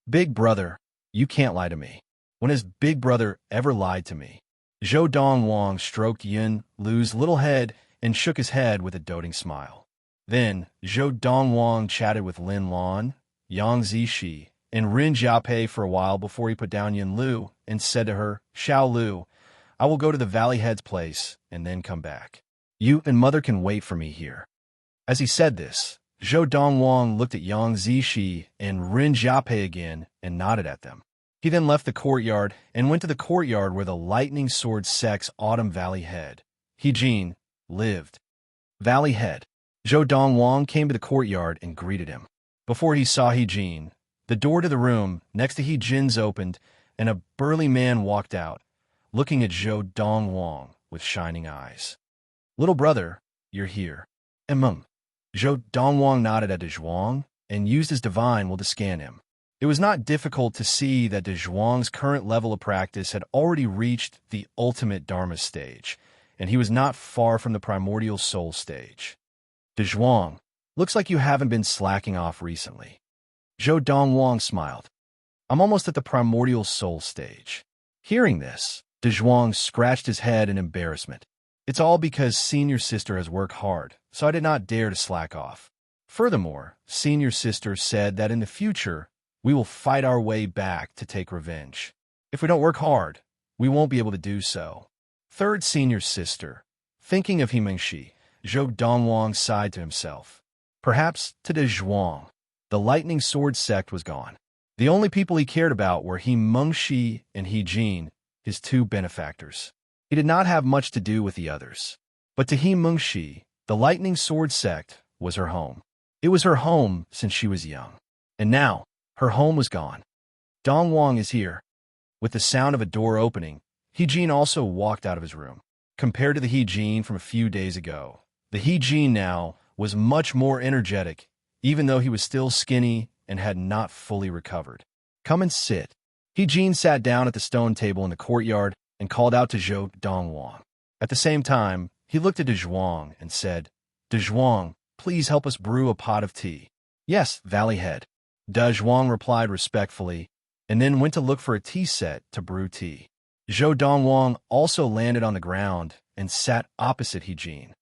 Speaker 1: "Big Brother, you can't lie to me. When has Big Brother ever lied to me?" Zhou Donghuang stroked Yun Lu's little head and shook his head with a doting smile. Then, Zhou Donghuang chatted with Lin Lan, Yang Zishi, and Ren Jiapei for a while before he put down Yun Lu and said to her, "Xiao Lu, I will go to the Valley Head's place and then come back. You and Mother can wait for me here." As he said this, Zhou Donghuang looked at Yang Zishi and Ren Jiapei again and nodded at them. He then left the courtyard and went to the courtyard where the Lightning Sword Sect's Autumn Valley Head, He-Jin, lived. Valley Head. Zhou Donghuang came to the courtyard and greeted him. Before he saw He-Jin, the door to the room next to He-Jin's opened, and a burly man walked out, looking at Zhou Donghuang with shining eyes. "Little brother, you're here." Zhou Donghuang nodded at De Zhuang and used his divine will to scan him. It was not difficult to see that De Zhuang's current level of practice had already reached the ultimate Dharma stage, and he was not far from the primordial soul stage. "De Zhuang, looks like you haven't been slacking off recently." Zhou Donghuang smiled. "I'm almost at the primordial soul stage." Hearing this, De Zhuang scratched his head in embarrassment. "It's all because senior sister has worked hard, so I did not dare to slack off. Furthermore, senior sister said that in the future, we will fight our way back to take revenge. If we don't work hard, we won't be able to do so." Third senior sister, thinking of Himengshi, Zhou Donghuang sighed to himself. Perhaps to De Zhuang, the Lightning Sword sect was gone. The only people he cared about were Himengshi and He-Jin, his two benefactors. He did not have much to do with the others. But to Himengshi, the Lightning Sword sect was her home. It was her home since she was young. And now, her home was gone. "Donghuang is here." With the sound of a door opening, He-Jin also walked out of his room. Compared to the He-Jin from a few days ago, the He-Jin now was much more energetic, even though he was still skinny and had not fully recovered. "Come and sit." He-Jin sat down at the stone table in the courtyard and called out to Zhou Donghuang. At the same time, he looked at De Zhuang and said, "De Zhuang, please help us brew a pot of tea." "Yes, Valley Head." De Zhuang replied respectfully, and then went to look for a tea set to brew tea. Zhou Donghuang also landed on the ground and sat opposite He-Jin.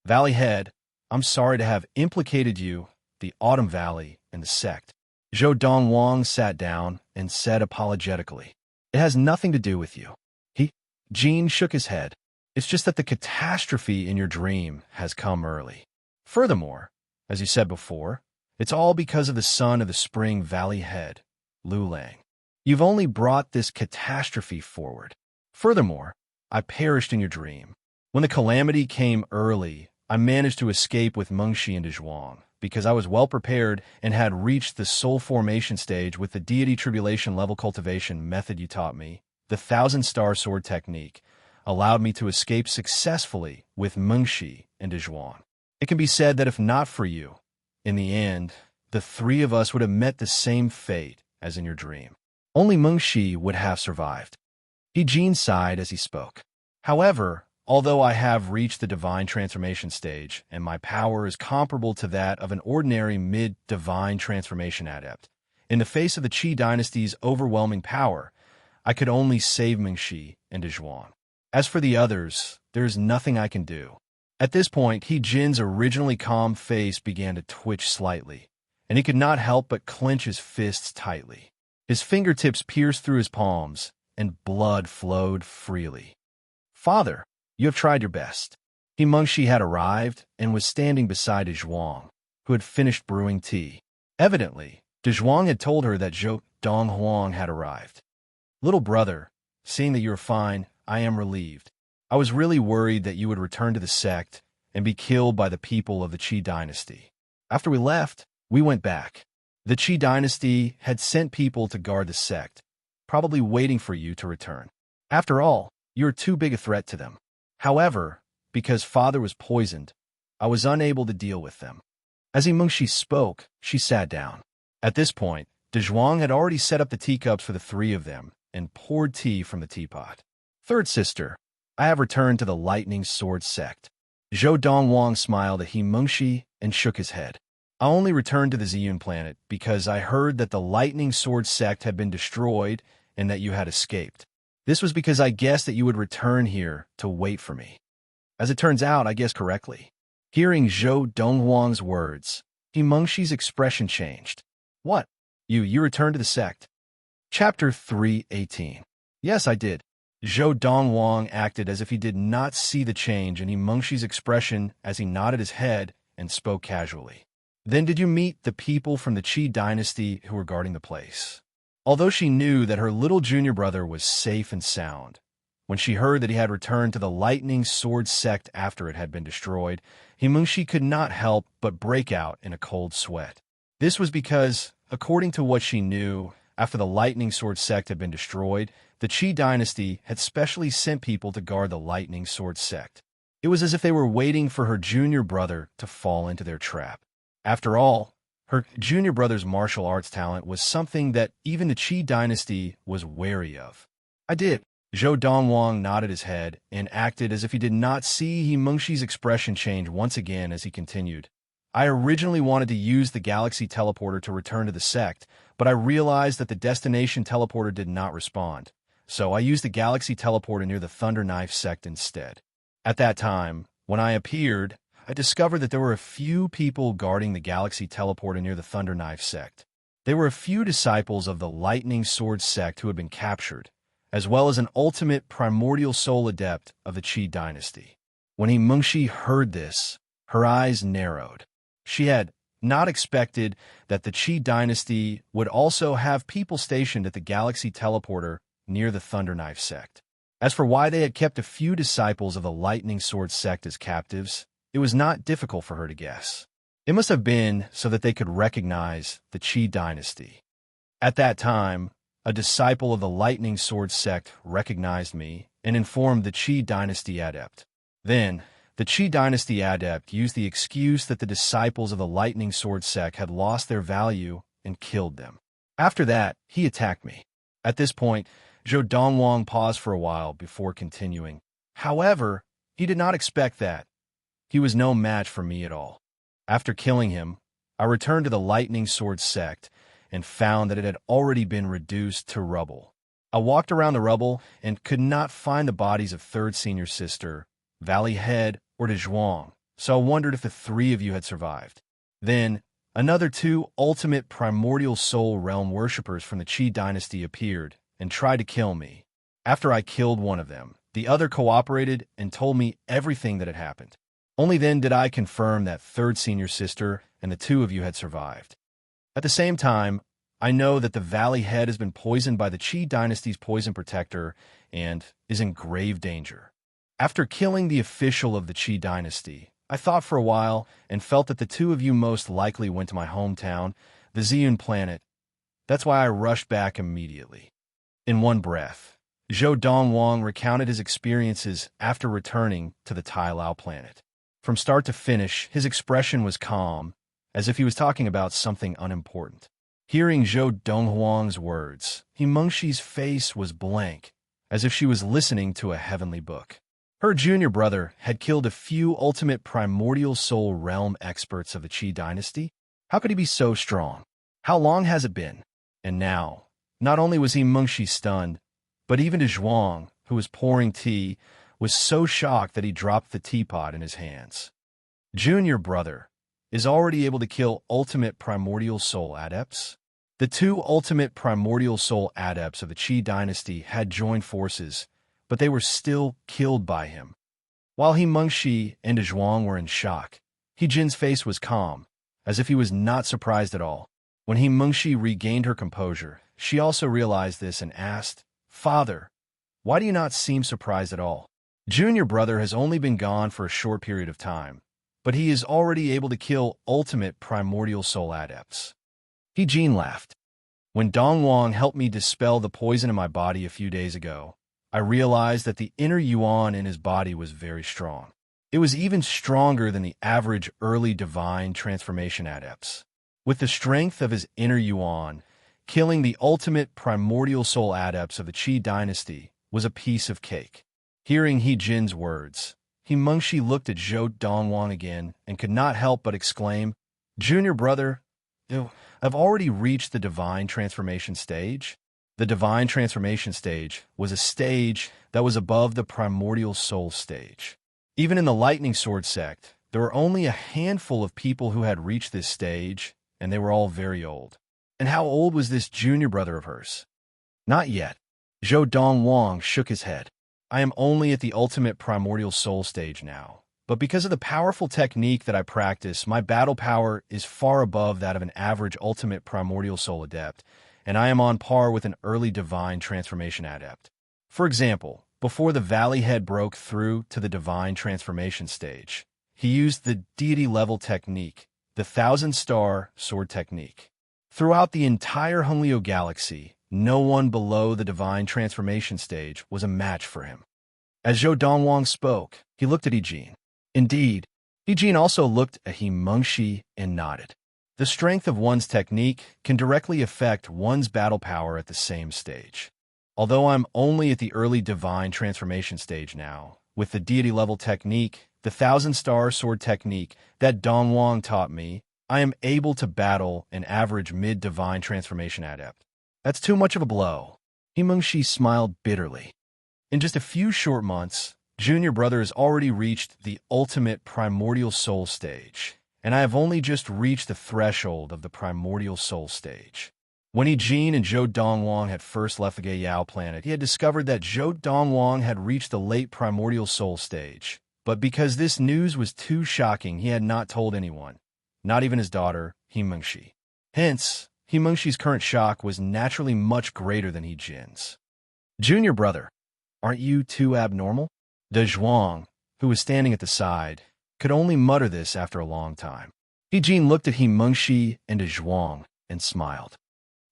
Speaker 1: "Valley Head, I'm sorry to have implicated you, the Autumn Valley, and the sect." Zhou Donghuang sat down and said apologetically, "It has nothing to do with you." He-Jin shook his head. "It's just that the catastrophe in your dream has come early. Furthermore, as you said before, it's all because of the son of the spring Valley Head, Lu Lang. You've only brought this catastrophe forward. Furthermore, I perished in your dream. When the calamity came early, I managed to escape with Mengshi and De Zhuang, because I was well prepared and had reached the soul formation stage with the deity tribulation level cultivation method you taught me. The 1,000-star sword technique allowed me to escape successfully with Mengshi and De Zhuang. It can be said that if not for you, in the end, the three of us would have met the same fate as in your dream. Only Mengshi would have survived." He-Jin sighed as he spoke. "However, although I have reached the divine transformation stage, and my power is comparable to that of an ordinary mid-divine transformation adept, in the face of the Qi dynasty's overwhelming power, I could only save Mengshi and De Zhuang. As for the others, there is nothing I can do. At this point, Jin's originally calm face began to twitch slightly, and he could not help but clench his fists tightly. His fingertips pierced through his palms, and blood flowed freely. Father, you have tried your best. Mengshi had arrived and was standing beside Zhuang, who had finished brewing tea. Evidently, Zhuang had told her that Zhou Donghuang had arrived. Little brother, seeing that you are fine, I am relieved. I was really worried that you would return to the sect and be killed by the people of the Qi dynasty. After we left, we went back. The Qi dynasty had sent people to guard the sect, probably waiting for you to return. After all, you are too big a threat to them. However, because father was poisoned, I was unable to deal with them. As Mengshi spoke, she sat down. At this point, Zhuang had already set up the teacups for the three of them and poured tea from the teapot. Third sister, I have returned to the Lightning Sword sect. Zhou Donghuang smiled at Mengshi and shook his head. I only returned to the Ziyun planet because I heard that the Lightning Sword sect had been destroyed and that you had escaped. This was because I guessed that you would return here to wait for me. As it turns out, I guessed correctly. Hearing Zhou Donghuang's words, Mengshi's expression changed. What? You returned to the sect? Chapter 3:18. Yes, I did. Zhou Donghuang acted as if he did not see the change in Mengshi's expression as he nodded his head and spoke casually. Then did you meet the people from the Qi dynasty who were guarding the place? Although she knew that her little junior brother was safe and sound, when she heard that he had returned to the Lightning Sword sect after it had been destroyed, Mengshi could not help but break out in a cold sweat. This was because, according to what she knew, after the Lightning Sword sect had been destroyed, the Qi dynasty had specially sent people to guard the Lightning Sword sect. It was as if they were waiting for her junior brother to fall into their trap. After all, her junior brother's martial arts talent was something that even the Qi dynasty was wary of. I did. Zhou Donghuang nodded his head and acted as if he did not see Mengshi's expression change once again as he continued. I originally wanted to use the galaxy teleporter to return to the sect, but I realized that the destination teleporter did not respond. So I used the galaxy teleporter near the Thunder Knife sect instead. At that time, when I appeared, I discovered that there were a few people guarding the galaxy teleporter near the Thunder Knife sect. They were a few disciples of the Lightning Sword sect who had been captured, as well as an ultimate primordial soul adept of the Qi dynasty. When Mengshi heard this, her eyes narrowed. She had not expected that the Qi dynasty would also have people stationed at the galaxy teleporter near the Thunder Knife sect. As for why they had kept a few disciples of the Lightning Sword sect as captives, it was not difficult for her to guess. It must have been so that they could recognize the Qi dynasty. At that time, a disciple of the Lightning Sword sect recognized me and informed the Qi dynasty adept. Then, the Qi dynasty adept used the excuse that the disciples of the Lightning Sword sect had lost their value and killed them. After that, he attacked me. At this point, Zhou Donghuang paused for a while before continuing. However, he did not expect that. He was no match for me at all. After killing him, I returned to the Lightning Sword sect and found that it had already been reduced to rubble. I walked around the rubble and could not find the bodies of third senior sister, Valley Head, or Zhuang, so I wondered if the three of you had survived. Then, another two ultimate primordial soul realm worshippers from the Qi dynasty appeared and tried to kill me. After I killed one of them, the other cooperated and told me everything that had happened. Only then did I confirm that third senior sister and the two of you had survived. At the same time, I know that the Valley Head has been poisoned by the Qi dynasty's poison protector and is in grave danger. After killing the official of the Qi dynasty, I thought for a while and felt that the two of you most likely went to my hometown, the Ziyun planet. That's why I rushed back immediately. In one breath, Zhou Donghuang recounted his experiences after returning to the Tai Lao planet. From start to finish, his expression was calm, as if he was talking about something unimportant. Hearing Zhou Donghuang's words, Mengshi's face was blank, as if she was listening to a heavenly book. Her junior brother had killed a few ultimate primordial soul realm experts of the Qi dynasty. How could he be so strong? How long has it been? And now, not only was Mengshi stunned, but even Zhuang, who was pouring tea, was so shocked that he dropped the teapot in his hands. Junior brother is already able to kill ultimate primordial soul adepts. The two ultimate primordial soul adepts of the Qi dynasty had joined forces, but they were still killed by him. While He Mengxi and De Zhuang were in shock, He Jin's face was calm, as if he was not surprised at all. When He Mengxi regained her composure, she also realized this and asked, "Father, why do you not seem surprised at all? Junior brother has only been gone for a short period of time, but he is already able to kill ultimate primordial soul adepts." He Jin laughed. "When Dong Wang helped me dispel the poison in my body a few days ago, I realized that the inner yuan in his body was very strong. It was even stronger than the average early divine transformation adepts. With the strength of his inner yuan, killing the ultimate primordial soul adepts of the Qi dynasty was a piece of cake." Hearing He Jin's words, He Mengxi looked at Zhou Dongwang again and could not help but exclaim, "Junior brother, I've already reached the divine transformation stage." The divine transformation stage was a stage that was above the primordial soul stage. Even in the Lightning Sword sect, there were only a handful of people who had reached this stage, and they were all very old. And how old was this junior brother of hers? Not yet. Zhou Dongwang shook his head. "I am only at the ultimate primordial soul stage now, but because of the powerful technique that I practice, my battle power is far above that of an average ultimate primordial soul adept, and I am on par with an early divine transformation adept. For example, before the Valley Head broke through to the divine transformation stage, he used the deity-level technique, the Thousand-Star Sword technique. Throughout the entire Hunlio galaxy, no one below the divine transformation stage was a match for him." As Zhou Dongwang spoke, he looked at He Jin. Indeed, He Jin also looked at He Mengxi and nodded. The strength of one's technique can directly affect one's battle power at the same stage. Although I'm only at the early divine transformation stage now, with the deity-level technique, the Thousand-Star Sword technique that Dongwang taught me, I am able to battle an average mid-divine transformation adept. That's too much of a blow." He Mengxi smiled bitterly. "In just a few short months, junior brother has already reached the ultimate primordial soul stage, and I have only just reached the threshold of the primordial soul stage." When He Jin and Zhou Dongwang had first left the Gaiyao planet, he had discovered that Zhou Dongwang had reached the late primordial soul stage. But because this news was too shocking, he had not told anyone, not even his daughter, He Mengxi. Hence, He Mengxi's current shock was naturally much greater than He Jin's. "Junior brother, aren't you too abnormal?" De Zhuang, who was standing at the side, could only mutter this after a long time. He Jin looked at He Mengxi and De Zhuang and smiled.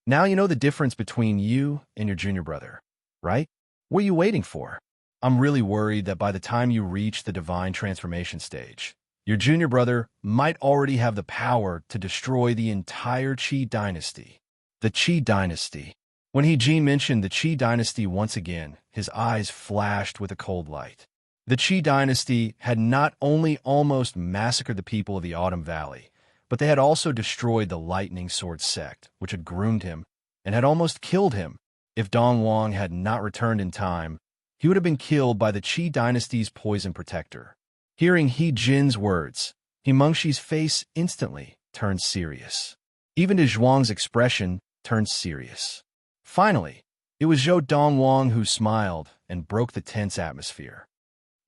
Speaker 1: "Now you know the difference between you and your junior brother, right? What are you waiting for? I'm really worried that by the time you reach the divine transformation stage, your junior brother might already have the power to destroy the entire Qi dynasty." The Qi dynasty. When He Jin mentioned the Qi dynasty once again, his eyes flashed with a cold light. The Qi dynasty had not only almost massacred the people of the Autumn Valley, but they had also destroyed the Lightning Sword sect, which had groomed him and had almost killed him. If Dong Wang had not returned in time, he would have been killed by the Qi dynasty's poison protector. Hearing He Jin's words, He Mengxi's face instantly turned serious. Even De Zhuang's expression turned serious. Finally, it was Zhou Dongwang who smiled and broke the tense atmosphere.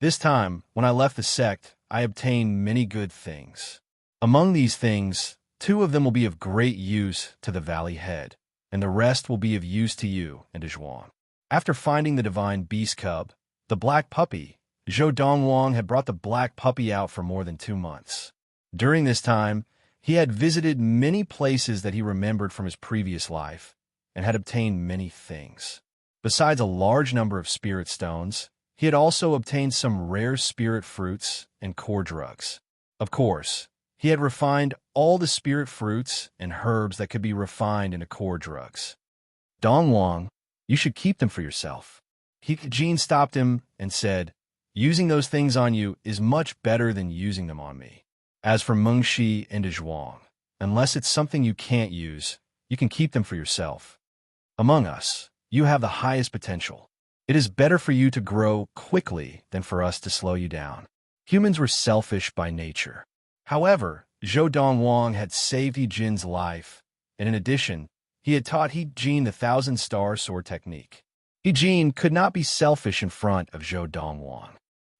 Speaker 1: "This time, when I left the sect, I obtained many good things. Among these things, 2 of them will be of great use to the Valley Head, and the rest will be of use to you and De Zhuang." After finding the divine beast cub, the black puppy, Zhou Dongwang had brought the black puppy out for more than 2 months. During this time, he had visited many places that he remembered from his previous life, and had obtained many things. Besides a large number of spirit stones, he had also obtained some rare spirit fruits and core drugs. Of course, he had refined all the spirit fruits and herbs that could be refined into core drugs. "Dongwang, you should keep them for yourself." He Jin stopped him and said, "Using those things on you is much better than using them on me. As for Mengxi and De Zhuang, unless it's something you can't use, you can keep them for yourself. Among us, you have the highest potential. It is better for you to grow quickly than for us to slow you down. Humans were selfish by nature. However, Zhou Dongwang had saved He Jin's life, and in addition, he had taught He Jin the thousand-star sword technique. He Jin could not be selfish in front of Zhou Dongwang.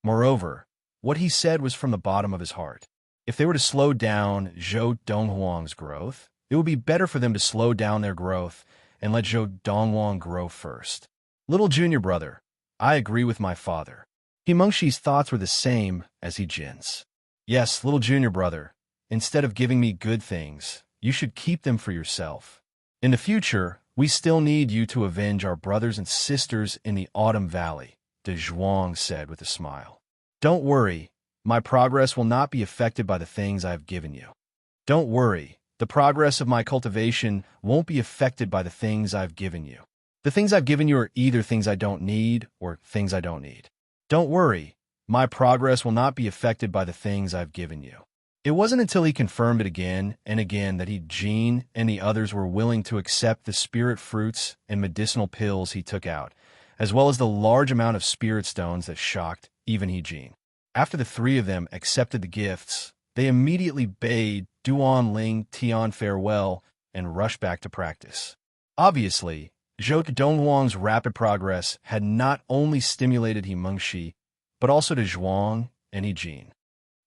Speaker 1: Moreover, what he said was from the bottom of his heart. If they were to slow down Zhou Dongwang's growth, it would be better for them to slow down their growth and let Zhou Dongwang grow first. Little junior brother, I agree with my father. He Mengxi's thoughts were the same as He Jin's. Yes, little junior brother, instead of giving me good things, you should keep them for yourself. In the future, we still need you to avenge our brothers and sisters in the Autumn Valley, De Zhuang said with a smile. Don't worry, my progress will not be affected by the things I have given you. Don't worry, the progress of my cultivation won't be affected by the things I've given you. The things I've given you are either things I don't need or things I don't need. Don't worry, my progress will not be affected by the things I've given you. It wasn't until he confirmed it again and again that He Jin and the others were willing to accept the spirit fruits and medicinal pills he took out, as well as the large amount of spirit stones that shocked even He Jin. After the three of them accepted the gifts, they immediately bade Duan Ling Tian farewell and rushed back to practice. Obviously, Zhou Dongwang's rapid progress had not only stimulated He Mengxi, but also De Zhuang and He Jin.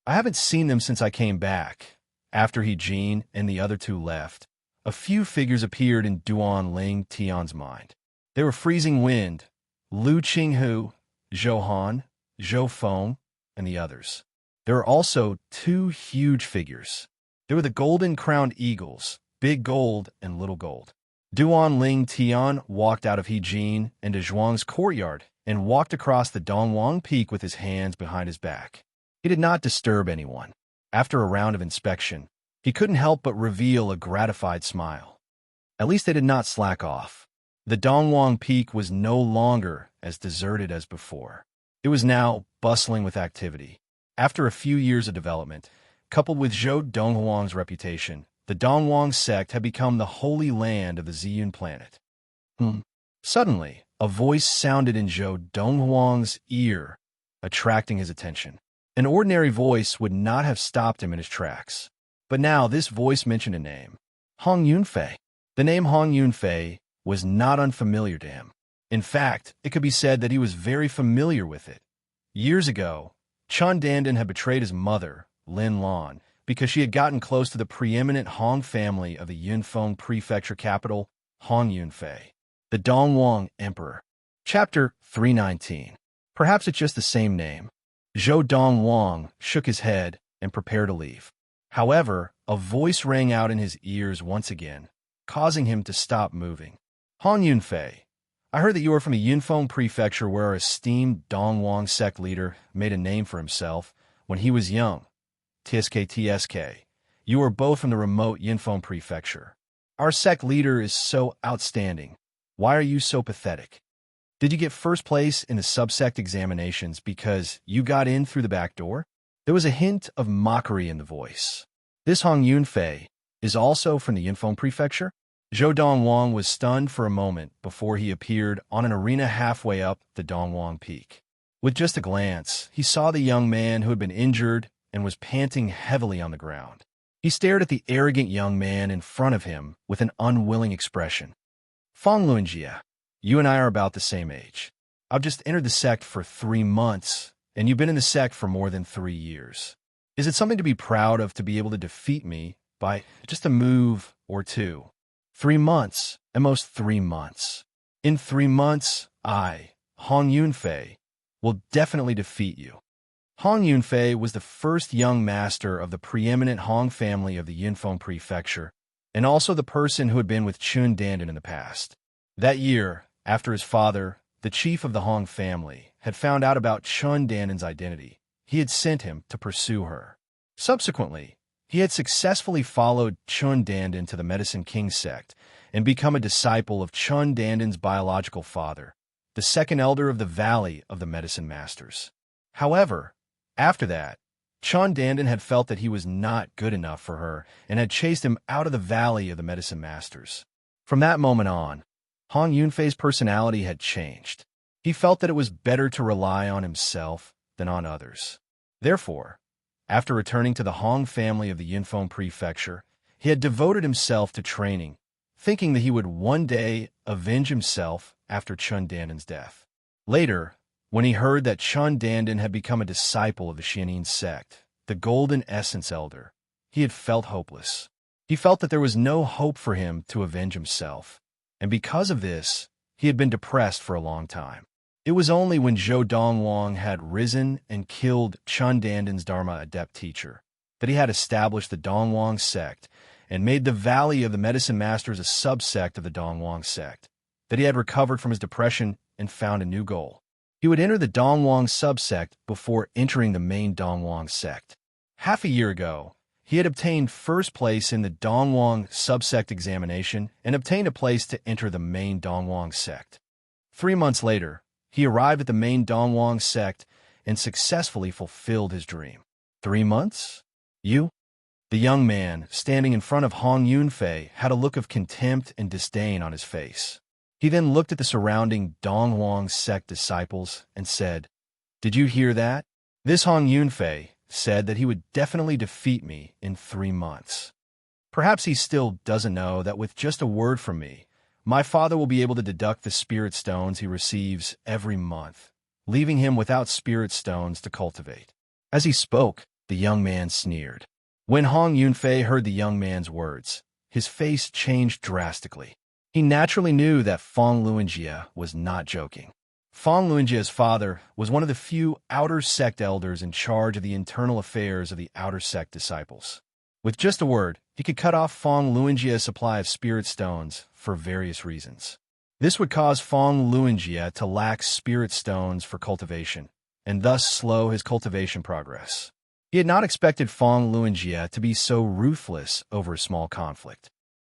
Speaker 1: I haven't seen them since I came back. After He Jin and the other two left, a few figures appeared in Duan Ling Tian's mind. They were Freezing Wind, Lu Qinghu, Zhou Han, Zhou Feng, and the others. There were also two huge figures. They were the golden-crowned eagles, Big Gold and Little Gold. Duan Ling Tian walked out of He Jin and De Zhuang's courtyard and walked across the Dongwang Peak with his hands behind his back. He did not disturb anyone. After a round of inspection, he couldn't help but reveal a gratified smile. At least they did not slack off. The Dongwang Peak was no longer as deserted as before. It was now bustling with activity. After a few years of development, coupled with Zhou Donghuang's reputation, the Dongwang sect had become the holy land of the Ziyun planet. Suddenly, a voice sounded in Zhou Donghuang's ear, attracting his attention. An ordinary voice would not have stopped him in his tracks. But now this voice mentioned a name, Hong Yunfei. The name Hong Yunfei was not unfamiliar to him. In fact, it could be said that he was very familiar with it. Years ago, Chun Dandan had betrayed his mother, Lin Lan, because she had gotten close to the preeminent Hong family of the Yunfeng prefecture capital, Hong Yunfei, the Dongwang Emperor. Chapter 319. Perhaps it's just the same name. Zhou Dongwang shook his head and prepared to leave. However, a voice rang out in his ears once again, causing him to stop moving. Hong Yunfei, I heard that you are from the Yunfeng prefecture where our esteemed Dongwang sect leader made a name for himself when he was young. TSK. You are both from the remote Yunfeng prefecture. Our sect leader is so outstanding. Why are you so pathetic? Did you get first place in the subsect examinations because you got in through the back door? There was a hint of mockery in the voice. This Hong Yunfei is also from the Yunfeng prefecture? Zhou Dongwang was stunned for a moment before he appeared on an arena halfway up the Dongwang Peak. With just a glance, he saw the young man who had been injured and was panting heavily on the ground. He stared at the arrogant young man in front of him with an unwilling expression. Feng Luanjia, you and I are about the same age. I've just entered the sect for 3 months, and you've been in the sect for more than 3 years. Is it something to be proud of to be able to defeat me by just a move or two? 3 months, at most 3 months. In 3 months, I, Hong Yunfei, will definitely defeat you. Hong Yunfei was the first young master of the preeminent Hong family of the Yunfeng prefecture, and also the person who had been with Chun Dandan in the past. That year, after his father, the chief of the Hong family, had found out about Chun Dandan's identity, he had sent him to pursue her. Subsequently, he had successfully followed Chun Dandan to the Medicine King sect and become a disciple of Chun Dandan's biological father, the second elder of the Valley of the Medicine Masters. However, after that, Chun Dandan had felt that he was not good enough for her and had chased him out of the Valley of the Medicine Masters. From that moment on, Hong Yunfei's personality had changed. He felt that it was better to rely on himself than on others. Therefore, after returning to the Hong family of the Yinfeng Prefecture, he had devoted himself to training, thinking that he would one day avenge himself after Chun Danden's death. Later, when he heard that Chun Danden had become a disciple of the Xianin sect, the Golden Essence Elder, he had felt hopeless. He felt that there was no hope for him to avenge himself, and because of this, he had been depressed for a long time. It was only when Zhou Dongwang had risen and killed Chun Danden's Dharma adept teacher that he had established the Dongwang sect and made the Valley of the Medicine Masters a subsect of the Dongwang sect, that he had recovered from his depression and found a new goal. He would enter the Dongwang subsect before entering the main Dongwang sect. Half a year ago, he had obtained first place in the Dongwang subsect examination and obtained a place to enter the main Dongwang sect. 3 months later, he arrived at the main Dongwang sect and successfully fulfilled his dream. 3 months? You? The young man, standing in front of Hong Yunfei, had a look of contempt and disdain on his face. He then looked at the surrounding Dongwang sect disciples and said, "Did you hear that?" This Hong Yunfei said that he would definitely defeat me in 3 months. Perhaps he still doesn't know that with just a word from me, my father will be able to deduct the spirit stones he receives every month, leaving him without spirit stones to cultivate. As he spoke, the young man sneered. When Hong Yunfei heard the young man's words, his face changed drastically. He naturally knew that Fong Luanjie was not joking. Fong Luanjie's father was one of the few outer sect elders in charge of the internal affairs of the outer sect disciples. With just a word, he could cut off Fong Luanjie's supply of spirit stones for various reasons. This would cause Fong Luanjie to lack spirit stones for cultivation, and thus slow his cultivation progress. He had not expected Fong Luanjie to be so ruthless over a small conflict.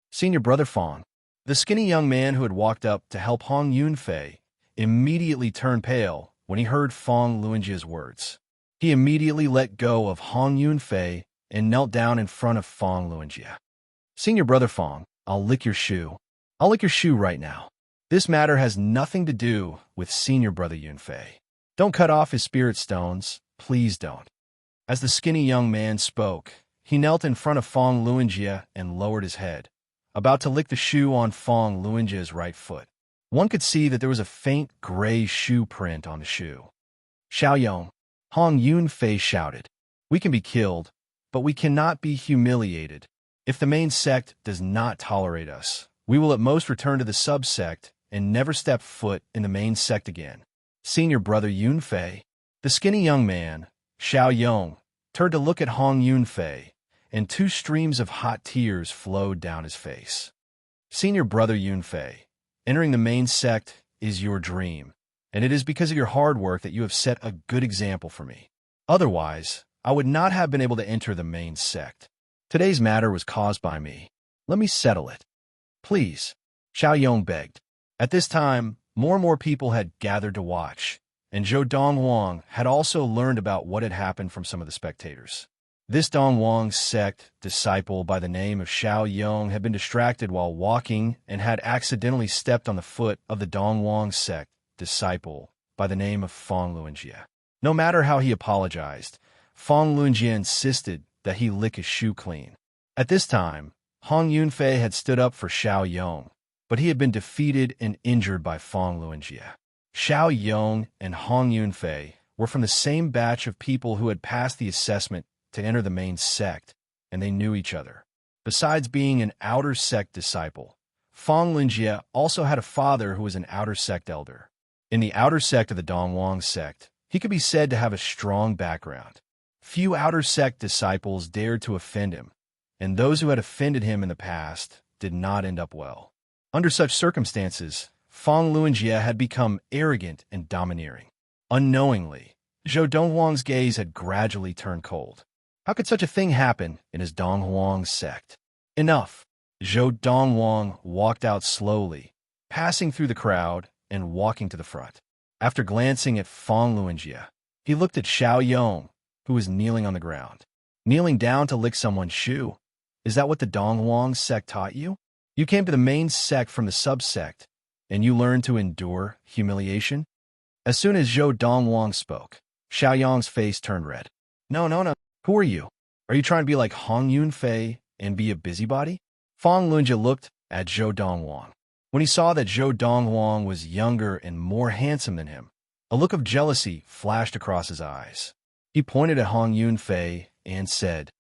Speaker 1: Senior brother Fong, the skinny young man who had walked up to help Hong Yunfei, immediately turned pale when he heard Fong Luanjie's words. He immediately let go of Hong Yunfei and knelt down in front of Fong Luanjie. Senior brother Fong, I'll lick your shoe. I'll lick your shoe right now. This matter has nothing to do with senior brother Yunfei. Don't cut off his spirit stones. Please don't. As the skinny young man spoke, he knelt in front of Fong Luanjie and lowered his head, about to lick the shoe on Fong Luanjie's right foot. One could see that there was a faint gray shoe print on the shoe. Xiaoyong, Hong Yunfei shouted. We can be killed, but we cannot be humiliated. If the main sect does not tolerate us, we will at most return to the subsect and never step foot in the main sect again. Senior brother Yunfei, the skinny young man, Xiaoyong, turned to look at Hong Yunfei, and 2 streams of hot tears flowed down his face. Senior brother Yunfei, entering the main sect is your dream, and it is because of your hard work that you have set a good example for me. Otherwise, I would not have been able to enter the main sect. Today's matter was caused by me. Let me settle it. Please, Xiaoyong begged. At this time, more and more people had gathered to watch, and Zhou Dongwang had also learned about what had happened from some of the spectators. This Dongwang sect disciple by the name of Xiaoyong had been distracted while walking and had accidentally stepped on the foot of the Dongwang sect disciple by the name of Fong Luanjie. No matter how he apologized, Fong Luanjie insisted that he lick his shoe clean. At this time, Hong Yunfei had stood up for Xiaoyong, but he had been defeated and injured by Fong Luanjie. Xiaoyong and Hong Yunfei were from the same batch of people who had passed the assessment to enter the main sect, and they knew each other. Besides being an outer sect disciple, Fong Luanjie also had a father who was an outer sect elder. In the outer sect of the Dongwang sect, he could be said to have a strong background. Few outer sect disciples dared to offend him, and those who had offended him in the past did not end up well. Under such circumstances, Fong Luanjie had become arrogant and domineering. Unknowingly, Zhou Dongwang's gaze had gradually turned cold. How could such a thing happen in his Dongwang sect? Enough! Zhou Dongwang walked out slowly, passing through the crowd and walking to the front. After glancing at Fong Luanjie, he looked at Xiaoyong, who was kneeling on the ground. Kneeling down to lick someone's shoe. Is that what the Dongwang sect taught you? You came to the main sect from the subsect, and you learned to endure humiliation? As soon as Zhou Dongwang spoke, Xiaoyang's face turned red. No, no, no. Who are you? Are you trying to be like Hong Yunfei and be a busybody? Fang Lunjie looked at Zhou Dongwang. When he saw that Zhou Dongwang was younger and more handsome than him, a look of jealousy flashed across his eyes. He pointed at Hong Yunfei and said,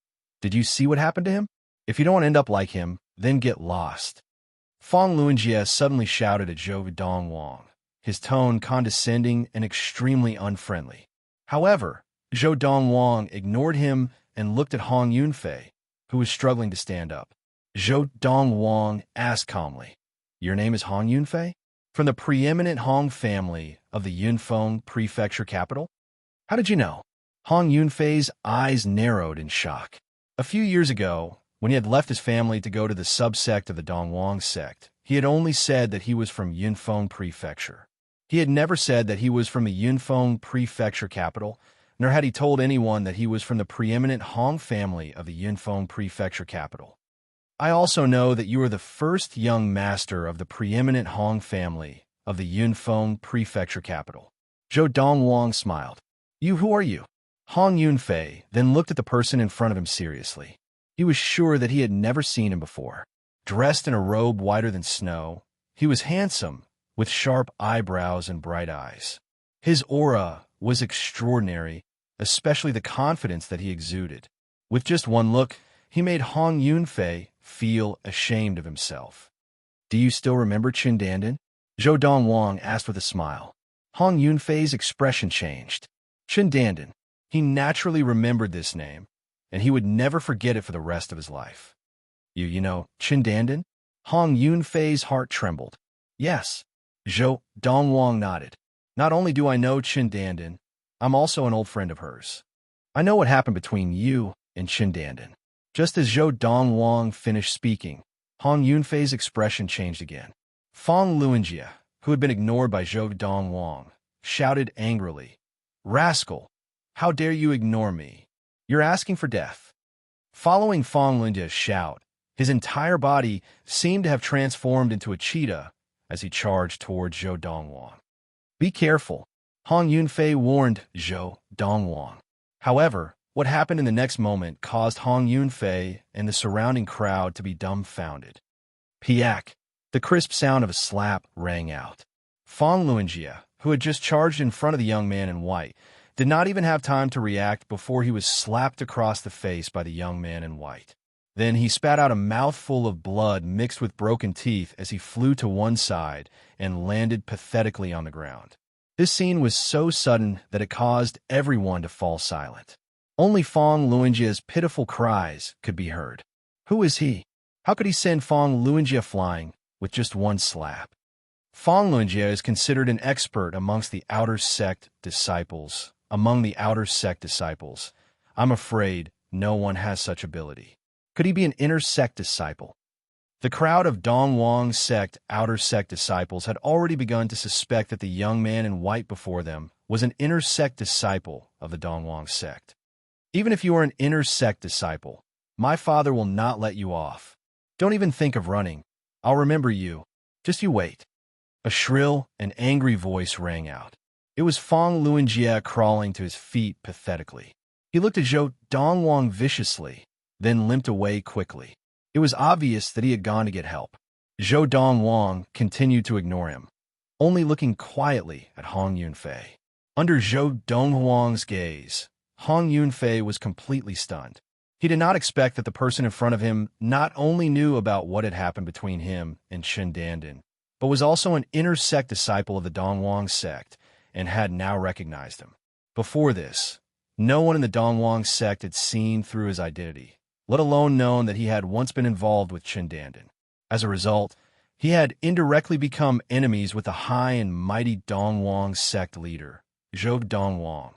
Speaker 1: "Did you see what happened to him? If you don't end up like him, then get lost." Fang Lunjie suddenly shouted at Zhou Dongwang, his tone condescending and extremely unfriendly. However, Zhou Dongwang ignored him and looked at Hong Yunfei, who was struggling to stand up. Zhou Dongwang asked calmly, "Your name is Hong Yunfei? From the preeminent Hong family of the Yunfeng prefecture capital? How did you know?" Hong Yunfei's eyes narrowed in shock. A few years ago, when he had left his family to go to the subsect of the Dongwang sect, he had only said that he was from Yunfeng prefecture. He had never said that he was from the Yunfeng prefecture capital, nor had he told anyone that he was from the preeminent Hong family of the Yunfeng prefecture capital. "I also know that you are the first young master of the preeminent Hong family of the Yunfeng prefecture capital." Zhou Dongwang smiled. Who are you?" Hong Yunfei then looked at the person in front of him seriously. He was sure that he had never seen him before. Dressed in a robe whiter than snow, he was handsome, with sharp eyebrows and bright eyes. His aura was extraordinary, especially the confidence that he exuded. With just one look, he made Hong Yunfei feel ashamed of himself. "Do you still remember Qindandan?" Zhou Dongwang asked with a smile. Hong Yunfei's expression changed. Qindandan. He naturally remembered this name, and he would never forget it for the rest of his life. You know, Qindandan?" Hong Yunfei's heart trembled. "Yes." Zhou Dongwang nodded. "Not only do I know Qindandan, I'm also an old friend of hers. I know what happened between you and Qindandan." Just as Zhou Dongwang finished speaking, Hong Yunfei's expression changed again. Fang Lunjie, who had been ignored by Zhou Dongwang, shouted angrily, "Rascal! How dare you ignore me? You're asking for death." Following Fang Lunjie's shout, his entire body seemed to have transformed into a cheetah as he charged towards Zhou Dongwang. "Be careful," Hong Yunfei warned Zhou Dongwang. However, what happened in the next moment caused Hong Yunfei and the surrounding crowd to be dumbfounded. Piak! The crisp sound of a slap rang out. Fang Lunjie, who had just charged in front of the young man in white, did not even have time to react before he was slapped across the face by the young man in white. Then he spat out a mouthful of blood mixed with broken teeth as he flew to one side and landed pathetically on the ground. This scene was so sudden that it caused everyone to fall silent. Only Fang Lunjie's pitiful cries could be heard. Who is he? How could he send Fang Lunjie flying with just one slap? Fang Lunjie is considered an expert among the outer sect disciples. I'm afraid no one has such ability. Could he be an inner sect disciple? The crowd of Dongwang sect outer sect disciples had already begun to suspect that the young man in white before them was an inner sect disciple of the Dongwang sect. "Even if you are an inner sect disciple, my father will not let you off. Don't even think of running. I'll remember you. Just you wait." A shrill and angry voice rang out. It was Fang Lunjie crawling to his feet pathetically. He looked at Zhou Dongwang viciously, then limped away quickly. It was obvious that he had gone to get help. Zhou Dongwang continued to ignore him, only looking quietly at Hong Yunfei. Under Zhou Dongwang's gaze, Hong Yunfei was completely stunned. He did not expect that the person in front of him not only knew about what had happened between him and Qindandan, but was also an inner sect disciple of the Dongwang sect and had now recognized him. Before this, no one in the Dongwang sect had seen through his identity, let alone known that he had once been involved with Qindandan. As a result, he had indirectly become enemies with the high and mighty Dongwang sect leader, Zhou Dongwang,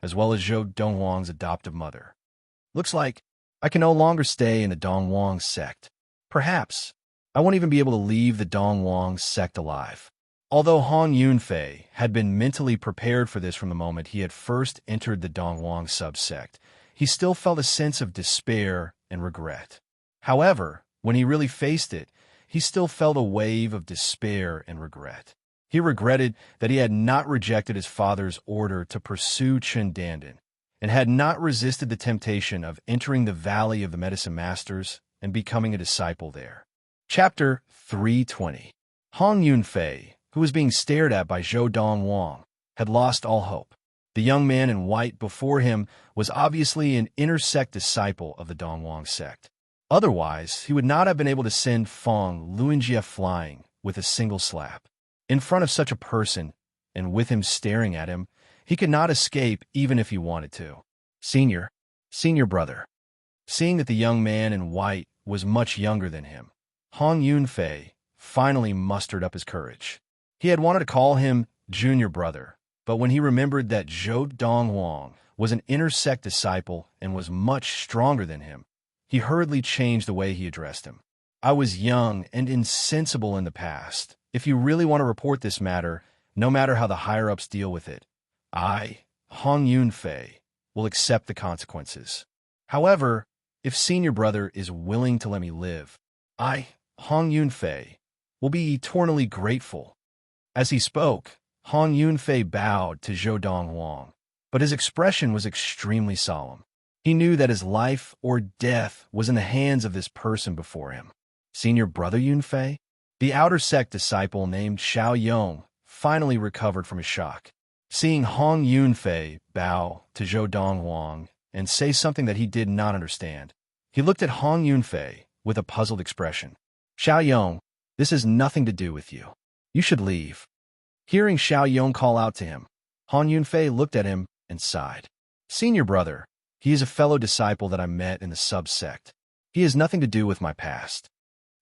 Speaker 1: as well as Zhou Dongwang's adoptive mother. "Looks like I can no longer stay in the Dongwang sect. Perhaps I won't even be able to leave the Dongwang sect alive." Although Hong Yunfei had been mentally prepared for this from the moment he had first entered the Dongwang subsect, he still felt a sense of despair and regret. However, when he really faced it, he still felt a wave of despair and regret. He regretted that he had not rejected his father's order to pursue Chen Dandan, and had not resisted the temptation of entering the Valley of the Medicine Masters and becoming a disciple there. Chapter 320. Hong Yunfei, who was being stared at by Zhou Dongwang, had lost all hope. The young man in white before him was obviously an inner sect disciple of the Dongwang sect. Otherwise, he would not have been able to send Fong Luanjie flying with a single slap. In front of such a person, and with him staring at him, he could not escape even if he wanted to. Senior brother. Seeing that the young man in white was much younger than him, Hong Yunfei finally mustered up his courage. He had wanted to call him junior brother, but when he remembered that Zhou Dongwang was an inner sect disciple and was much stronger than him, he hurriedly changed the way he addressed him. I was young and insensible in the past. If you really want to report this matter, no matter how the higher-ups deal with it, I, Hong Yunfei, will accept the consequences. However, if senior brother is willing to let me live, I, Hong Yunfei, will be eternally grateful. As he spoke, Hong Yunfei bowed to Zhou Dongwang, but his expression was extremely solemn. He knew that his life or death was in the hands of this person before him. Senior brother Yunfei? The outer sect disciple named Xiao Yong finally recovered from his shock. Seeing Hong Yunfei bow to Zhou Dongwang and say something that he did not understand, he looked at Hong Yunfei with a puzzled expression. Xiao Yong, this has nothing to do with you. You should leave. Hearing Xiao Yong call out to him, Hong Yunfei looked at him and sighed. Senior brother, he is a fellow disciple that I met in the sub-sect. He has nothing to do with my past.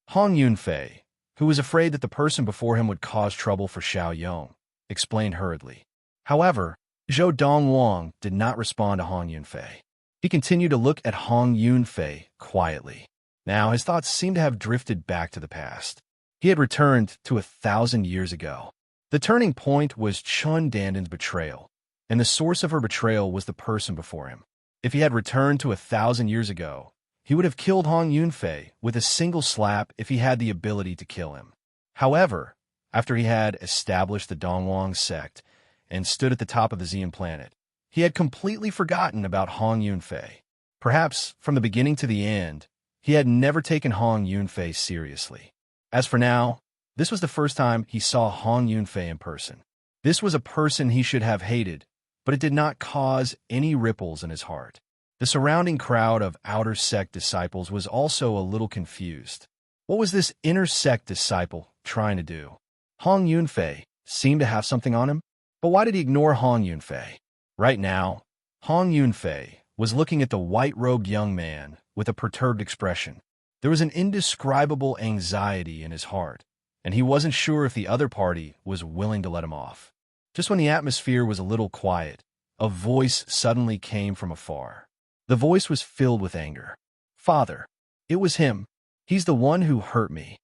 Speaker 1: Hong Yunfei, who was afraid that the person before him would cause trouble for Xiao Yong, explained hurriedly. However, Zhou Dongwang did not respond to Hong Yunfei. He continued to look at Hong Yunfei quietly. Now his thoughts seemed to have drifted back to the past. He had returned to 1,000 years ago. The turning point was Chen Dandan's betrayal, and the source of her betrayal was the person before him. If he had returned to 1,000 years ago, he would have killed Hong Yunfei with a single slap if he had the ability to kill him. However, after he had established the Dongwang sect and stood at the top of the Xian planet, he had completely forgotten about Hong Yunfei. Perhaps, from the beginning to the end, he had never taken Hong Yunfei seriously. As for now, this was the first time he saw Hong Yunfei in person. This was a person he should have hated, but it did not cause any ripples in his heart. The surrounding crowd of outer sect disciples was also a little confused. What was this inner sect disciple trying to do? Hong Yunfei seemed to have something on him, but why did he ignore Hong Yunfei? Right now, Hong Yunfei was looking at the white-robed young man with a perturbed expression. There was an indescribable anxiety in his heart, and he wasn't sure if the other party was willing to let him off. Just when the atmosphere was a little quiet, a voice suddenly came from afar. The voice was filled with anger. Father, it was him. He's the one who hurt me.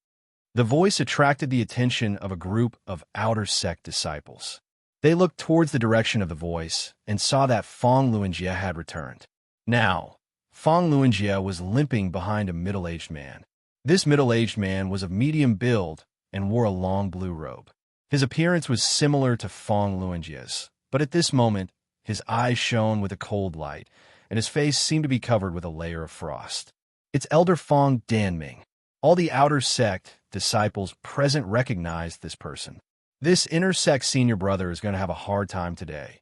Speaker 1: The voice attracted the attention of a group of outer sect disciples. They looked towards the direction of the voice and saw that Fong Luanjie had returned. Now, Fong Luanjie was limping behind a middle-aged man. This middle-aged man was of medium build and wore a long blue robe. His appearance was similar to Fong Luanjie's, but at this moment, his eyes shone with a cold light, and his face seemed to be covered with a layer of frost. It's Elder Fong Danming. All the outer sect disciples present recognized this person. This inner sect senior brother is going to have a hard time today.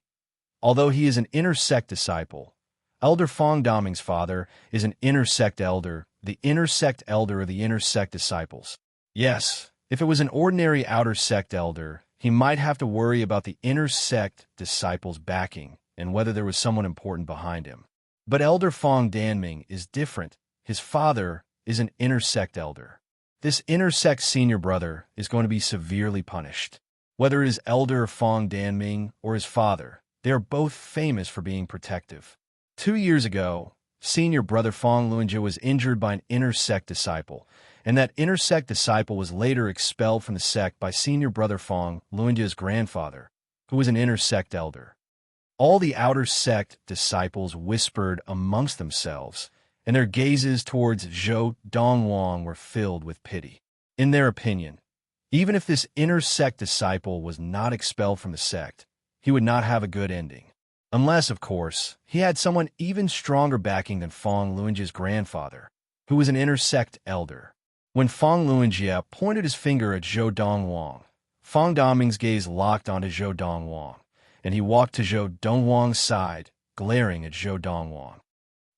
Speaker 1: Although he is an inner sect disciple, Elder Fong Daming's father is an inner sect elder, the inner sect elder of the inner sect disciples. Yes, if it was an ordinary outer sect elder, he might have to worry about the inner sect disciples' backing and whether there was someone important behind him. But Elder Fong Danming is different. His father is an inner sect elder. This inner sect senior brother is going to be severely punished. Whether it is Elder Fong Danming or his father, they are both famous for being protective. 2 years ago, senior brother Fong Luanjie was injured by an inner sect disciple, and that inner sect disciple was later expelled from the sect by senior brother Fong Luanjie's grandfather, who was an inner sect elder. All the outer sect disciples whispered amongst themselves, and their gazes towards Zhou Dongwang were filled with pity. In their opinion, Even if this inner sect disciple was not expelled from the sect, he would not have a good ending. Unless, of course, he had someone even stronger backing than Fong Luanjia's grandfather, who was an inner sect elder. When Fong Luanjia pointed his finger at Zhou Dongwang, Fong Daming's gaze locked onto Zhou Dongwang, and he walked to Zhou Dongwang's side, glaring at Zhou Dongwang.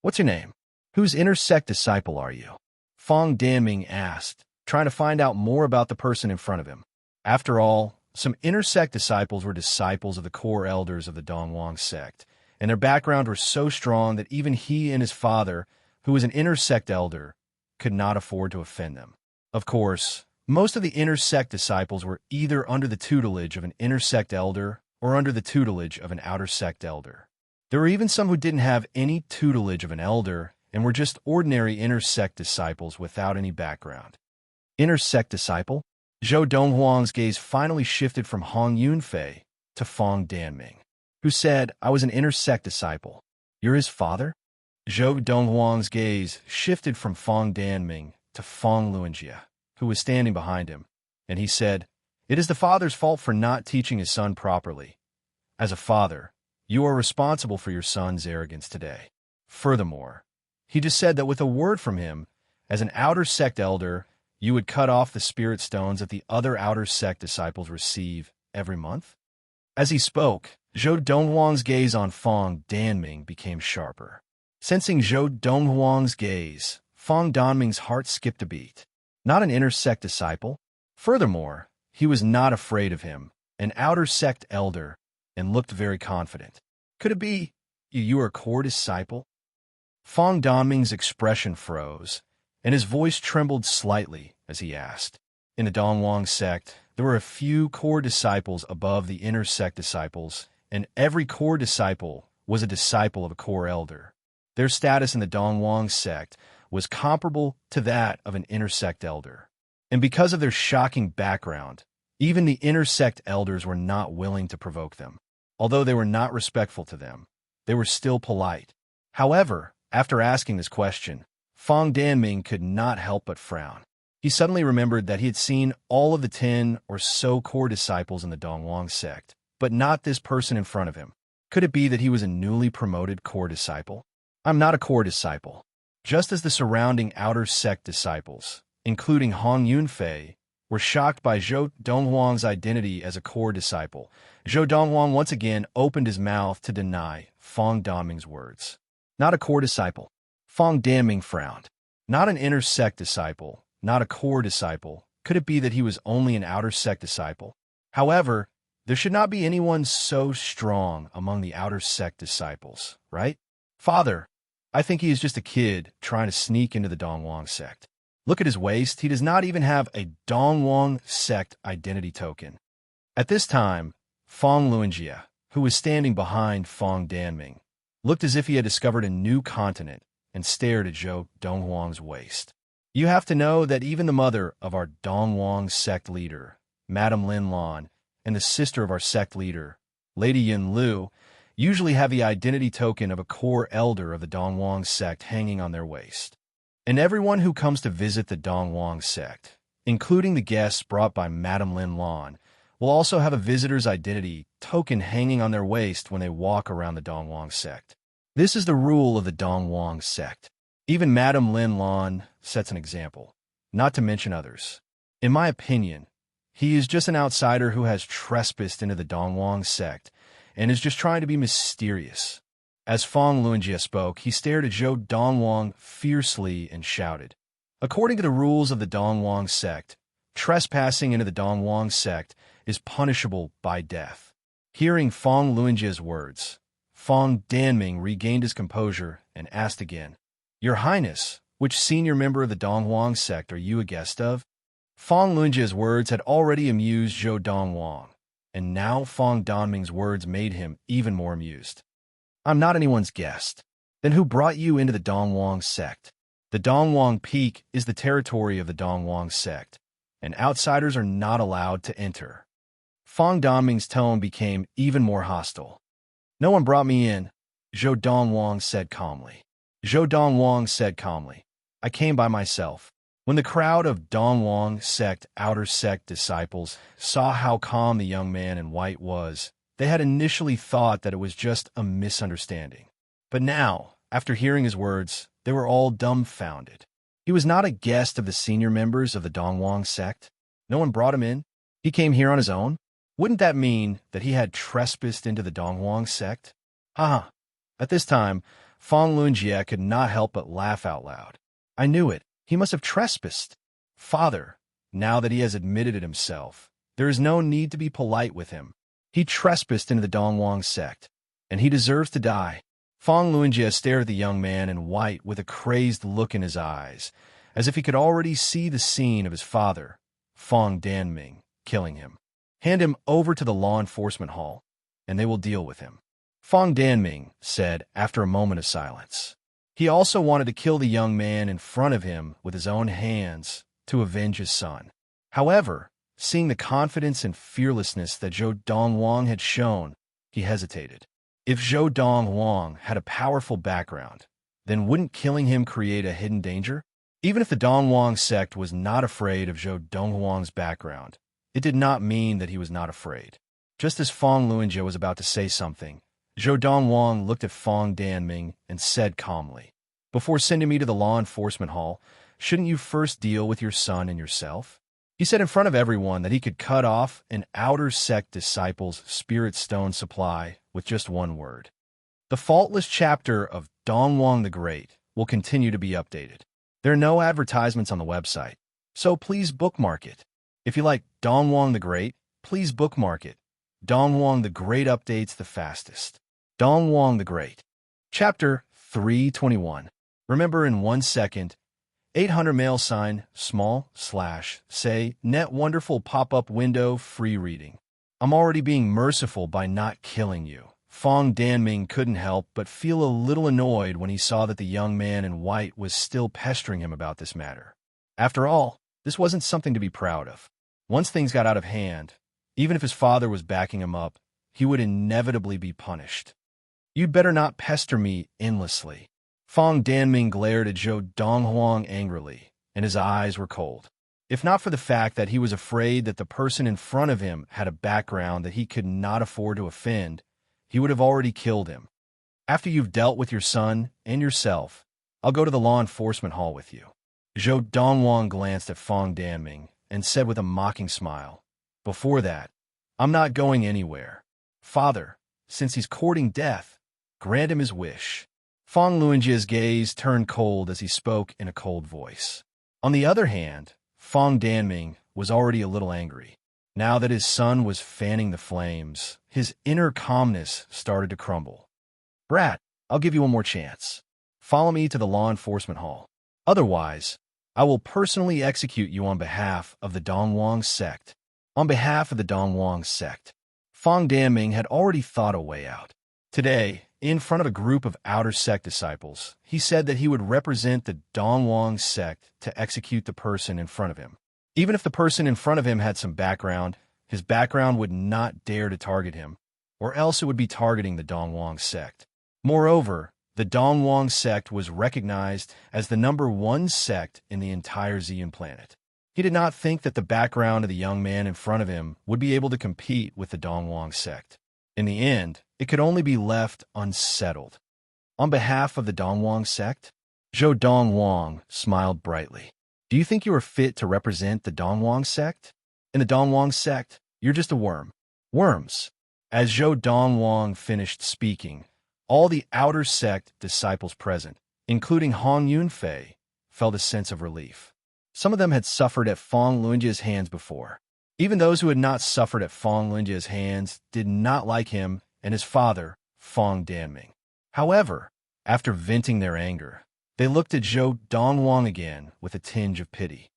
Speaker 1: "What's your name? Whose inner sect disciple are you?" Fong Daming asked, trying to find out more about the person in front of him. After all, some inner sect disciples were disciples of the core elders of the Dongwang sect, and their background were so strong that even he and his father, who was an inner sect elder, could not afford to offend them. Of course, most of the inner sect disciples were either under the tutelage of an inner sect elder or under the tutelage of an outer sect elder. There were even some who didn't have any tutelage of an elder and were just ordinary inner sect disciples without any background. Inner sect disciple? Zhou Donghuang's gaze finally shifted from Hong Yunfei to Fong Danming, who said, "I was an inner sect disciple. You're his father?" Zhou Donghuang's gaze shifted from Fong Danming to Fong Luanjia, who was standing behind him, and he said, "It is the father's fault for not teaching his son properly. As a father, you are responsible for your son's arrogance today. Furthermore, he just said that with a word from him, as an outer sect elder, you would cut off the spirit stones that the other outer sect disciples receive every month." As he spoke, Zhou Donghuang's gaze on Fong Danming became sharper. Sensing Zhou Donghuang's gaze, Fong Danming's heart skipped a beat. Not an inner sect disciple. Furthermore, he was not afraid of him, an outer sect elder, and looked very confident. "Could it be you are a core disciple?" Fong Danming's expression froze, and his voice trembled slightly as he asked. In the Dongwang sect, there were a few core disciples above the inner sect disciples, and every core disciple was a disciple of a core elder. Their status in the Dongwang sect was comparable to that of an inner sect elder. And because of their shocking background, even the inner sect elders were not willing to provoke them. Although they were not respectful to them, they were still polite. However, after asking this question, Fong Danming could not help but frown. He suddenly remembered that he had seen all of the 10 or so core disciples in the Dongwang sect, but not this person in front of him. Could it be that he was a newly promoted core disciple? "I'm not a core disciple." Just as the surrounding outer sect disciples, including Hong Yunfei, were shocked by Zhou Donghuang's identity as a core disciple, Zhou Donghuang once again opened his mouth to deny Fong Danming's words. "Not a core disciple." Fong Danming frowned. Not an inner sect disciple, not a core disciple. Could it be that he was only an outer sect disciple? However, there should not be anyone so strong among the outer sect disciples, right? "Father, I think he is just a kid trying to sneak into the Dongwang sect. Look at his waist. He does not even have a Dongwang sect identity token." At this time, Fong Luanjia, who was standing behind Fong Danming, looked as if he had discovered a new continent and stared at Zhou Donghuang's waist. "You have to know that even the mother of our Dongwang sect leader, Madame Lin Lan, and the sister of our sect leader, Lady Yin Lu, usually have the identity token of a core elder of the Dongwang sect hanging on their waist. And everyone who comes to visit the Dongwang sect, including the guests brought by Madame Lin Lan, will also have a visitor's identity token hanging on their waist when they walk around the Dongwang sect. This is the rule of the Dongwang sect. Even Madame Lin Lan sets an example, not to mention others. In my opinion, he is just an outsider who has trespassed into the Dongwang sect and is just trying to be mysterious." As Fong Luanjia spoke, he stared at Zhou Dongwang fiercely and shouted, "According to the rules of the Dongwang sect, trespassing into the Dongwang sect is punishable by death." Hearing Fong Luanjia's words, Fong Danming regained his composure and asked again, "Your Highness, which senior member of the Dongwang sect are you a guest of?" Fong Luanjia's words had already amused Zhou Dongwang, and now Fong Danming's words made him even more amused. "I'm not anyone's guest. Then who brought you into the Dongwang sect? The Dongwang Peak is the territory of the Dongwang sect, and outsiders are not allowed to enter." Fong Danming's tone became even more hostile. "No one brought me in," Zhou Dongwang said calmly. Zhou Dongwang said calmly, "I came by myself." When the crowd of Dongwang sect outer sect disciples saw how calm the young man in white was, they had initially thought that it was just a misunderstanding. But now, after hearing his words, they were all dumbfounded. He was not a guest of the senior members of the Dongwang sect. No one brought him in. He came here on his own. Wouldn't that mean that he had trespassed into the Dongwang sect? Haha. At this time, Fong Lunjie could not help but laugh out loud. I knew it. He must have trespassed. Father, now that he has admitted it himself, there is no need to be polite with him. He trespassed into the Dongwang sect, and he deserves to die. Fong Lunjie stared at the young man in white with a crazed look in his eyes, as if he could already see the scene of his father, Fong Danming, killing him. Hand him over to the law enforcement hall, and they will deal with him. Fong Danming said after a moment of silence. He also wanted to kill the young man in front of him with his own hands to avenge his son. However, seeing the confidence and fearlessness that Zhou Dongwang had shown, he hesitated. If Zhou Dongwang had a powerful background, then wouldn't killing him create a hidden danger? Even if the Dongwang sect was not afraid of Zhou Dongwang's background, it did not mean that he was not afraid. Just as Fong Lunjie was about to say something, Zhou Dongwang looked at Fong Danming and said calmly, "Before sending me to the law enforcement hall, shouldn't you first deal with your son and yourself?" He said in front of everyone that he could cut off an outer sect disciple's spirit stone supply with just one word. The faultless chapter of Dongwang the Great will continue to be updated. There are no advertisements on the website, so please bookmark it. If you like Dongwang the Great, please bookmark it. Dongwang the Great updates the fastest. Dongwang the Great. Chapter 321. Remember in 1 second, 800 mail sign, small, slash, say, net wonderful pop-up window, free reading. I'm already being merciful by not killing you. Fong Danming couldn't help but feel a little annoyed when he saw that the young man in white was still pestering him about this matter. After all, this wasn't something to be proud of. Once things got out of hand, even if his father was backing him up, he would inevitably be punished. You'd better not pester me endlessly. Fong Danming glared at Zhou Donghuang angrily, and his eyes were cold. If not for the fact that he was afraid that the person in front of him had a background that he could not afford to offend, he would have already killed him. After you've dealt with your son and yourself, I'll go to the law enforcement hall with you. Zhou Donghuang glanced at Fong Danming and said with a mocking smile, "Before that, I'm not going anywhere. Father, since he's courting death, grant him his wish." Fong Lunjie's gaze turned cold as he spoke in a cold voice. On the other hand, Fong Danming was already a little angry. Now that his son was fanning the flames, his inner calmness started to crumble. "Brat, I'll give you one more chance. Follow me to the law enforcement hall. Otherwise, I will personally execute you on behalf of the Dongwang sect." On behalf of the Dongwang sect, Fong Danming had already thought a way out. Today, in front of a group of outer sect disciples, he said that he would represent the Dongwang sect to execute the person in front of him. Even if the person in front of him had some background, his background would not dare to target him, or else it would be targeting the Dongwang sect. Moreover, the Dongwang sect was recognized as the #1 sect in the entire Xian planet. He did not think that the background of the young man in front of him would be able to compete with the Dongwang sect. In the end, it could only be left unsettled. On behalf of the Dongwang sect, Zhou Dongwang smiled brightly. "Do you think you are fit to represent the Dongwang sect? In the Dongwang sect, you're just a worm. Worms." As Zhou Dongwang finished speaking, all the outer sect disciples present, including Hong Yunfei, felt a sense of relief. Some of them had suffered at Fong Lunjie's hands before. Even those who had not suffered at Fong Lunjie's hands did not like him and his father, Fong Danming. However, after venting their anger, they looked at Zhou Dongwang again with a tinge of pity.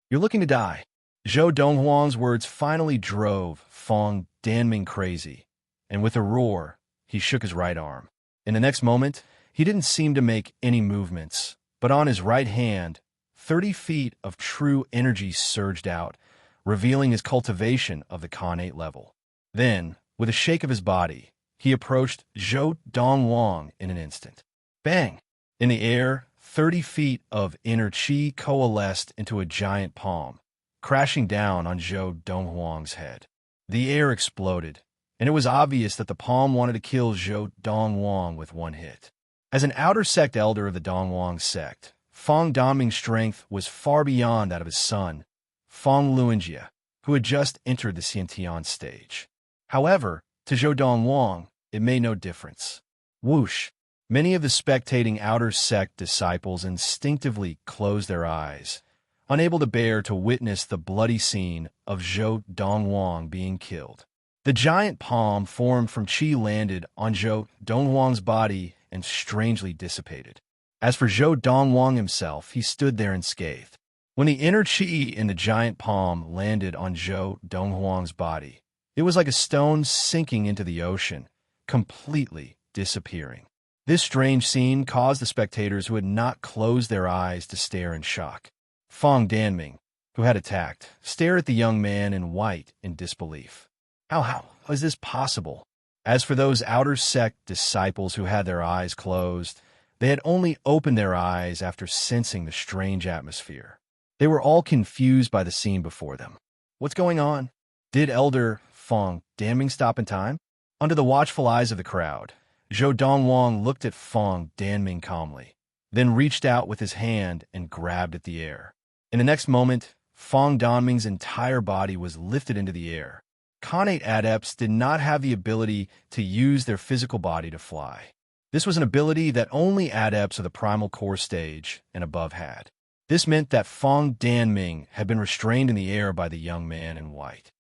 Speaker 1: "You're looking to die." Zhou Donghuang's words finally drove Fong Danming crazy, and with a roar, he shook his right arm. In the next moment, he didn't seem to make any movements, but on his right hand, 30 feet of true energy surged out, revealing his cultivation of the Khanate level. Then, with a shake of his body, he approached Zhou Dongwang in an instant. Bang! In the air, 30 feet of inner chi coalesced into a giant palm, crashing down on Zhou Donghuang's head. The air exploded, and it was obvious that the palm wanted to kill Zhou Donghuang with one hit. As an outer sect elder of the Donghuang sect, Fong Daming's strength was far beyond that of his son, Fong Luanjie, who had just entered the Xiantian stage. However, to Zhou Donghuang, it made no difference. Whoosh! Many of the spectating outer sect disciples instinctively closed their eyes, unable to bear to witness the bloody scene of Zhou Donghuang being killed. The giant palm formed from qi landed on Zhou Donghuang's body and strangely dissipated. As for Zhou Donghuang himself, he stood there unscathed. When the inner qi in the giant palm landed on Zhou Donghuang's body, it was like a stone sinking into the ocean, completely disappearing. This strange scene caused the spectators who had not closed their eyes to stare in shock. Fong Danming, who had attacked, stared at the young man in white in disbelief. How is this possible? As for those outer sect disciples who had their eyes closed, they had only opened their eyes after sensing the strange atmosphere. They were all confused by the scene before them. What's going on? Did Elder Fong Danming stop in time? Under the watchful eyes of the crowd, Zhou Donghuang looked at Fong Danming calmly, then reached out with his hand and grabbed at the air. In the next moment, Fong Danming's entire body was lifted into the air. Connate adepts did not have the ability to use their physical body to fly. This was an ability that only adepts of the primal core stage and above had. This meant that Fong Danming had been restrained in the air by the young man in white.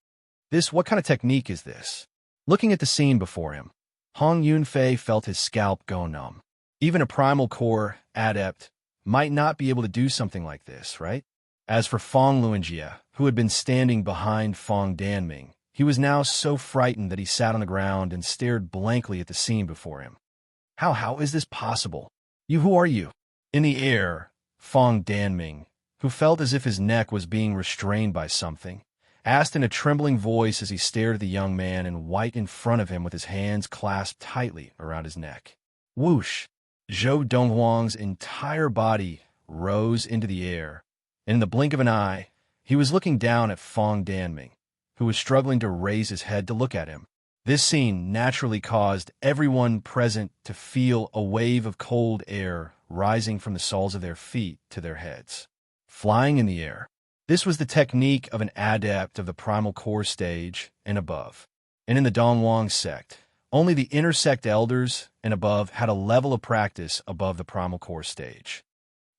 Speaker 1: What kind of technique is this? Looking at the scene before him, Hong Yunfei felt his scalp go numb. Even a primal core adept might not be able to do something like this, right? As for Fong Luanjie, who had been standing behind Fong Danming, he was now so frightened that he sat on the ground and stared blankly at the scene before him. How is this possible? Who are you? In the air, Fong Danming, who felt as if his neck was being restrained by something, asked in a trembling voice as he stared at the young man in white in front of him with his hands clasped tightly around his neck. Whoosh! Zhou Donghuang's entire body rose into the air, and in the blink of an eye, he was looking down at Fong Danming, who was struggling to raise his head to look at him. This scene naturally caused everyone present to feel a wave of cold air rising from the soles of their feet to their heads. Flying in the air. This was the technique of an adept of the primal core stage and above. And in the Donghuang sect, only the inner sect elders and above had a level of practice above the primal core stage.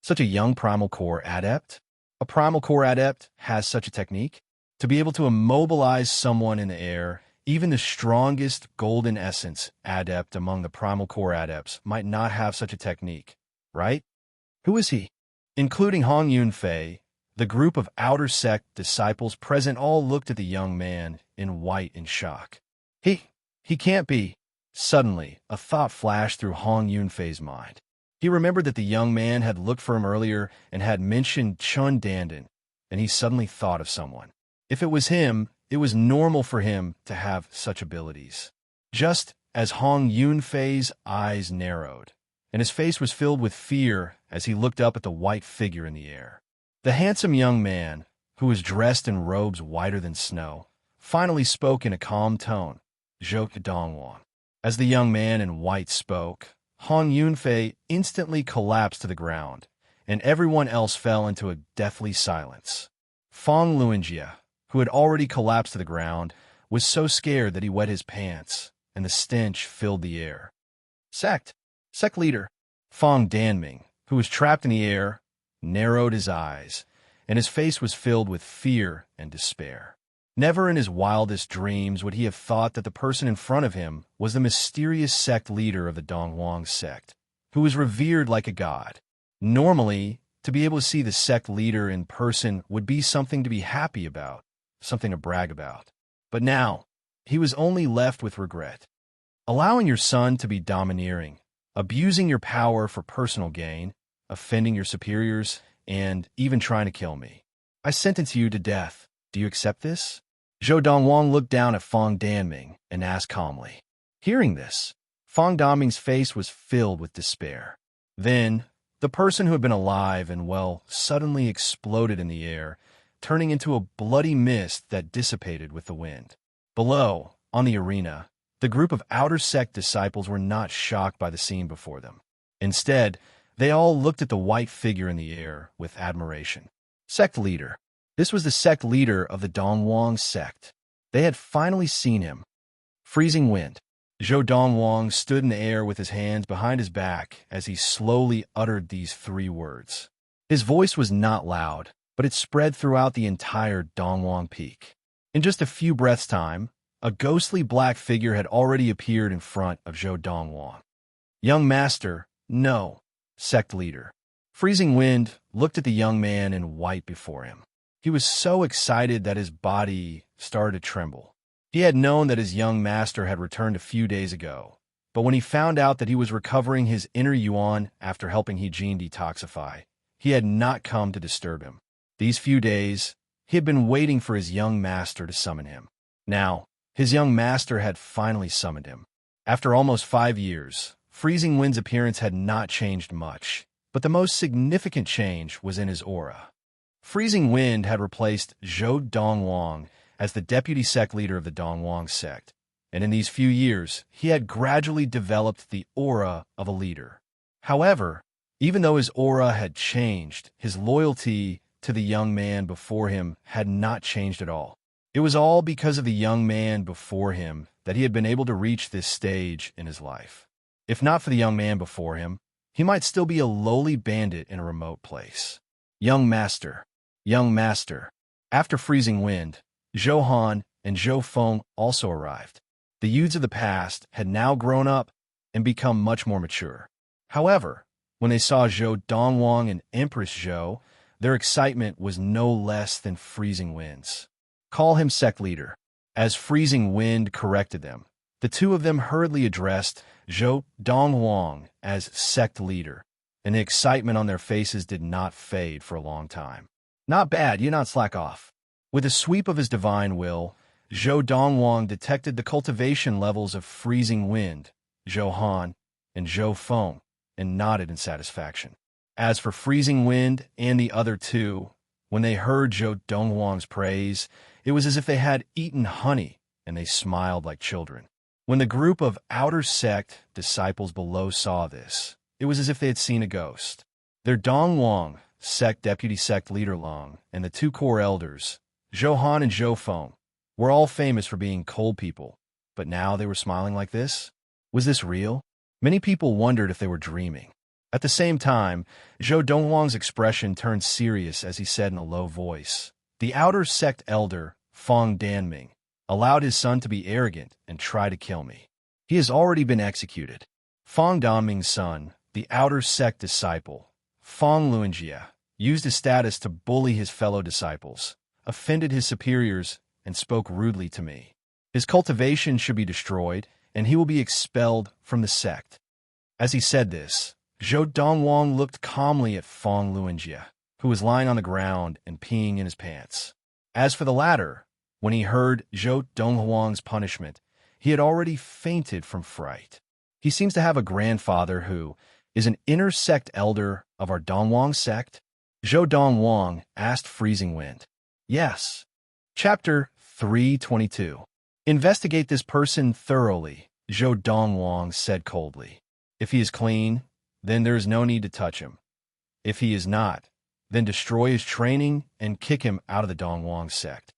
Speaker 1: Such a young primal core adept? A primal core adept has such a technique? To be able to immobilize someone in the air, even the strongest golden essence adept among the primal core adepts might not have such a technique, right? Who is he? Including Hong Yunfei, the group of outer sect disciples present all looked at the young man in white in shock. He can't be. Suddenly, a thought flashed through Hong Yunfei's mind. He remembered that the young man had looked for him earlier and had mentioned Chun Dandan, and he suddenly thought of someone. If it was him, it was normal for him to have such abilities. Just as Hong Yunfei's eyes narrowed, and his face was filled with fear as he looked up at the white figure in the air. The handsome young man, who was dressed in robes whiter than snow, finally spoke in a calm tone, Zhou Donghuang. As the young man in white spoke, Hong Yunfei instantly collapsed to the ground, and everyone else fell into a deathly silence. Fong Luanjie, who had already collapsed to the ground, was so scared that he wet his pants, and the stench filled the air. Sect leader, Fong Danming, who was trapped in the air, narrowed his eyes, and his face was filled with fear and despair. Never in his wildest dreams would he have thought that the person in front of him was the mysterious sect leader of the Donghuang sect, who was revered like a god. Normally, to be able to see the sect leader in person would be something to be happy about, something to brag about. But now, he was only left with regret. Allowing your son to be domineering, abusing your power for personal gain, offending your superiors, and even trying to kill me. I sentence you to death. Do you accept this? Zhou Donghuang looked down at Fong Danming and asked calmly. Hearing this, Fong Danming's face was filled with despair. Then, The person who had been alive and well suddenly exploded in the air, turning into a bloody mist that dissipated with the wind. Below, on the arena, the group of outer sect disciples were not shocked by the scene before them. Instead, they all looked at the white figure in the air with admiration. Sect leader. This was the sect leader of the Dongwang sect. They had finally seen him. Freezing wind. Zhou Dongwang stood in the air with his hands behind his back as he slowly uttered these 3 words. His voice was not loud, but it spread throughout the entire Dongwang Peak. In just a few breaths' time, a ghostly black figure had already appeared in front of Zhou Dongwang. Young master, no, sect leader. Freezing wind looked at the young man in white before him. He was so excited that his body started to tremble. He had known that his young master had returned a few days ago, but when he found out that he was recovering his inner yuan after helping Heejin detoxify, he had not come to disturb him. These few days, he had been waiting for his young master to summon him. Now, his young master had finally summoned him. After almost 5 years, Freezing Wind's appearance had not changed much, but the most significant change was in his aura. Freezing Wind had replaced Zhou Dongwang as the deputy sect leader of the Dongwang sect, and in these few years, he had gradually developed the aura of a leader. However, even though his aura had changed, his loyalty to the young man before him had not changed at all. It was all because of the young man before him that he had been able to reach this stage in his life. If not for the young man before him, he might still be a lowly bandit in a remote place. Young master. Young master. After Freezing Wind, Zhou Han and Zhou Feng also arrived. The youths of the past had now grown up and become much more mature. However, when they saw Zhou Dongwang and Empress Zhou, their excitement was no less than Freezing Wind's. Call him sect leader. As Freezing Wind corrected them, the two of them hurriedly addressed Zhou Dongwang as sect leader, and the excitement on their faces did not fade for a long time. Not bad, you not slack off. With a sweep of his divine will, Zhou Dongwang detected the cultivation levels of Freezing Wind, Zhou Han, and Zhou Feng, and nodded in satisfaction. As for Freezing Wind and the other two, when they heard Zhou Dongwang's praise, it was as if they had eaten honey, and they smiled like children. When the group of outer sect disciples below saw this, it was as if they had seen a ghost. Their Dongwang sect deputy sect leader Long and the 2 core elders, Zhou Han and Zhou Feng, were all famous for being cold people, but now they were smiling like this? Was this real? Many people wondered if they were dreaming. At the same time, Zhou Dongwang's expression turned serious as he said in a low voice, "The outer sect elder, Feng Danming, allowed his son to be arrogant and try to kill me. He has already been executed." Feng Danming's son, the outer sect disciple, Feng Luanjie, used his status to bully his fellow disciples, offended his superiors, and spoke rudely to me. His cultivation should be destroyed, and he will be expelled from the sect. As he said this, Zhou Dongwang looked calmly at Feng Luanjie, who was lying on the ground and peeing in his pants. As for the latter, when he heard Zhou Dongwang's punishment, he had already fainted from fright. He seems to have a grandfather who is an inner sect elder of our Dongwang sect. Zhou Dongwang asked Freezing Wind. Yes. Chapter 322. Investigate this person thoroughly, Zhou Dongwang said coldly. If he is clean, then there is no need to touch him. If he is not, then destroy his training and kick him out of the Dongwang sect.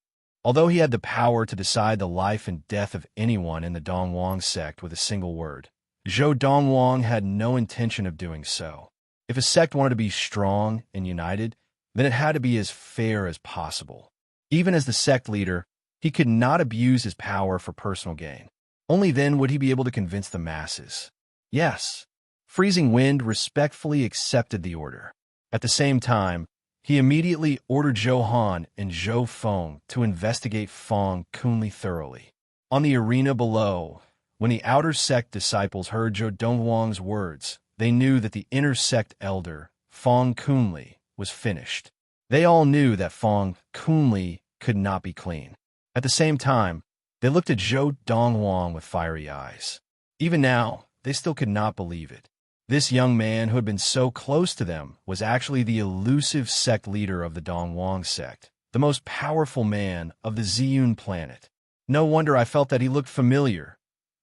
Speaker 1: Although he had the power to decide the life and death of anyone in the Dongwang sect with a single word, Zhou Dongwang had no intention of doing so. If a sect wanted to be strong and united, then it had to be as fair as possible. Even as the sect leader, he could not abuse his power for personal gain. Only then would he be able to convince the masses. Yes, Freezing Wind respectfully accepted the order. At the same time, he immediately ordered Zhou Han and Zhou Feng to investigate Feng Kunli thoroughly. On the arena below, when the outer sect disciples heard Zhou Dongwang's words, they knew that the inner sect elder, Feng Kunli, was finished. They all knew that Feng Kunli could not be clean. At the same time, they looked at Zhou Dongwang with fiery eyes. Even now, they still could not believe it. This young man who had been so close to them was actually the elusive sect leader of the Dongwang sect, the most powerful man of the Ziyun planet. No wonder I felt that he looked familiar.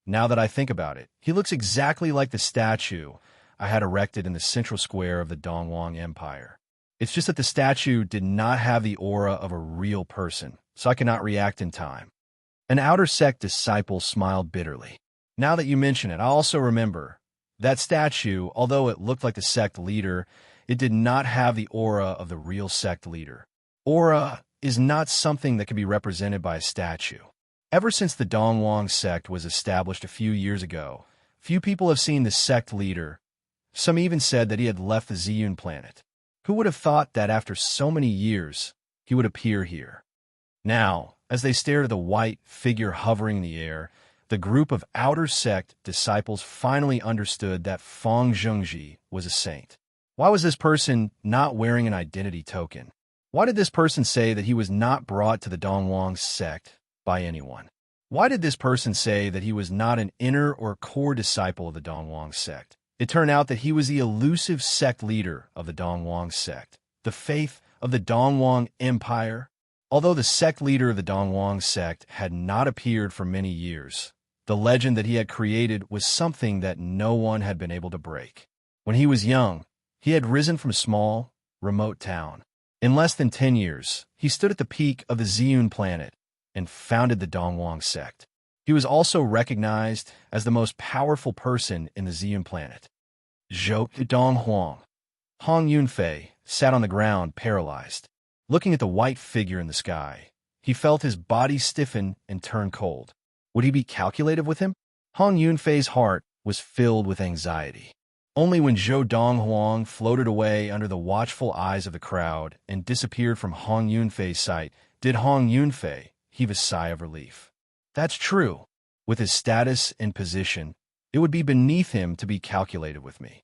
Speaker 1: Now that I think about it, he looks exactly like the statue I had erected in the central square of the Dongwang Empire. It's just that the statue did not have the aura of a real person, so I cannot react in time. An outer sect disciple smiled bitterly. Now that you mention it, I also remember that statue, although it looked like the sect leader, it did not have the aura of the real sect leader. Aura is not something that can be represented by a statue. Ever since the Dongwang sect was established a few years ago, few people have seen the sect leader. Some even said that he had left the Ziyun planet. Who would have thought that after so many years, he would appear here? Now, as they stared at the white figure hovering in the air, the group of outer sect disciples finally understood that Feng Zhengji was a saint. Why was this person not wearing an identity token? Why did this person say that he was not brought to the Dongwang sect by anyone? Why did this person say that he was not an inner or core disciple of the Dongwang sect? It turned out that he was the elusive sect leader of the Dongwang sect, the faith of the Dongwang Empire. Although the sect leader of the Dongwang sect had not appeared for many years, the legend that he had created was something that no one had been able to break. When he was young, he had risen from a small, remote town. In less than 10 years, he stood at the peak of the Ziyun planet and founded the Dongwang sect. He was also recognized as the most powerful person in the Ziyun planet. Zhou Donghuang. Hong Yunfei sat on the ground, paralyzed. Looking at the white figure in the sky, he felt his body stiffen and turn cold. Would he be calculative with him? Hong Yunfei's heart was filled with anxiety. Only when Zhou Donghuang floated away under the watchful eyes of the crowd and disappeared from Hong Yunfei's sight did Hong Yunfei heave a sigh of relief. That's true. With his status and position, it would be beneath him to be calculated with me.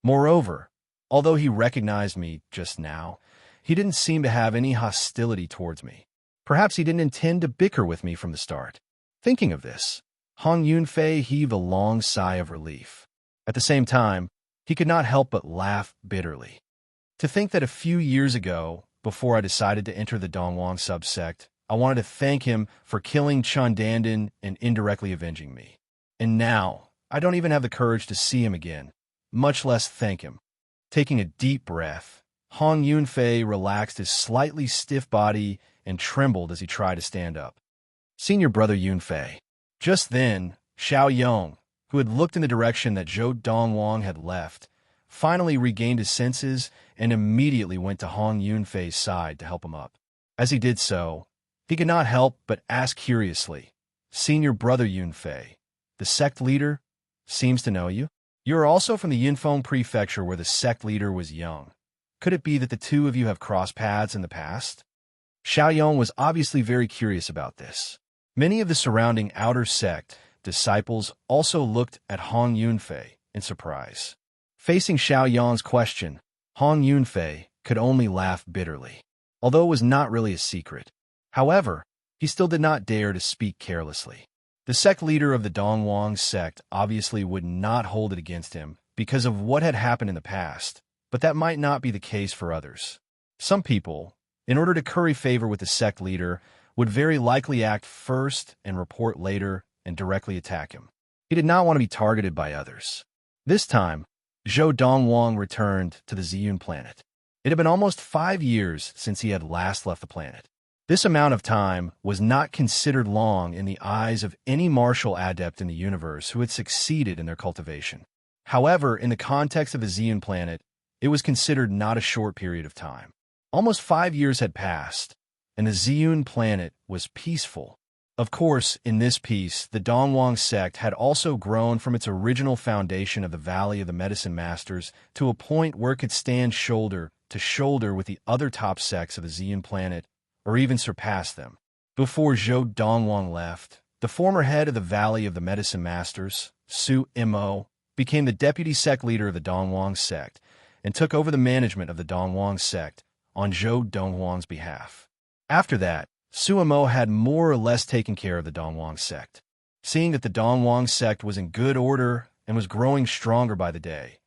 Speaker 1: Moreover, although he recognized me just now, he didn't seem to have any hostility towards me. Perhaps he didn't intend to bicker with me from the start. Thinking of this, Hong Yunfei heaved a long sigh of relief. At the same time, he could not help but laugh bitterly. To think that a few years ago, before I decided to enter the Dongwang subsect, I wanted to thank him for killing Chun Dandan and indirectly avenging me. And now, I don't even have the courage to see him again, much less thank him. Taking a deep breath, Hong Yunfei relaxed his slightly stiff body and trembled as he tried to stand up. Senior brother Yunfei. Just then, Xiao Yong, who had looked in the direction that Zhou Dongwang had left, finally regained his senses and immediately went to Hong Yunfei's side to help him up. As he did so, he could not help but ask curiously, Senior brother Yunfei, the sect leader, seems to know you? You are also from the Yinfeng prefecture where the sect leader was young. Could it be that the two of you have crossed paths in the past? Xiaoyong was obviously very curious about this. Many of the surrounding outer sect disciples also looked at Hong Yunfei in surprise. Facing Xiaoyong's question, Hong Yunfei could only laugh bitterly, although it was not really a secret. However, he still did not dare to speak carelessly. The sect leader of the Dongwang sect obviously would not hold it against him because of what had happened in the past, but that might not be the case for others. Some people, in order to curry favor with the sect leader, would very likely act first and report later and directly attack him. He did not want to be targeted by others. This time, Zhou Dongwang returned to the Ziyun planet. It had been almost 5 years since he had last left the planet. This amount of time was not considered long in the eyes of any martial adept in the universe who had succeeded in their cultivation. However, in the context of the Ziyun planet, it was considered not a short period of time. Almost 5 years had passed, and the Ziyun planet was peaceful. Of course, in this peace, the Dongwang sect had also grown from its original foundation of the Valley of the Medicine Masters to a point where it could stand shoulder to shoulder with the other top sects of the Ziyun planet, or even surpass them. Before Zhou Dongwang left, the former head of the Valley of the Medicine Masters, Su Mo, became the deputy sect leader of the Dongwang sect and took over the management of the Dongwang sect on Zhou Donghuang's behalf. After that, Su Mo had more or less taken care of the Dongwang sect. Seeing that the Dongwang sect was in good order and was growing stronger by the day,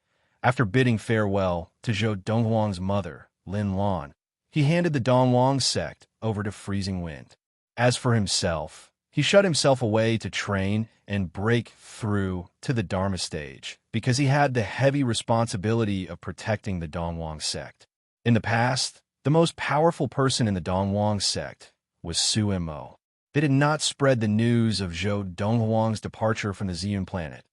Speaker 1: After bidding farewell to Zhou Donghuang's mother, Lin Lan, he handed the Donghuang sect over to freezing wind. As for himself, he shut himself away to train and break through to the Dharma stage because he had the heavy responsibility of protecting the Donghuang sect. In the past, the most powerful person in the Donghuang sect was Su Mo. They did not spread the news of Zhou Donghuang's departure from the Ziyun planet,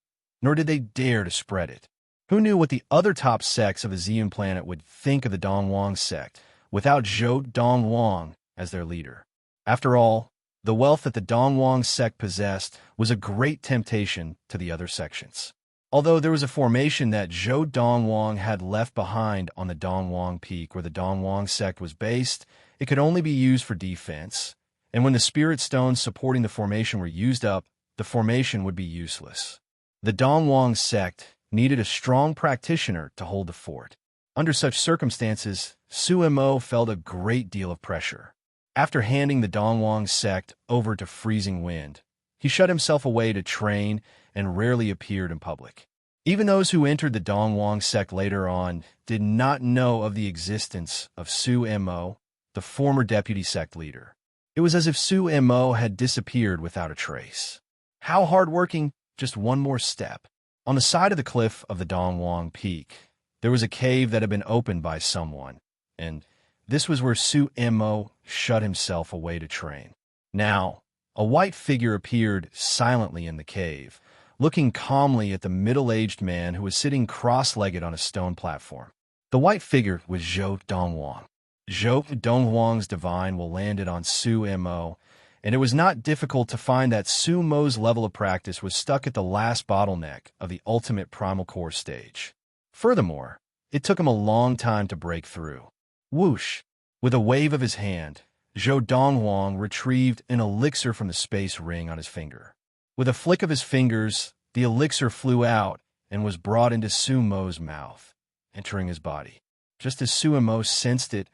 Speaker 1: nor did they dare to spread it. Who knew what the other top sects of the Ziyun planet would think of the Donghuang sect without Zhou Donghuang as their leader? After all, the wealth that the Donghuang sect possessed was a great temptation to the other sections. Although there was a formation that Zhou Donghuang had left behind on the Donghuang Peak where the Donghuang sect was based, it could only be used for defense, and when the spirit stones supporting the formation were used up, the formation would be useless. The Donghuang sect needed a strong practitioner to hold the fort. Under such circumstances, Su Mo felt a great deal of pressure. After handing the Donghuang sect over to freezing wind, he shut himself away to train and rarely appeared in public. Even those who entered the Donghuang sect later on did not know of the existence of Su Mo, the former deputy sect leader. It was as if Su Mo had disappeared without a trace. How hard-working, just one more step. On the side of the cliff of the Donghuang Peak, there was a cave that had been opened by someone, and this was where Su Mo shut himself away to train. Now, a white figure appeared silently in the cave, looking calmly at the middle-aged man who was sitting cross-legged on a stone platform. The white figure was Zhou Donghuang. Zhou Donghuang's divine will landed on Su Mo, and it was not difficult to find that Su Mo's level of practice was stuck at the last bottleneck of the ultimate primal core stage. Furthermore, it took him a long time to break through. Whoosh! With a wave of his hand, Zhou Donghuang retrieved an elixir from the space ring on his finger. With a flick of his fingers, the elixir flew out and was brought into Su Mo's mouth, entering his body. Just as Su Mo sensed it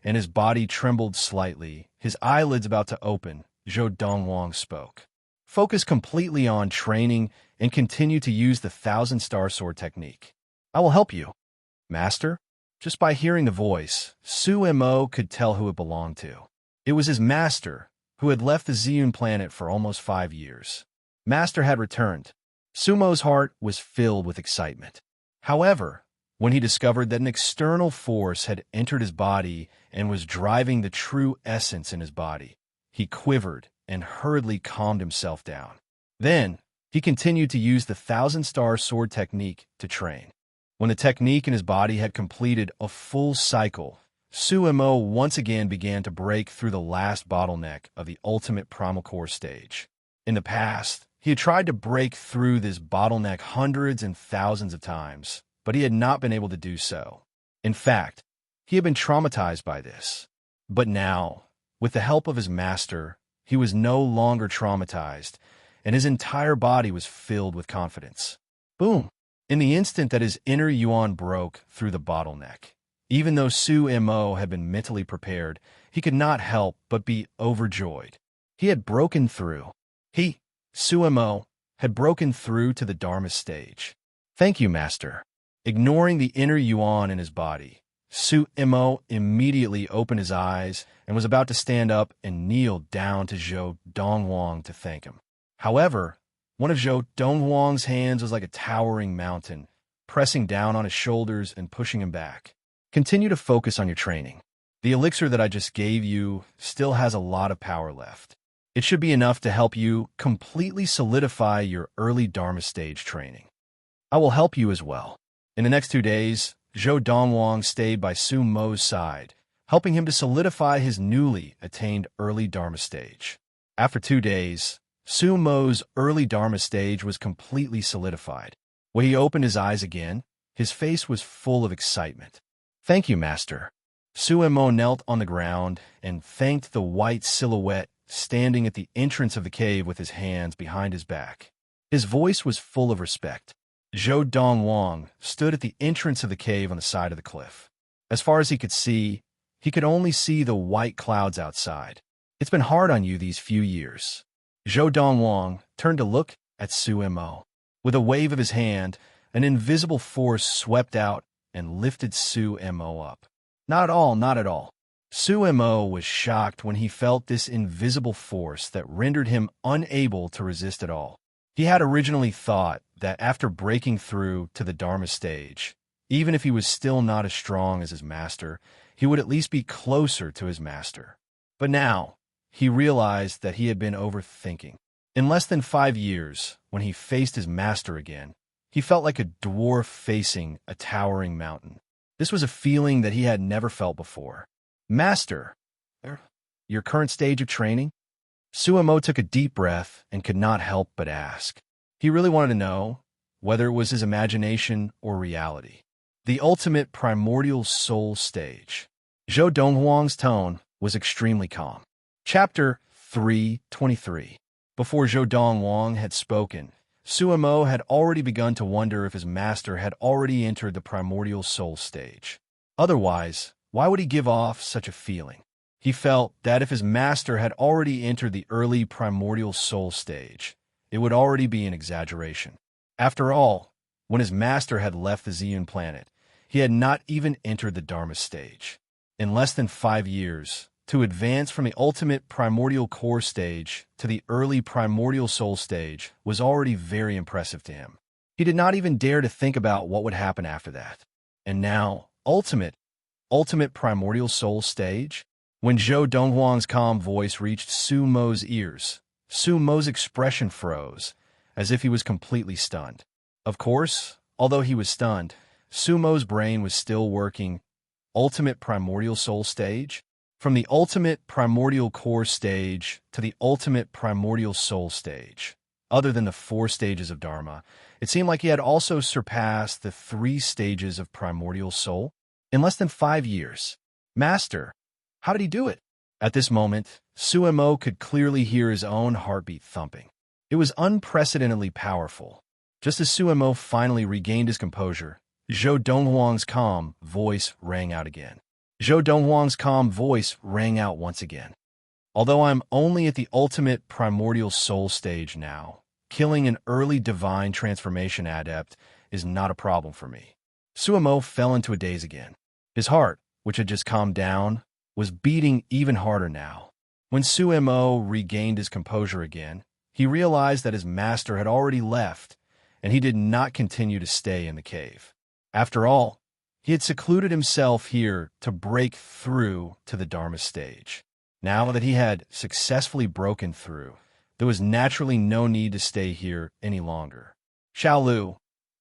Speaker 1: and his body trembled slightly, his eyelids about to open, Zhou Donghuang spoke. Focus completely on training and continue to use the Thousand Star Sword technique. I will help you, Master. Just by hearing the voice, Su Mo could tell who it belonged to. It was his master, who had left the Ziyun planet for almost 5 years. Master had returned. Su Mo's heart was filled with excitement. However, when he discovered that an external force had entered his body and was driving the true essence in his body, he quivered and hurriedly calmed himself down. Then, he continued to use the Thousand Star Sword technique to train. When the technique in his body had completed a full cycle, Su Mo once again began to break through the last bottleneck of the ultimate primal core stage. In the past, he had tried to break through this bottleneck hundreds and thousands of times, but he had not been able to do so. In fact, he had been traumatized by this. But now, with the help of his master, he was no longer traumatized, and his entire body was filled with confidence. Boom! In the instant that his inner yuan broke through the bottleneck, even though Su Mo had been mentally prepared, he could not help but be overjoyed. He had broken through. Su Mo, had broken through to the Dharma stage. Thank you, Master. Ignoring the inner yuan in his body, Su Mo immediately opened his eyes and was about to stand up and kneel down to Zhou Donghuang to thank him. However, one of Zhou Donghuang's hands was like a towering mountain, pressing down on his shoulders and pushing him back. Continue to focus on your training. The elixir that I just gave you still has a lot of power left. It should be enough to help you completely solidify your early Dharma stage training. I will help you as well. In the next 2 days, Zhou Donghuang stayed by Su Mo's side, helping him to solidify his newly attained early Dharma stage. After 2 days, Su Mo's early Dharma stage was completely solidified. When he opened his eyes again, his face was full of excitement. Thank you, Master. Su Mo knelt on the ground and thanked the white silhouette standing at the entrance of the cave with his hands behind his back. His voice was full of respect. Zhou Donghuang stood at the entrance of the cave on the side of the cliff. As far as he could only see the white clouds outside. It's been hard on you these few years. Zhou Donghuang turned to look at Su Mo. With a wave of his hand, An invisible force swept out and lifted Su-Mo up. Not at all, not at all. Su-Mo was shocked when he felt this invisible force that rendered him unable to resist at all. He had originally thought that after breaking through to the Dharma stage, even if he was still not as strong as his master, he would at least be closer to his master. But now, he realized that he had been overthinking. In less than 5 years, when he faced his master again, he felt like a dwarf facing a towering mountain. This was a feeling that he had never felt before. Master, your current stage of training? Su-Mo took a deep breath and could not help but ask. He really wanted to know whether it was his imagination or reality. The ultimate primordial soul stage. Zhou Donghuang's tone was extremely calm. Chapter 3:23. Before Zhou Donghuang had spoken, Su-Mo had already begun to wonder if his master had already entered the primordial soul stage. Otherwise, why would he give off such a feeling? He felt that if his master had already entered the early primordial soul stage, it would already be an exaggeration. After all, when his master had left the Ziyun planet, he had not even entered the Dharma stage. In less than 5 years, to advance from the ultimate primordial core stage to the early primordial soul stage was already very impressive to him. He did not even dare to think about what would happen after that. And now, ultimate primordial soul stage? When Zhou Donghuang's calm voice reached Su-Mo's ears, Su-Mo's expression froze, as if he was completely stunned. Of course, although he was stunned, Su-Mo's brain was still working. Ultimate primordial soul stage? From the ultimate primordial core stage to the ultimate primordial soul stage. Other than the 4 stages of Dharma, it seemed like he had also surpassed the 3 stages of primordial soul in less than 5 years. Master, how did he do it? At this moment, Su-Mo could clearly hear his own heartbeat thumping. It was unprecedentedly powerful. Just as Su-Mo finally regained his composure, Zhou Donghuang's calm voice rang out again. Zhou Donghuang's calm voice rang out once again. Although I'm only at the ultimate primordial soul stage now, killing an early divine transformation adept is not a problem for me. Su-Mo fell into a daze again. His heart, which had just calmed down, was beating even harder now. When Su-Mo regained his composure again, he realized that his master had already left, and he did not continue to stay in the cave. After all, he had secluded himself here to break through to the Dharma stage. Now that he had successfully broken through, there was naturally no need to stay here any longer. Xiaolu,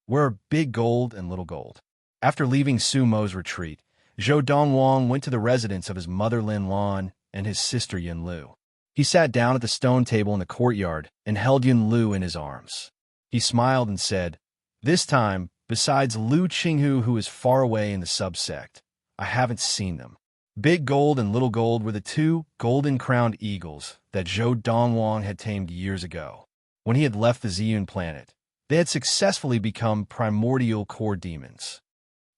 Speaker 1: where are Big Gold and Little Gold? After leaving Su-Mo's retreat, Zhou Donghuang went to the residence of his mother Lin Lan and his sister Yin Lu. He sat down at the stone table in the courtyard and held Yin Lu in his arms. He smiled and said, "This time, besides Lu Qinghu, who is far away in the subsect, I haven't seen them." Big Gold and Little Gold were the 2 golden-crowned eagles that Zhou Donghuang had tamed years ago. When he had left the Ziyun planet, they had successfully become primordial core demons.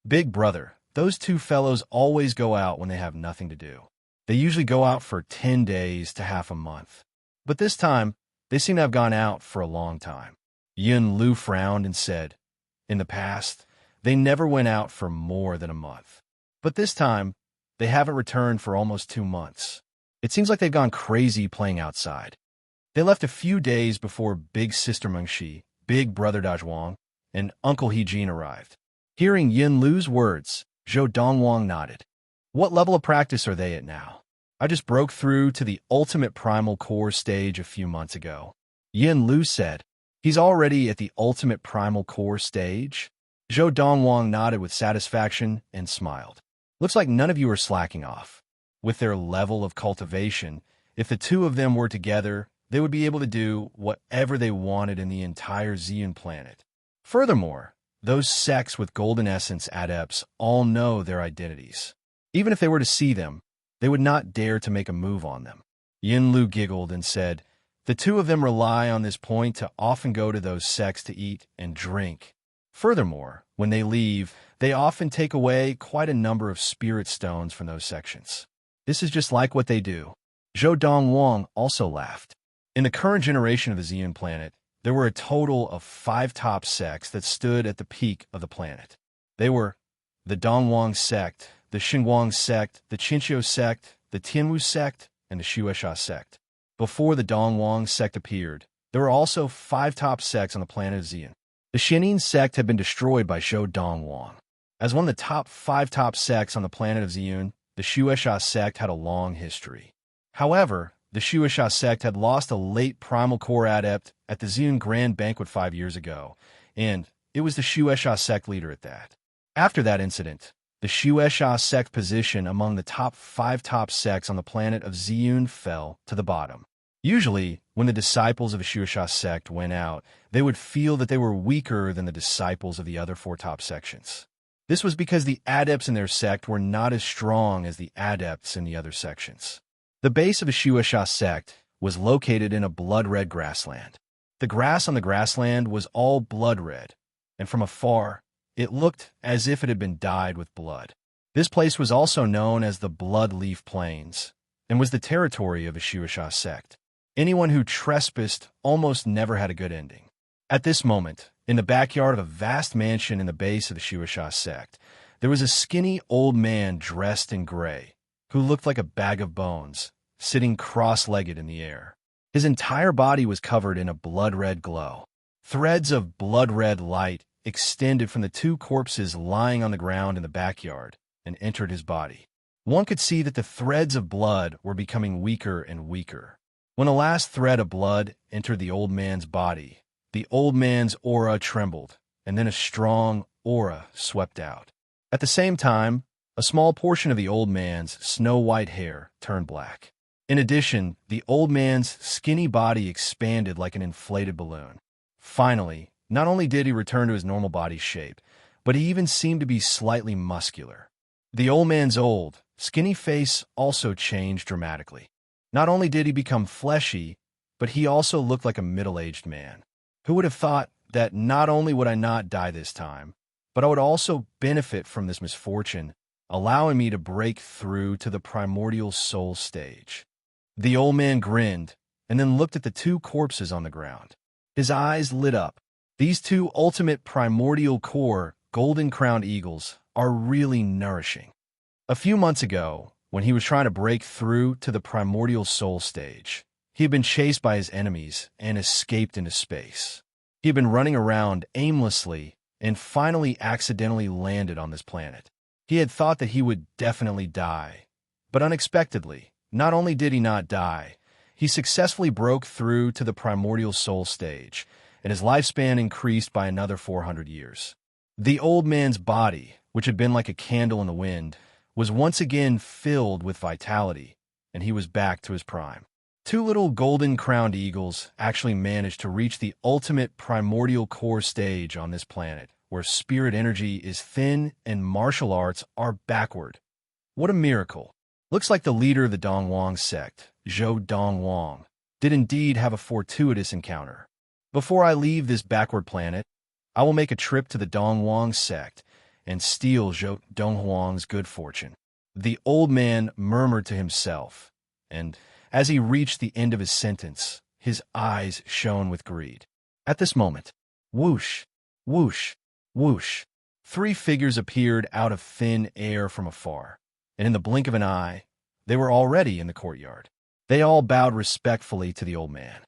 Speaker 1: Big brother, those 2 fellows always go out when they have nothing to do. They usually go out for 10 days to half a month. But this time, they seem to have gone out for a long time. Yin Lu frowned and said, "In the past, they never went out for more than a month. But this time, they haven't returned for almost 2 months. It seems like they've gone crazy playing outside." They left a few days before Big Sister Mengxi, Big Brother Dazhuang, and Uncle Hijin arrived. Hearing Yin Lu's words, Zhou Donghuang nodded. "What level of practice are they at now?" "I just broke through to the ultimate primal core stage a few months ago," Yin Lu said. "He's already at the ultimate primal core stage?" Zhou Donghuang nodded with satisfaction and smiled. "Looks like none of you are slacking off. With their level of cultivation, if the 2 of them were together, they would be able to do whatever they wanted in the entire Ziyun planet. Furthermore, those sects with golden essence adepts all know their identities. Even if they were to see them, they would not dare to make a move on them." Yin Lu giggled and said, "The 2 of them rely on this point to often go to those sects to eat and drink. Furthermore, when they leave, they often take away quite a number of spirit stones from those sections. This is just like what they do." Zhou Donghuang also laughed. In the current generation of the Ziyun planet, there were a total of 5 top sects that stood at the peak of the planet. They were the Dongwang sect, the Xinguang sect, the Qinqiu sect, the Tianwu sect, and the Xuesha sect. Before the Dongwang sect appeared, there were also 5 top sects on the planet of Xian. The Xianin sect had been destroyed by Zhou Dongwang. As one of the top 5 top sects on the planet of Xian, the Xuesha sect had a long history. However, the Xuesha sect had lost a late primal core adept at the Xian Grand Banquet 5 years ago, and it was the Xuesha sect leader at that. After that incident, the Xuesha sect position among the top 5 top sects on the planet of Xian fell to the bottom. Usually, when the disciples of the Xuesha sect went out, they would feel that they were weaker than the disciples of the other 4 top sections. This was because the adepts in their sect were not as strong as the adepts in the other sections. The base of the Xuesha sect was located in a blood-red grassland. The grass on the grassland was all blood-red, and from afar, it looked as if it had been dyed with blood. This place was also known as the Blood Leaf Plains, and was the territory of the Xuesha sect. Anyone who trespassed almost never had a good ending. At this moment, in the backyard of a vast mansion in the base of the Xuesha sect, there was a skinny old man dressed in gray, who looked like a bag of bones, sitting cross-legged in the air. His entire body was covered in a blood-red glow. Threads of blood-red light extended from the 2 corpses lying on the ground in the backyard and entered his body. One could see that the threads of blood were becoming weaker and weaker. When the last thread of blood entered the old man's body, the old man's aura trembled, and then a strong aura swept out. At the same time, a small portion of the old man's snow-white hair turned black. In addition, the old man's skinny body expanded like an inflated balloon. Finally, not only did he return to his normal body shape, but he even seemed to be slightly muscular. The old man's old, skinny face also changed dramatically. Not only did he become fleshy, but he also looked like a middle-aged man. Who would have thought that not only would I not die this time, but I would also benefit from this misfortune, allowing me to break through to the primordial soul stage? The old man grinned, and then looked at the 2 corpses on the ground. His eyes lit up. These 2 ultimate primordial core golden-crowned eagles are really nourishing. A few months ago, when he was trying to break through to the primordial soul stage, he had been chased by his enemies and escaped into space. He had been running around aimlessly and finally accidentally landed on this planet. He had thought that he would definitely die, but unexpectedly, not only did he not die, he successfully broke through to the primordial soul stage, and his lifespan increased by another 400 years. The old man's body, which had been like a candle in the wind, was once again filled with vitality, and he was back to his prime. 2 little golden-crowned eagles actually managed to reach the ultimate primordial core stage on this planet, where spirit energy is thin and martial arts are backward. What a miracle. Looks like the leader of the Dongwang sect, Zhou Dongwang, did indeed have a fortuitous encounter. Before I leave this backward planet, I will make a trip to the Dongwang sect and steal Zhou Donghuang's good fortune. The old man murmured to himself, and as he reached the end of his sentence, his eyes shone with greed. At this moment, whoosh, whoosh, whoosh, 3 figures appeared out of thin air from afar, and in the blink of an eye, they were already in the courtyard. They all bowed respectfully to the old man.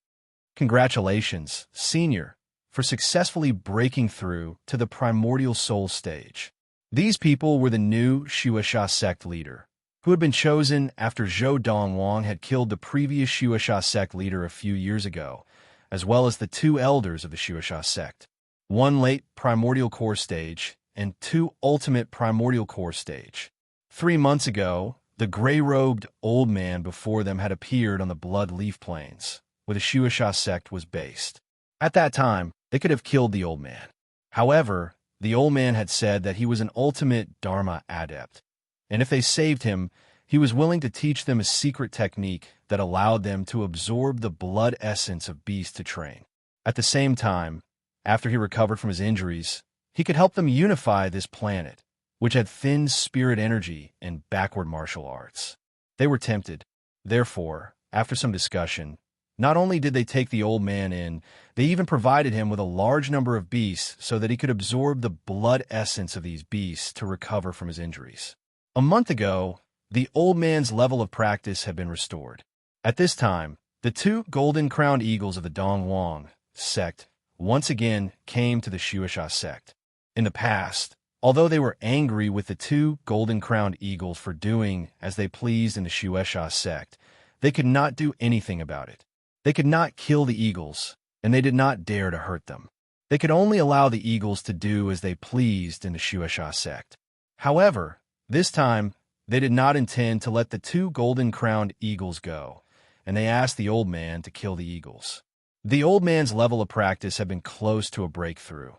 Speaker 1: Congratulations, Senior, for successfully breaking through to the primordial soul stage. These people were the new Xuesha sect leader, who had been chosen after Zhou Dongwang had killed the previous Xuesha sect leader a few years ago, as well as the 2 elders of the Xuesha sect. 1 late primordial core stage and 2 ultimate primordial core stage. 3 months ago, the gray-robed old man before them had appeared on the Blood Leaf Plains, where the Xuesha sect was based. At that time, they could have killed the old man. However, the old man had said that he was an ultimate Dharma adept, and if they saved him, he was willing to teach them a secret technique that allowed them to absorb the blood essence of beasts to train. At the same time, after he recovered from his injuries, he could help them unify this planet, which had thin spirit energy and backward martial arts. They were tempted. Therefore, after some discussion, Not only did they take the old man in, they even provided him with a large number of beasts so that he could absorb the blood essence of these beasts to recover from his injuries. A month ago, the old man's level of practice had been restored. At this time, the two golden-crowned eagles of the Dongwang sect once again came to the Shueisha sect. In the past, although they were angry with the two golden-crowned eagles for doing as they pleased in the Shueisha sect, they could not do anything about it. They could not kill the eagles, and they did not dare to hurt them. They could only allow the eagles to do as they pleased in the Shueisha sect. However, this time, they did not intend to let the two golden-crowned eagles go, and they asked the old man to kill the eagles. The old man's level of practice had been close to a breakthrough,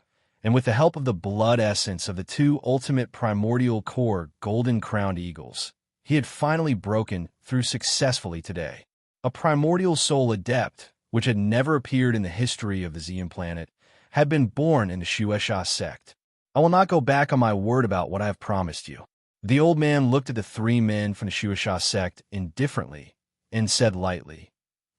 Speaker 1: and with the help of the blood essence of the two ultimate primordial core golden-crowned eagles, he had finally broken through successfully today. A primordial soul adept, which had never appeared in the history of the Xian planet, had been born in the Shueisha sect. I will not go back on my word about what I have promised you. The old man looked at the three men from the Shueisha sect indifferently and said lightly,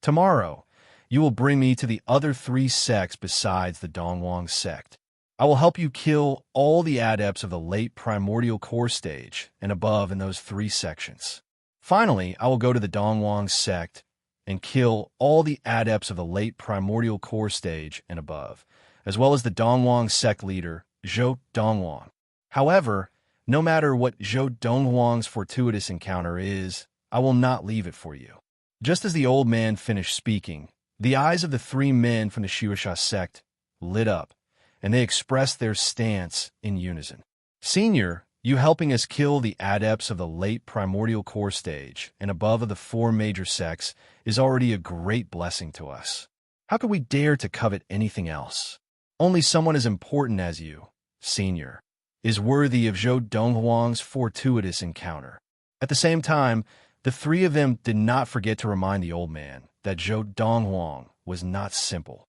Speaker 1: "Tomorrow, you will bring me to the other three sects besides the Dongwang sect. I will help you kill all the adepts of the late primordial core stage and above in those three sections. Finally, I will go to the Dongwang sect and kill all the adepts of the late primordial core stage and above, as well as the Dongwang sect leader, Zhou Dongwang. However, no matter what Zhou Dongwang's fortuitous encounter is, I will not leave it for you." Just as the old man finished speaking, the eyes of the three men from the Shueisha sect lit up, and they expressed their stance in unison. "Senior, you helping us kill the adepts of the late primordial core stage and above of the four major sects is already a great blessing to us. How could we dare to covet anything else? Only someone as important as you, Senior, is worthy of Zhou Donghuang's fortuitous encounter." At the same time, the three of them did not forget to remind the old man that Zhou Donghuang was not simple.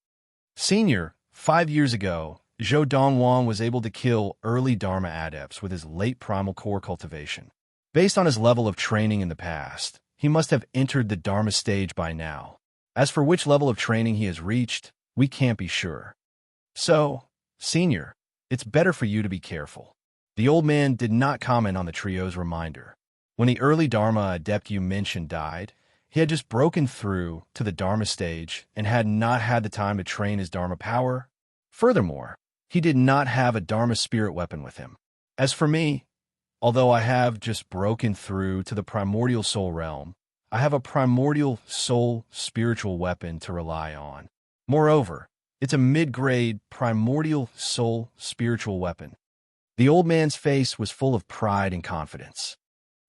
Speaker 1: "Senior, 5 years ago, Zhou Dongwang was able to kill early Dharma adepts with his late primal core cultivation. Based on his level of training in the past, he must have entered the Dharma stage by now. As for which level of training he has reached, we can't be sure. So, Senior, it's better for you to be careful." The old man did not comment on the trio's reminder. When the early Dharma adept you mentioned died, he had just broken through to the Dharma stage and had not had the time to train his Dharma power. Furthermore, he did not have a Dharma spirit weapon with him. As for me, although I have just broken through to the primordial soul realm, I have a primordial soul spiritual weapon to rely on. Moreover, it's a mid-grade primordial soul spiritual weapon. The old man's face was full of pride and confidence.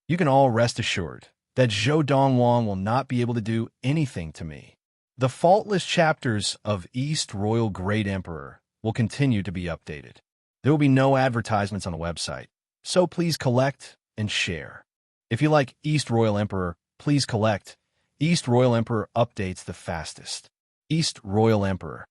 Speaker 1: "You can all rest assured that Zhou Dongwang will not be able to do anything to me. The faultless chapters of East Royal Great Emperor will continue to be updated. There will be no advertisements on the website, so please collect and share. If you like East Royal Emperor, please collect. East Royal Emperor updates the fastest." East Royal Emperor.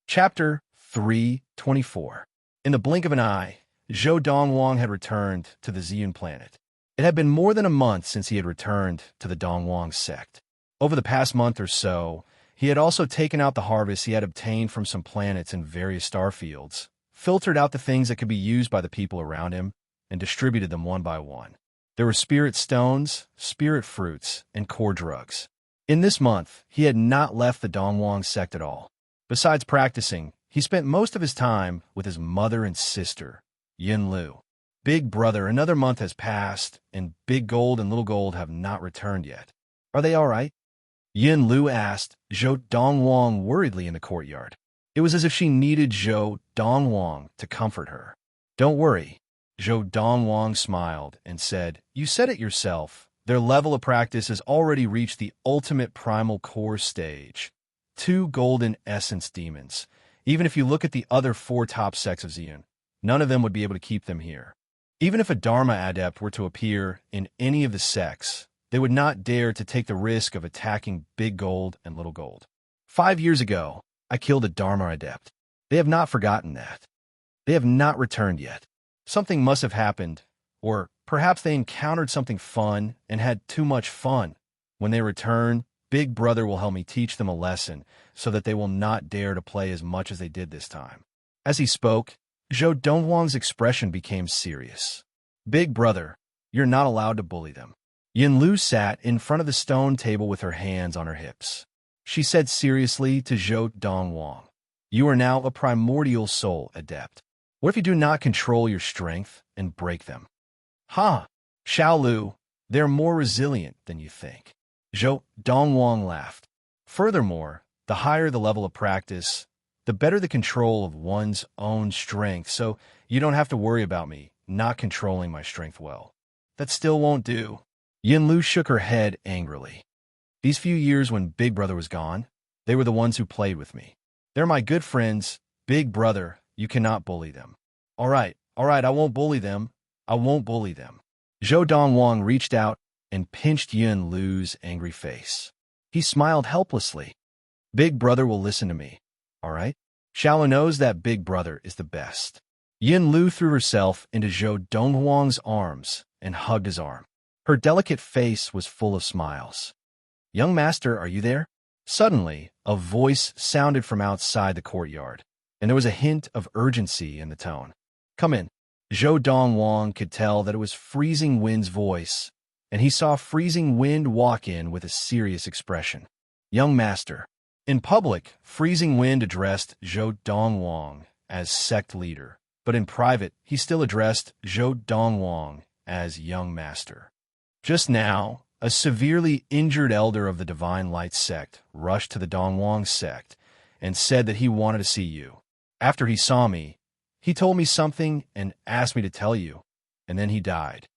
Speaker 1: Chapter 324. In the blink of an eye, Zhou Dongwang had returned to the Xian planet. It had been more than a month since he had returned to the Dongwang sect. Over the past month or so, he had also taken out the harvest he had obtained from some planets in various star fields, filtered out the things that could be used by the people around him, and distributed them one by one. There were spirit stones, spirit fruits, and core drugs. In this month, he had not left the Dongwang sect at all. Besides practicing, he spent most of his time with his mother and sister, Yin Lu. "Big brother, another month has passed, and Big Gold and Little Gold have not returned yet. Are they all right?" Yin Lu asked Zhou Dongwang worriedly in the courtyard. It was as if she needed Zhou Dongwang to comfort her. "Don't worry." Zhou Dongwang smiled and said, "You said it yourself. Their level of practice has already reached the ultimate primal core stage. 2 golden essence demons. Even if you look at the other 4 top sects of Xian, none of them would be able to keep them here. Even if a Dharma adept were to appear in any of the sects, they would not dare to take the risk of attacking Big Gold and Little Gold. 5 years ago, I killed a Dharma adept. They have not forgotten that. They have not returned yet. Something must have happened, or perhaps they encountered something fun and had too much fun. When they return, Big Brother will help me teach them a lesson so that they will not dare to play as much as they did this time. As he spoke, Zhou Donghuang's expression became serious. Big Brother, you're not allowed to bully them. Yin Lu sat in front of the stone table with her hands on her hips. She said seriously to Zhou Donghuang, you are now a primordial soul adept. What if you do not control your strength and break them? Ha! Xiao Lu, they're more resilient than you think. Zhou Donghuang laughed. Furthermore, the higher the level of practice, the better the control of one's own strength, so you don't have to worry about me not controlling my strength well. That still won't do. Yin Lu shook her head angrily. These few years when Big Brother was gone, they were the ones who played with me. They're my good friends. Big Brother, you cannot bully them. All right, I won't bully them. I won't bully them. Zhou Donghuang reached out and pinched Yin Lu's angry face. He smiled helplessly. Big Brother will listen to me, all right? Xiaolu knows that Big Brother is the best. Yin Lu threw herself into Zhou Donghuang's arms and hugged his arm. Her delicate face was full of smiles. Young master, are you there? Suddenly, a voice sounded from outside the courtyard, and there was a hint of urgency in the tone. Come in. Zhou Donghuang could tell that it was Freezing Wind's voice, and he saw Freezing Wind walk in with a serious expression. Young master. In public, Freezing Wind addressed Zhou Donghuang as sect leader, but in private, he still addressed Zhou Donghuang as young master. Just now, a severely injured elder of the Divine Light sect rushed to the Donghuang sect and said that he wanted to see you. After he saw me, he told me something and asked me to tell you, and then he died.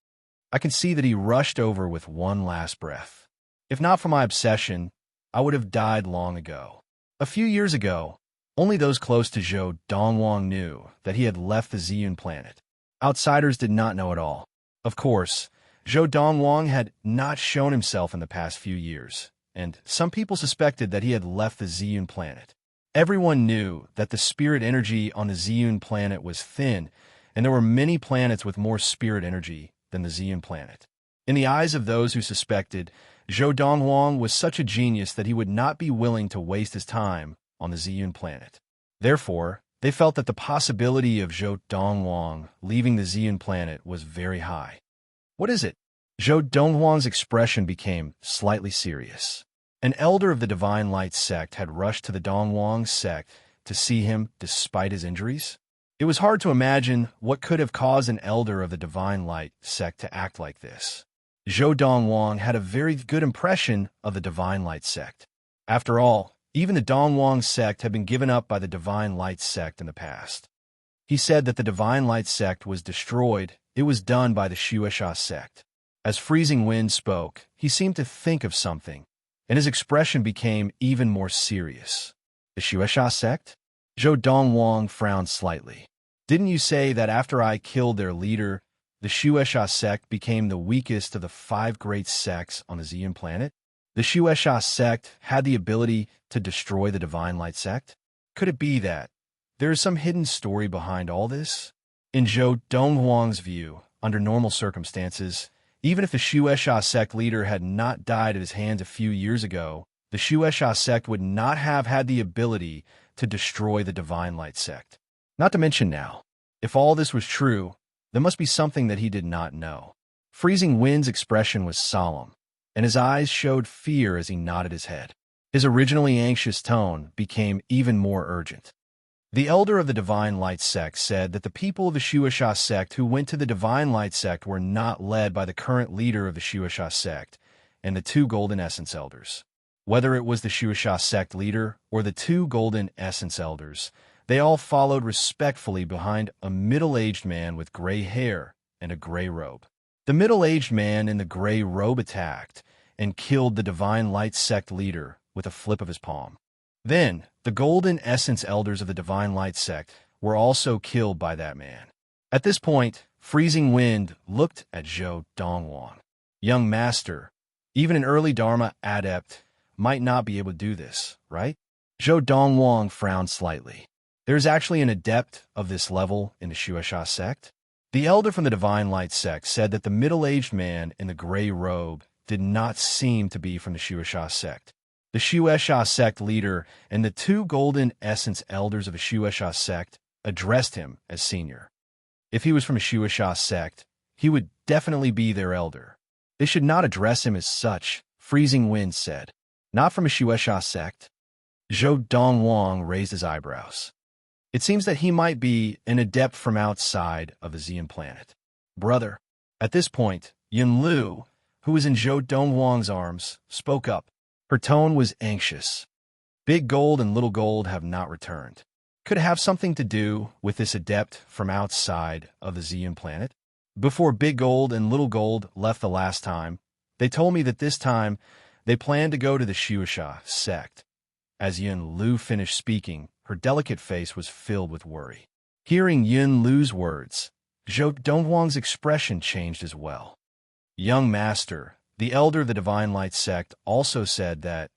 Speaker 1: I can see that he rushed over with one last breath. If not for my obsession, I would have died long ago. A few years ago, only those close to Zhou Donghuang knew that he had left the Ziyun planet. Outsiders did not know at all. Of course, Zhou Donghuang had not shown himself in the past few years, and some people suspected that he had left the Ziyun planet. Everyone knew that the spirit energy on the Ziyun planet was thin, and there were many planets with more spirit energy than the Ziyun planet. In the eyes of those who suspected, Zhou Donghuang was such a genius that he would not be willing to waste his time on the Ziyun planet. Therefore, they felt that the possibility of Zhou Donghuang leaving the Ziyun planet was very high. What is it? Zhou Donghuang's expression became slightly serious. An elder of the Divine Light sect had rushed to the Donghuang sect to see him despite his injuries. It was hard to imagine what could have caused an elder of the Divine Light sect to act like this. Zhou Donghuang had a very good impression of the Divine Light sect. After all, even the Donghuang sect had been given up by the Divine Light sect in the past. He said that the Divine Light sect was destroyed. It was done by the Shueisha sect. As Freezing Wind spoke, he seemed to think of something, and his expression became even more serious. The Shueisha sect? Zhou Donghuang frowned slightly. Didn't you say that after I killed their leader, the Shueisha sect became the weakest of the 5 great sects on the Ziyun planet? The Shueisha sect had the ability to destroy the Divine Light sect? Could it be that there is some hidden story behind all this? In Zhou Donghuang's view, under normal circumstances, even if the Shueisha sect leader had not died at his hands a few years ago, the Shueisha sect would not have had the ability to destroy the Divine Light sect. Not to mention now, if all this was true, there must be something that he did not know. Freezing Wind's expression was solemn, and his eyes showed fear as he nodded his head. His originally anxious tone became even more urgent. The elder of the Divine Light sect said that the people of the Shueisha sect who went to the Divine Light sect were not led by the current leader of the Shueisha sect and the 2 Golden Essence Elders. Whether it was the Shueisha sect leader or the 2 Golden Essence Elders, they all followed respectfully behind a middle-aged man with gray hair and a gray robe. The middle-aged man in the gray robe attacked and killed the Divine Light sect leader with a flip of his palm. Then, the Golden Essence Elders of the Divine Light sect were also killed by that man. At this point, Freezing Wind looked at Zhou Donghuang. Young master, even an early Dharma adept might not be able to do this, right? Zhou Donghuang frowned slightly. There is actually an adept of this level in the Shueisha sect. The elder from the Divine Light sect said that the middle-aged man in the gray robe did not seem to be from the Shueisha sect. The Shueisha sect leader and the two golden essence elders of a Shueisha sect addressed him as senior. If he was from a Shueisha sect, he would definitely be their elder. They should not address him as such, Freezing Wind said. Not from a Shueisha sect? Zhou Dongwang raised his eyebrows. It seems that he might be an adept from outside of the Xian planet. Brother. At this point, Yun Lu, who was in Zhou Dongwang's arms, spoke up. Her tone was anxious. Big Gold and Little Gold have not returned. Could it have something to do with this adept from outside of the Xian planet? Before Big Gold and Little Gold left the last time, they told me that this time they planned to go to the Shueisha sect. As Yun Lu finished speaking, her delicate face was filled with worry. Hearing Yun Lu's words, Zhou Dongwang's expression changed as well. Young Master, the elder of the Divine Light sect, also said that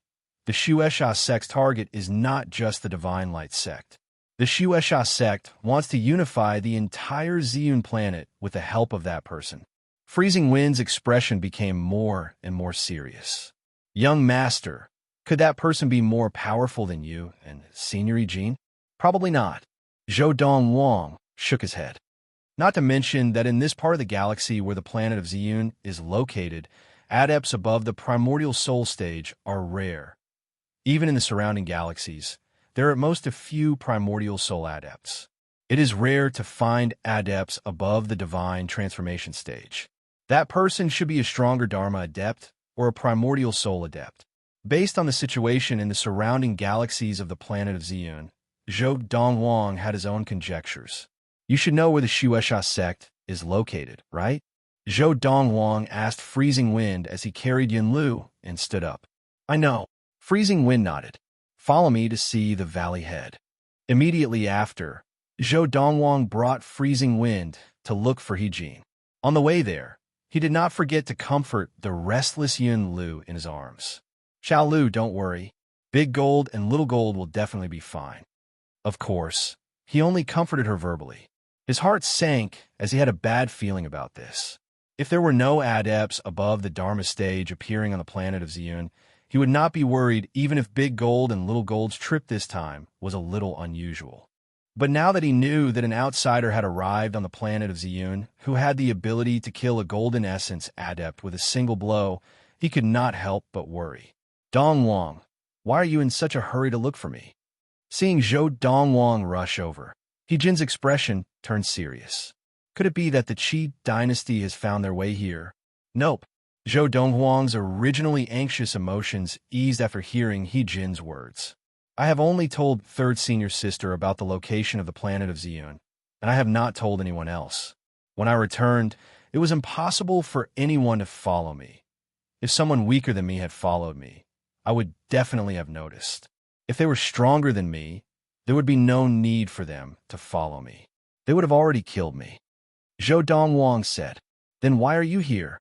Speaker 1: the Shueisha sect's target is not just the Divine Light sect. The Shueisha sect wants to unify the entire Xian planet with the help of that person. Freezing Wind's expression became more and more serious. Young Master, could that person be more powerful than you and Senior Jean? Probably not. Zhou Dongwang shook his head. Not to mention that in this part of the galaxy where the planet of Xian is located, adepts above the primordial soul stage are rare. Even in the surrounding galaxies, there are at most a few primordial soul adepts. It is rare to find adepts above the divine transformation stage. That person should be a stronger Dharma adept or a primordial soul adept. Based on the situation in the surrounding galaxies of the planet of Xian, Zhou Dongwang had his own conjectures. You should know where the Shueisha sect is located, right? Zhou Dongwang asked Freezing Wind as he carried Yun Lu and stood up. I know. Freezing Wind nodded. Follow me to see the valley head. Immediately after, Zhou Dongwang brought Freezing Wind to look for He-Jin. On the way there, he did not forget to comfort the restless Yun Lu in his arms. Xiao Lu, don't worry. Big Gold and Little Gold will definitely be fine. Of course, he only comforted her verbally. His heart sank as he had a bad feeling about this. If there were no adepts above the Dharma stage appearing on the planet of Xian, he would not be worried even if Big Gold and Little Gold's trip this time was a little unusual. But now that he knew that an outsider had arrived on the planet of Xian who had the ability to kill a golden essence adept with a single blow, he could not help but worry. Dongwang, why are you in such a hurry to look for me? Seeing Zhou Dongwang rush over, He-Jin's expression turned serious. Could it be that the Qi dynasty has found their way here? Nope. Zhou Dongwang's originally anxious emotions eased after hearing He-Jin's words. I have only told third senior sister about the location of the planet of Xian, and I have not told anyone else. When I returned, it was impossible for anyone to follow me. If someone weaker than me had followed me, I would definitely have noticed. If they were stronger than me, there would be no need for them to follow me. They would have already killed me. Zhou Dongwang said, Then why are you here?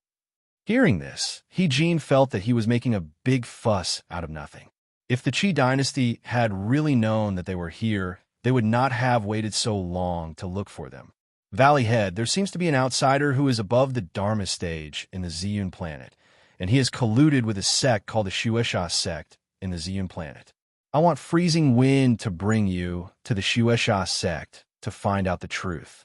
Speaker 1: Hearing this, He-Jin felt that he was making a big fuss out of nothing. If the Qi dynasty had really known that they were here, they would not have waited so long to look for them. Valley Head, there seems to be an outsider who is above the Dharma stage in the Xian planet, and he has colluded with a sect called the Shueisha sect in the Xian planet. I want Freezing Wind to bring you to the Shueisha sect to find out the truth.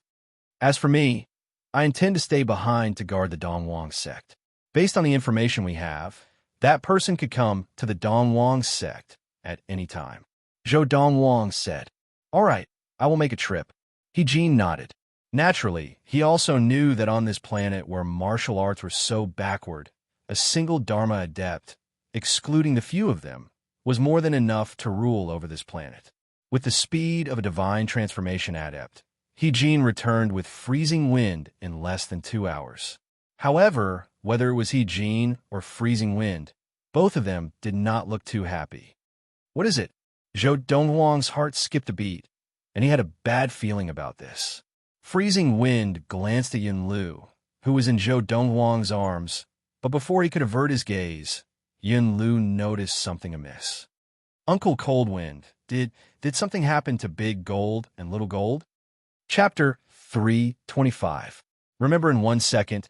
Speaker 1: As for me, I intend to stay behind to guard the Dongwang sect. Based on the information we have, that person could come to the Dongwang sect at any time. Zhou Dongwang said, All right, I will make a trip. He-Jin nodded. Naturally, he also knew that on this planet where martial arts were so backward, a single Dharma adept, excluding the few of them, was more than enough to rule over this planet. With the speed of a divine transformation adept, He-Jin returned with Freezing Wind in less than 2 hours. However, whether it was He-Jin or Freezing Wind, both of them did not look too happy. What is it? Zhou Dongwang's heart skipped a beat, and he had a bad feeling about this. Freezing Wind glanced at Yun Lu, who was in Zhou Dongwang's arms, but before he could avert his gaze, Yun Lu noticed something amiss. Uncle Coldwind, did something happen to Big Gold and Little Gold? Chapter 325. Remember in 1 second,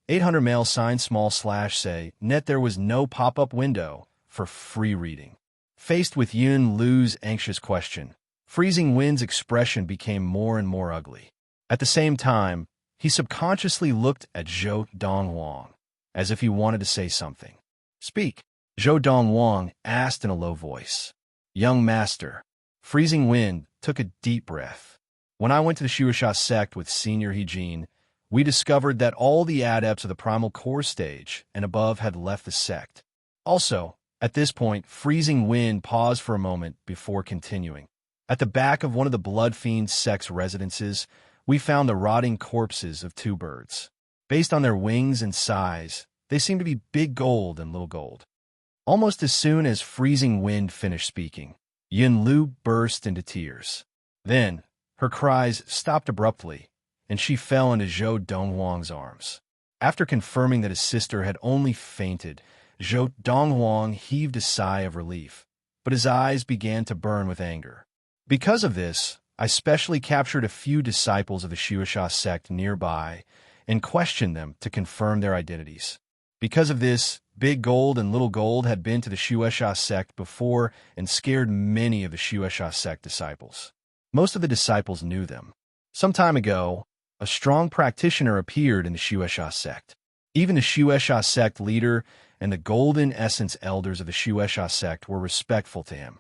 Speaker 1: 800 mail sign small slash say, net there was no pop-up window for free reading. Faced with Yun Lu's anxious question, Freezing Wind's expression became more and more ugly. At the same time, he subconsciously looked at Zhou Donghuang, as if he wanted to say something. "Speak," Zhou Donghuang asked in a low voice. "Young master." Freezing Wind took a deep breath. "When I went to the Shueisha sect with Senior Hijin, we discovered that all the adepts of the primal core stage and above had left the sect. Also, at this point, Freezing Wind paused for a moment before continuing. At the back of one of the Blood Fiend sect's residences, we found the rotting corpses of two birds. Based on their wings and size, they seemed to be Big Gold and Little Gold." Almost as soon as Freezing Wind finished speaking, Yun Lu burst into tears. Then, her cries stopped abruptly, and she fell into Zhou Donghuang's arms. After confirming that his sister had only fainted, Zhou Donghuang heaved a sigh of relief, but his eyes began to burn with anger. "Because of this, I specially captured a few disciples of the Shueisha sect nearby and questioned them to confirm their identities. Because of this, Big Gold and Little Gold had been to the Shueisha sect before and scared many of the Shueisha sect disciples. Most of the disciples knew them. Some time ago, a strong practitioner appeared in the Shueisha sect. Even the Shueisha sect leader and the Golden Essence elders of the Shueisha sect were respectful to him.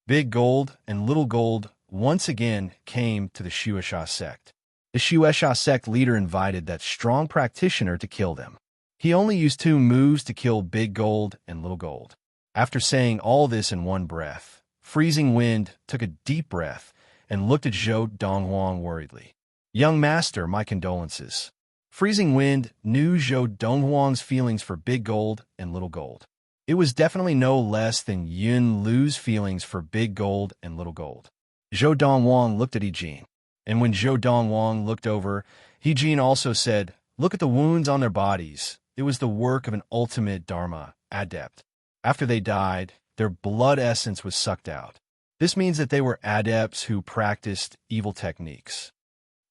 Speaker 1: Big Gold and Little Gold once again came to the Shueisha sect. The Shueisha sect leader invited that strong practitioner to kill them. He only used 2 moves to kill Big Gold and Little Gold. After saying all this in one breath, Freezing Wind took a deep breath and looked at Zhou Donghuang worriedly. "Young master, my condolences." Freezing Wind knew Zhou Donghuang's feelings for Big Gold and Little Gold. It was definitely no less than Yun Lu's feelings for Big Gold and Little Gold. Zhou Donghuang looked at Hijin, and when Zhou Donghuang looked over, Hijin also said, "Look at the wounds on their bodies. It was the work of an ultimate Dharma adept. After they died, their blood essence was sucked out. This means that they were adepts who practiced evil techniques."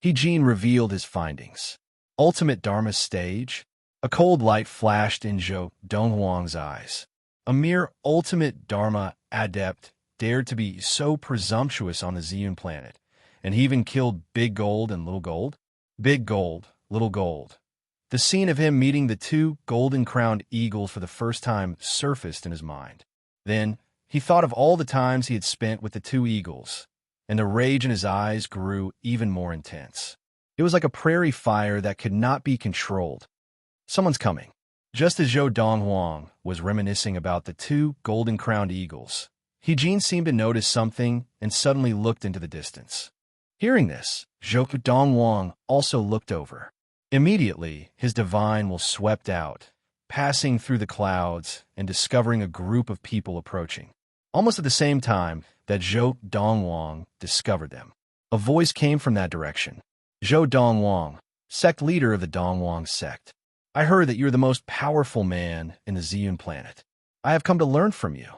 Speaker 1: Hijin revealed his findings. Ultimate Dharma stage? A cold light flashed in Zhou Donghuang's eyes. A mere ultimate Dharma adept dared to be so presumptuous on the Ziyun planet, and he even killed Big Gold and Little Gold? Big Gold, Little Gold. The scene of him meeting the 2 golden-crowned eagles for the first time surfaced in his mind. Then, he thought of all the times he had spent with the 2 eagles, and the rage in his eyes grew even more intense. It was like a prairie fire that could not be controlled. Someone's coming. Just as Zhou Donghuang was reminiscing about the 2 golden-crowned eagles, Hijin seemed to notice something and suddenly looked into the distance. Hearing this, Zhou Donghuang also looked over. Immediately, his divine will swept out, passing through the clouds and discovering a group of people approaching. Almost at the same time that Zhou Donghuang discovered them, a voice came from that direction. "Zhou Donghuang, sect leader of the Donghuang sect. I heard that you're the most powerful man in the Ziyun planet. I have come to learn from you."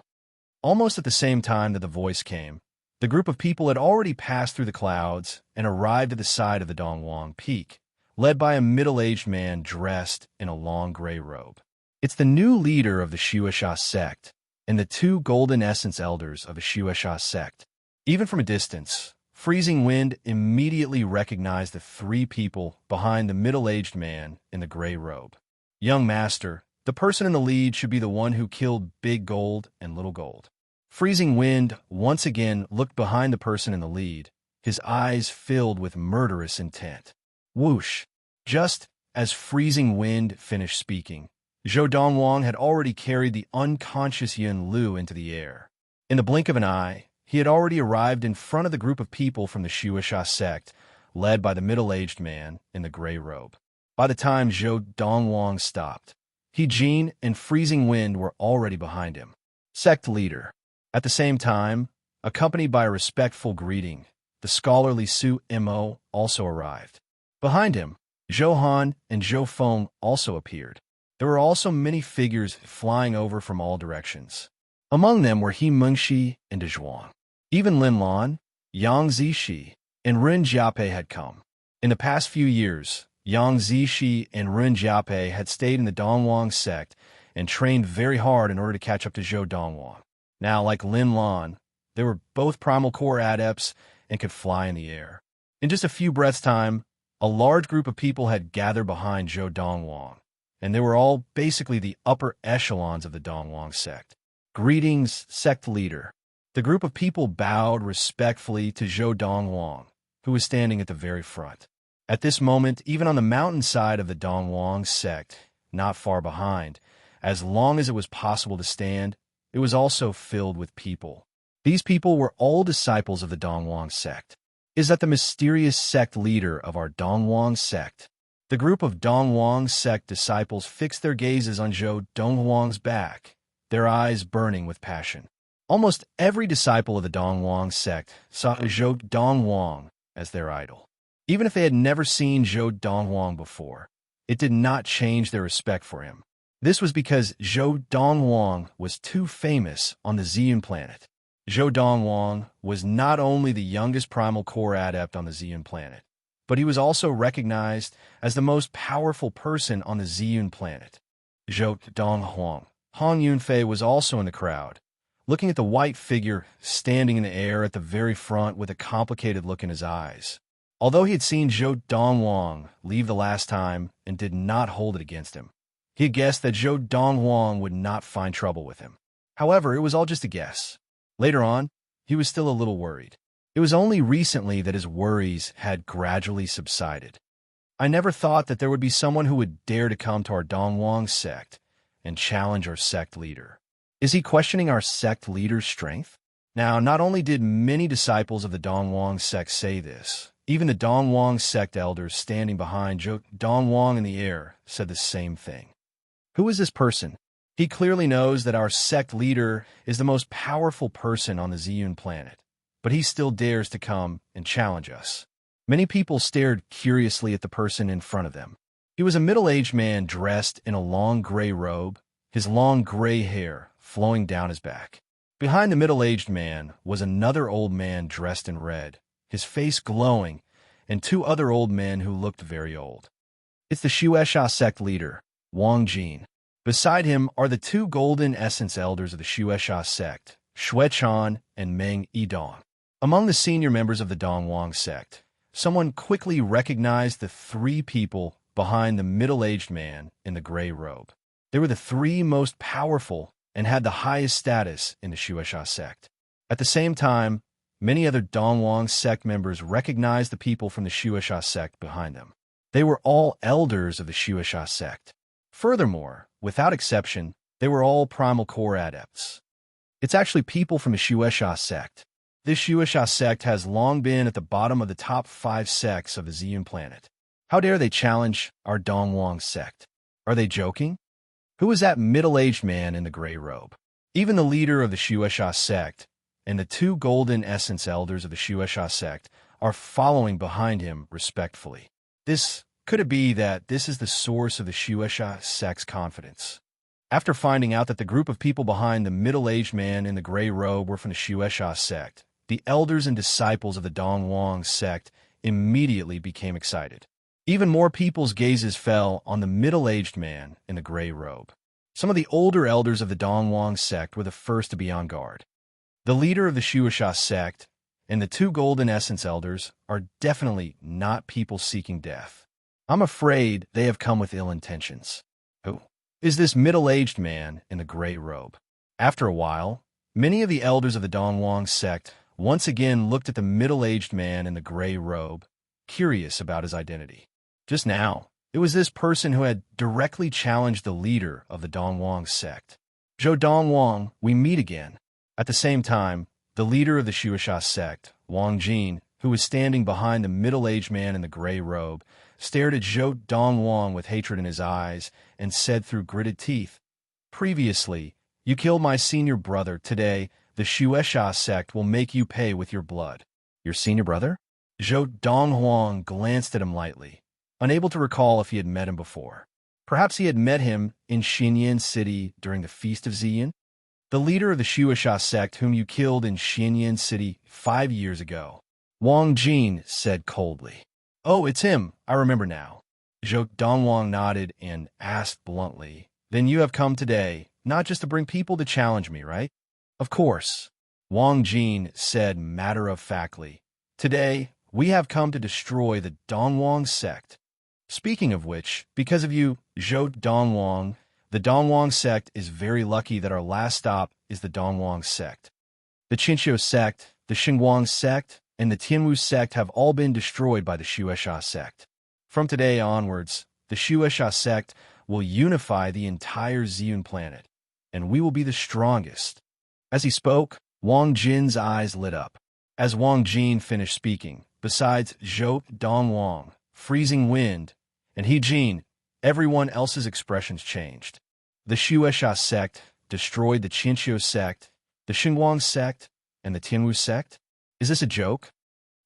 Speaker 1: Almost at the same time that the voice came, the group of people had already passed through the clouds and arrived at the side of the Donghuang Peak, led by a middle-aged man dressed in a long gray robe. It's the new leader of the Shueisha sect and the 2 Golden Essence elders of the Shueisha sect. Even from a distance, Freezing Wind immediately recognized the 3 people behind the middle-aged man in the gray robe. "Young master, the person in the lead should be the one who killed Big Gold and Little Gold." Freezing Wind once again looked behind the person in the lead, his eyes filled with murderous intent. Whoosh! Just as Freezing Wind finished speaking, Zhou Donghuang had already carried the unconscious Yun Lu into the air. In the blink of an eye, he had already arrived in front of the group of people from the Shueisha sect, led by the middle-aged man in the gray robe. By the time Zhou Donghuang stopped, Hijin and Freezing Wind were already behind him. Sect leader. At the same time, accompanied by a respectful greeting, the scholarly Su Mo also arrived. Behind him, Zhou Han and Zhou Feng also appeared. There were also many figures flying over from all directions. Among them were He Mengxi and De Zhuang. Even Lin Lan, Yang Zixi, and Ren Jiape had come. In the past few years, Yang Zixi and Ren Jiape had stayed in the Donghuang sect and trained very hard in order to catch up to Zhou Dongwang. Now, like Lin Lan, they were both primal core adepts and could fly in the air. In just a few breaths' time, a large group of people had gathered behind Zhou Dongwang, and they were all basically the upper echelons of the Dongwang sect. Greetings, sect leader. The group of people bowed respectfully to Zhou Dongwang, who was standing at the very front. At this moment, even on the mountainside of the Dongwang sect, not far behind, as long as it was possible to stand, it was also filled with people. These people were all disciples of the Dongwang sect. Is that the mysterious sect leader of our Dongwang sect? The group of Dongwang sect disciples fixed their gazes on Zhou Dongwang's back, their eyes burning with passion. Almost every disciple of the Dongwang sect saw Zhou Dongwang as their idol. Even if they had never seen Zhou Dongwang before, it did not change their respect for him. This was because Zhou Dongwang was too famous on the Ziyun planet. Zhou Dongwang was not only the youngest primal core adept on the Ziyun planet, but he was also recognized as the most powerful person on the Ziyun planet. Zhou Donghuang. Han Yunfei was also in the crowd, looking at the white figure standing in the air at the very front with a complicated look in his eyes. Although he had seen Zhou Dongwang leave the last time and did not hold it against him, he had guessed that Zhou Dongwang would not find trouble with him. However, it was all just a guess. Later on, he was still a little worried. It was only recently that his worries had gradually subsided. I never thought that there would be someone who would dare to come to our Dongwang sect and challenge our sect leader. Is he questioning our sect leader's strength? Now, not only did many disciples of the Dongwang sect say this, even the Dongwang sect elders standing behind Zhou Dongwang in the air said the same thing. Who is this person? He clearly knows that our sect leader is the most powerful person on the Ziyun planet, but he still dares to come and challenge us. Many people stared curiously at the person in front of them. He was a middle-aged man dressed in a long gray robe, his long gray hair flowing down his back. Behind the middle-aged man was another old man dressed in red, his face glowing, and two other old men who looked very old. It's the Shueisha sect leader, Wang Jin. Beside him are the two golden essence elders of the Shueisha sect, Xuechan and Meng Yidong. Among the senior members of the Dongwang sect, someone quickly recognized the three people behind the middle-aged man in the gray robe. They were the three most powerful and had the highest status in the Shueisha sect. At the same time, many other Dongwang sect members recognized the people from the Shueisha sect behind them. They were all elders of the Shueisha sect. Furthermore, without exception, they were all primal core adepts. It's actually people from the Shueisha sect. This Shueisha sect has long been at the bottom of the top 5 sects of the Ziyun planet. How dare they challenge our Dongwang sect? Are they joking? Who is that middle-aged man in the gray robe? Even the leader of the Shueisha sect and the two golden essence elders of the Shueisha sect are following behind him respectfully. Could it be that this is the source of the Shueisha sect's confidence? After finding out that the group of people behind the middle-aged man in the gray robe were from the Shueisha sect, the elders and disciples of the Dongwang sect immediately became excited. Even more people's gazes fell on the middle-aged man in the gray robe. Some of the older elders of the Dongwang sect were the first to be on guard. The leader of the Shueisha sect and the two golden essence elders are definitely not people seeking death. I'm afraid they have come with ill intentions. Who is this middle-aged man in the gray robe? After a while, many of the elders of the Dongwang sect once again looked at the middle-aged man in the gray robe, curious about his identity. Just now, it was this person who had directly challenged the leader of the Dongwang sect. Zhou Dongwang, we meet again. At the same time, the leader of the Shueisha sect, Wang Jin, who was standing behind the middle-aged man in the gray robe, stared at Zhou Dongwang with hatred in his eyes and said through gritted teeth, "Previously, you killed my senior brother. Today, the Shueisha sect will make you pay with your blood." Your senior brother? Zhou Donghuang glanced at him lightly, unable to recall if he had met him before. Perhaps he had met him in Xinyan City during the Feast of Ziyun? The leader of the Shueisha sect whom you killed in Xinyan City 5 years ago. Wang Jin said coldly. "Oh, it's him. I remember now." Zhou Dongwang nodded and asked bluntly, Then you have come today, not just to bring people to challenge me, right? Of course, Wang Jin said matter-of-factly. Today, we have come to destroy the Dongwang sect. Speaking of which, because of you, Zhou Dongwang, the Dongwang sect is very lucky that our last stop is the Dongwang sect. The Qinxiu sect, the Xinguang sect, and the Tianwu sect have all been destroyed by the Xuesha sect. From today onwards, the Xuesha sect will unify the entire Ziyun planet, and we will be the strongest. As he spoke, Wang Jin's eyes lit up. As Wang Jin finished speaking, besides Zhou Dongwang, freezing wind, and He Jin, everyone else's expressions changed. The Xuesha sect destroyed the Qinxiu sect, the Xinguang sect, and the Tianwu sect? Is this a joke?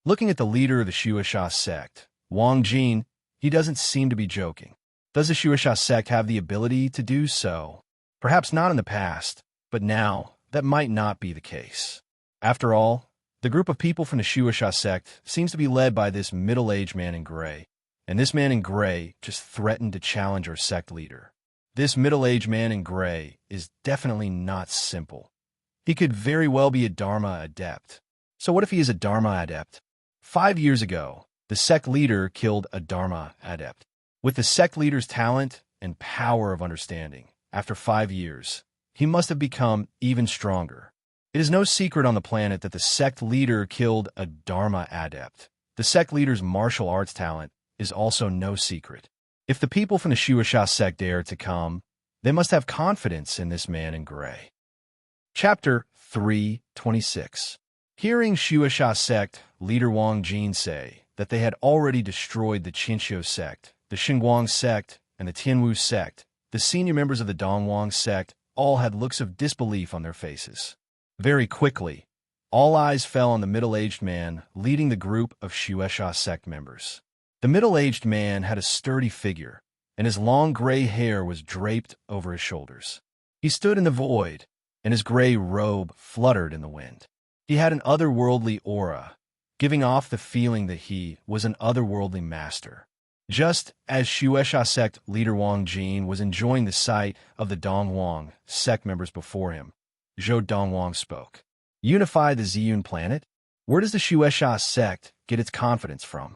Speaker 1: Looking at the leader of the Xuesha sect, Wang Jin, he doesn't seem to be joking. Does the Xuesha sect have the ability to do so? Perhaps not in the past, but now that might not be the case. After all, the group of people from the Xuesha sect seems to be led by this middle-aged man in gray, and this man in gray just threatened to challenge our sect leader. This middle-aged man in gray is definitely not simple. He could very well be a Dharma adept. So what if he is a Dharma adept? 5 years ago, the sect leader killed a Dharma adept. With the sect leader's talent and power of understanding, after 5 years, he must have become even stronger. It is no secret on the planet that the sect leader killed a Dharma adept. The sect leader's martial arts talent is also no secret. If the people from the Xuesha sect dare to come, they must have confidence in this man in gray. Chapter 3:26. Hearing Xuesha sect leader Wang Jin say that they had already destroyed the Qinxiu sect, the Xinguang sect, and the Tianwu sect, the senior members of the Dongwang sect all had looks of disbelief on their faces. Very quickly, all eyes fell on the middle-aged man leading the group of Xuesha sect members. The middle-aged man had a sturdy figure, and his long gray hair was draped over his shoulders. He stood in the void, and his gray robe fluttered in the wind. He had an otherworldly aura, giving off the feeling that he was an otherworldly master. Just as Xuesha sect leader Wang Jin was enjoying the sight of the Dongwang sect members before him, Zhou Dongwang spoke. Unify the Ziyun planet? Where does the Xuesha sect get its confidence from?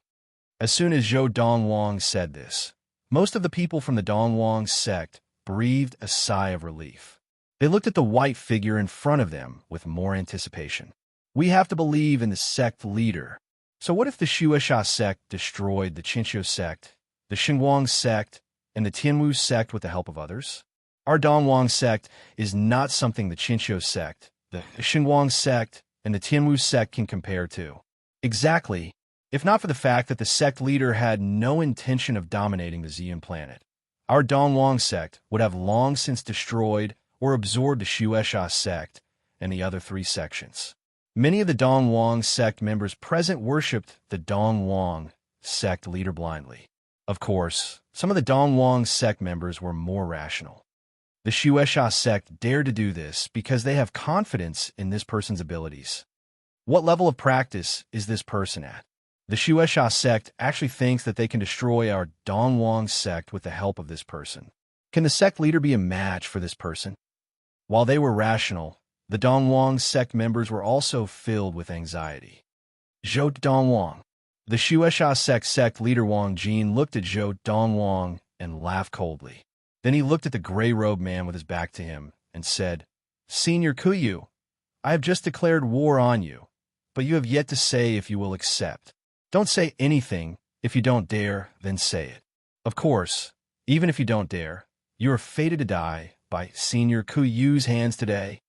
Speaker 1: As soon as Zhou Dongwang said this, most of the people from the Dongwang sect breathed a sigh of relief. They looked at the white figure in front of them with more anticipation. We have to believe in the sect leader. So what if the Xuesha sect destroyed the Qinxiu sect, the Xinguang sect, and the Tianwu sect with the help of others? Our Dongwang sect is not something the Qinxiu sect, the Xinguang sect, and the Tianwu sect can compare to. Exactly, if not for the fact that the sect leader had no intention of dominating the Ziyun planet. Our Dongwang sect would have long since destroyed or absorbed the Xuesha sect and the other 3 sections. Many of the Dongwang sect members present worshipped the Dongwang sect leader blindly. Of course, some of the Dongwang sect members were more rational. The Xuesha sect dared to do this because they have confidence in this person's abilities. What level of practice is this person at? The Xuesha sect actually thinks that they can destroy our Dongwang sect with the help of this person. Can the sect leader be a match for this person? While they were rational, the Dongwang sect members were also filled with anxiety. Zhou Dongwang. The Xuesha sect leader Wang Jin looked at Zhou Dongwang and laughed coldly. Then he looked at the gray-robed man with his back to him and said, Senior Kuyu, I have just declared war on you, but you have yet to say if you will accept. Don't say anything. If you don't dare, then say it. Of course, even if you don't dare, you are fated to die by Senior Kuyu's hands today.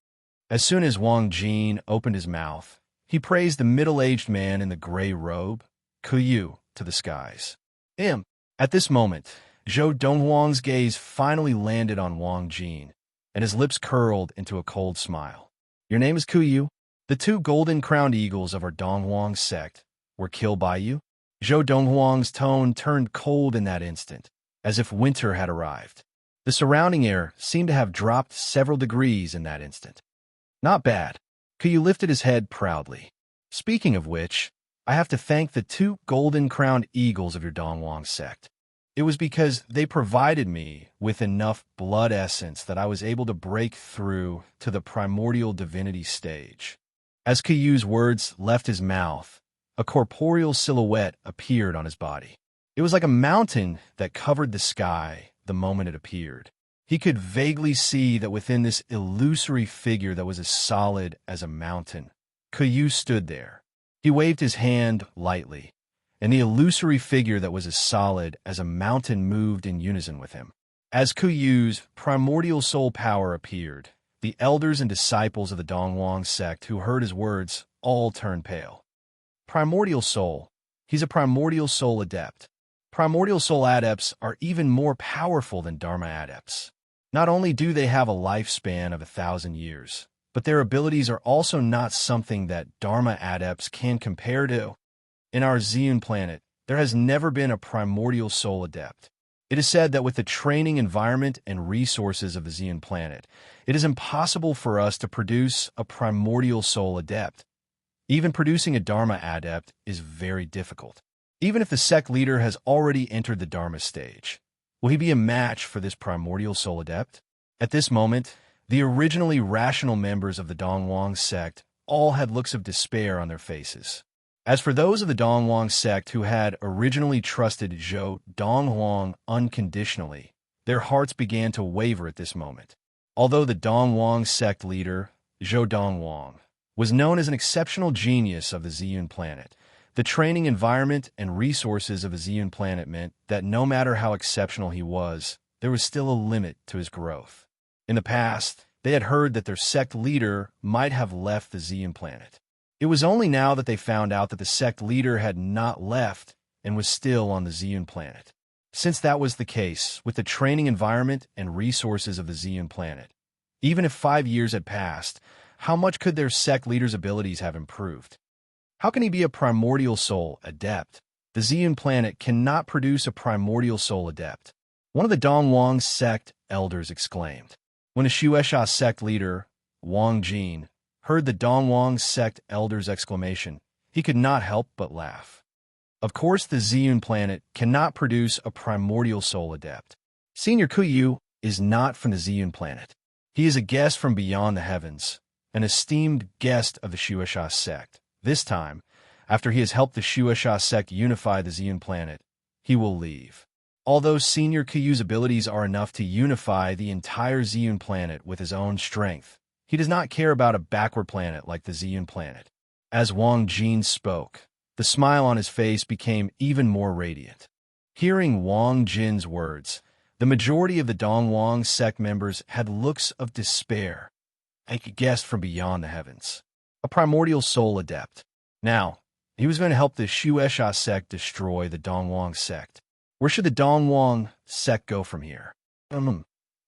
Speaker 1: As soon as Wang Jin opened his mouth, he praised the middle-aged man in the gray robe, Kuyu, to the skies. At this moment, Zhou Dongwang's gaze finally landed on Wang Jin, and his lips curled into a cold smile. Your name is Kuyu? The 2 golden-crowned eagles of our Dongwang sect were killed by you? Zhou Dongwang's tone turned cold in that instant, as if winter had arrived. The surrounding air seemed to have dropped several degrees in that instant. Not bad. Kuyu lifted his head proudly. Speaking of which, I have to thank the 2 golden-crowned eagles of your Dongwang sect. It was because they provided me with enough blood essence that I was able to break through to the primordial divinity stage. As Kuyu's words left his mouth, a corporeal silhouette appeared on his body. It was like a mountain that covered the sky the moment it appeared. He could vaguely see that within this illusory figure that was as solid as a mountain, Kuyu stood there. He waved his hand lightly, and the illusory figure that was as solid as a mountain moved in unison with him. As Kuyu's primordial soul power appeared, the elders and disciples of the Dongwang sect who heard his words all turned pale. Primordial soul. He's a primordial soul adept. Primordial soul adepts are even more powerful than Dharma adepts. Not only do they have a lifespan of 1,000 years, but their abilities are also not something that Dharma adepts can compare to. In our Ziyun planet, there has never been a primordial soul adept. It is said that with the training environment and resources of the Ziyun planet, it is impossible for us to produce a primordial soul adept. Even producing a Dharma adept is very difficult. Even if the sect leader has already entered the Dharma stage, will he be a match for this primordial soul adept? At this moment, the originally rational members of the Dongwang sect all had looks of despair on their faces. As for those of the Dongwang sect who had originally trusted Zhou Donghuang unconditionally, their hearts began to waver at this moment. Although the Dongwang sect leader, Zhou Donghuang, was known as an exceptional genius of the Ziyun planet, the training environment and resources of the Ziyun planet meant that no matter how exceptional he was, there was still a limit to his growth. In the past, they had heard that their sect leader might have left the Ziyun planet. It was only now that they found out that the sect leader had not left and was still on the Ziyun planet. Since that was the case with the training environment and resources of the Ziyun planet, even if 5 years had passed, how much could their sect leader's abilities have improved? How can he be a primordial soul adept? The Ziyun planet cannot produce a primordial soul adept. One of the Dongwang sect elders exclaimed. When the Shueisha sect leader, Wang Jin, heard the Dongwang sect elder's exclamation, he could not help but laugh. Of course, the Ziyun planet cannot produce a primordial soul adept. Senior Kuyu is not from the Ziyun planet. He is a guest from beyond the heavens, an esteemed guest of the Shueisha sect. This time, after he has helped the Shueisha sect unify the Ziyun planet, he will leave. Although Senior Kuyu's abilities are enough to unify the entire Ziyun planet with his own strength, he does not care about a backward planet like the Ziyun planet. As Wang Jin spoke, the smile on his face became even more radiant. Hearing Wang Jin's words, the majority of the Dongwang sect members had looks of despair. A guest from beyond the heavens. A primordial soul adept. Now, he was going to help the Shueisha sect destroy the Dongwang sect. Where should the Dongwang sect go from here?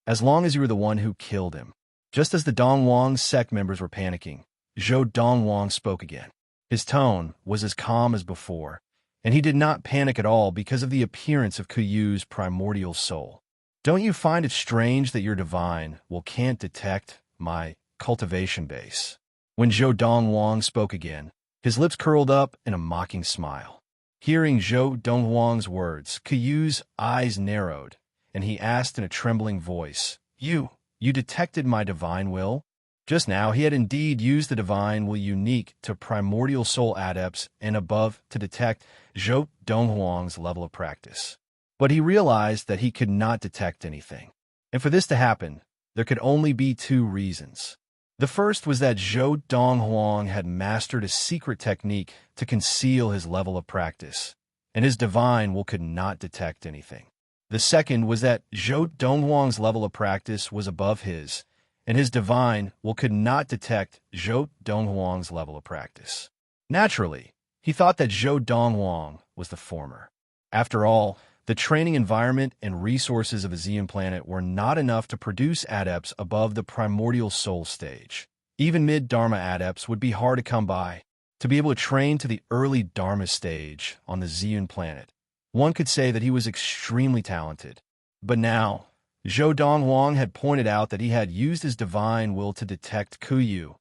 Speaker 1: As long as you were the one who killed him. Just as the Dongwang sect members were panicking, Zhou Dongwang spoke again. His tone was as calm as before, and he did not panic at all because of the appearance of Kuyu's primordial soul. Don't you find it strange that your divine can't detect my cultivation base? When Zhou Dongwang spoke again, his lips curled up in a mocking smile. Hearing Zhou Dongwang's words, Kuyu's eyes narrowed, and he asked in a trembling voice, You detected my divine will? Just now, he had indeed used the divine will unique to primordial soul adepts and above to detect Zhou Donghuang's level of practice. But he realized that he could not detect anything. And for this to happen, there could only be 2 reasons. The first was that Zhou Donghuang had mastered a secret technique to conceal his level of practice, and his divine will could not detect anything. The second was that Zhou Donghuang's level of practice was above his, and his divine will could not detect Zhou Donghuang's level of practice. Naturally, he thought that Zhou Donghuang was the former. After all, the training environment and resources of a Ziyun planet were not enough to produce adepts above the primordial soul stage. Even mid-Dharma adepts would be hard to come by. To be able to train to the early Dharma stage on the Ziyun planet, one could say that he was extremely talented. But now, Zhou Donghuang had pointed out that he had used his divine will to detect Kuyu,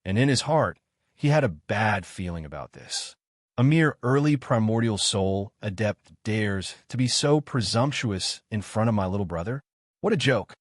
Speaker 1: and in his heart, he had a bad feeling about this. A mere early primordial soul adept dares to be so presumptuous in front of my little brother? What a joke.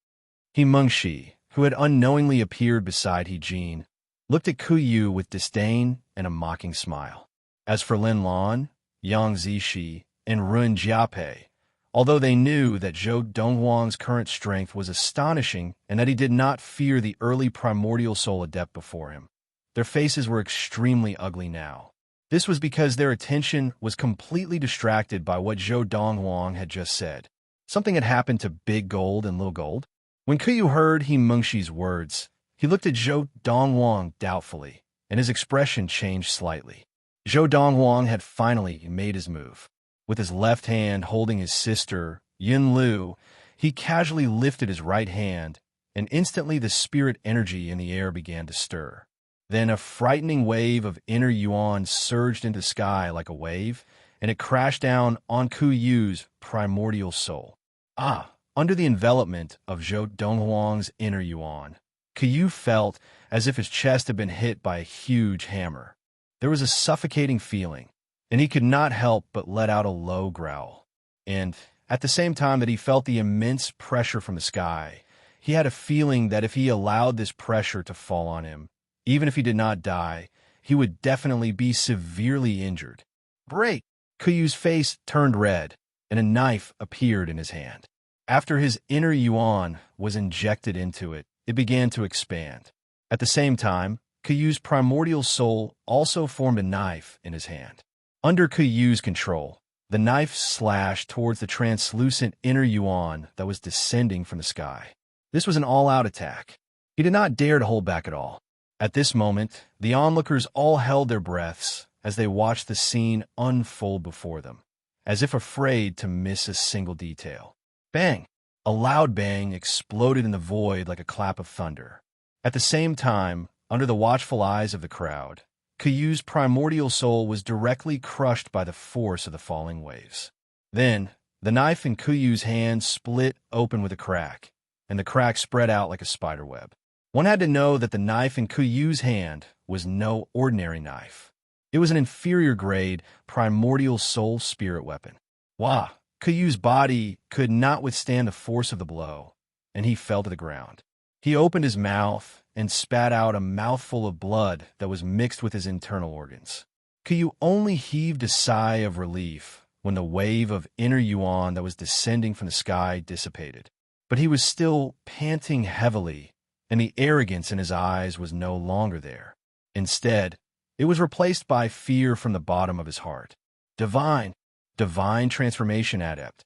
Speaker 1: He Mengshi, who had unknowingly appeared beside He looked at Kuyu with disdain and a mocking smile. As for Lin Lan, Yang Zishi, and Run Jiape, although they knew that Zhou Donghuang's current strength was astonishing and that he did not fear the early primordial soul adept before him, their faces were extremely ugly now. This was because their attention was completely distracted by what Zhou Donghuang had just said. Something had happened to Big Gold and Little Gold. When Kuyu heard He Mengshi's words, he looked at Zhou Donghuang doubtfully, and his expression changed slightly. Zhou Donghuang had finally made his move. With his left hand holding his sister, Yin Lu, he casually lifted his right hand, and instantly the spirit energy in the air began to stir. Then a frightening wave of inner yuan surged into the sky like a wave, and it crashed down on Kuyu's primordial soul. Under the envelopment of Zhou Donghuang's inner yuan, Kuyu felt as if his chest had been hit by a huge hammer. There was a suffocating feeling, and he could not help but let out a low growl. And at the same time that he felt the immense pressure from the sky, he had a feeling that if he allowed this pressure to fall on him, even if he did not die, he would definitely be severely injured. Break! Kuyu's face turned red, and a knife appeared in his hand. After his inner yuan was injected into it, it began to expand. At the same time, Kuyu's primordial soul also formed a knife in his hand. Under Kuyu's control, the knife slashed towards the translucent inner yuan that was descending from the sky. This was an all-out attack. He did not dare to hold back at all. At this moment, the onlookers all held their breaths as they watched the scene unfold before them, as if afraid to miss a single detail. Bang! A loud bang exploded in the void like a clap of thunder. At the same time, under the watchful eyes of the crowd, Kuyu's primordial soul was directly crushed by the force of the falling waves. Then, the knife in Kuyu's hand split open with a crack, and the crack spread out like a spiderweb. One had to know that the knife in Kuyu's hand was no ordinary knife. It was an inferior-grade, primordial soul spirit weapon. Wah! Kuyu's body could not withstand the force of the blow, and he fell to the ground. He opened his mouth and spat out a mouthful of blood that was mixed with his internal organs. Kuyu only heaved a sigh of relief when the wave of inner yuan that was descending from the sky dissipated. But he was still panting heavily, and the arrogance in his eyes was no longer there. Instead, it was replaced by fear from the bottom of his heart. Divine transformation adept.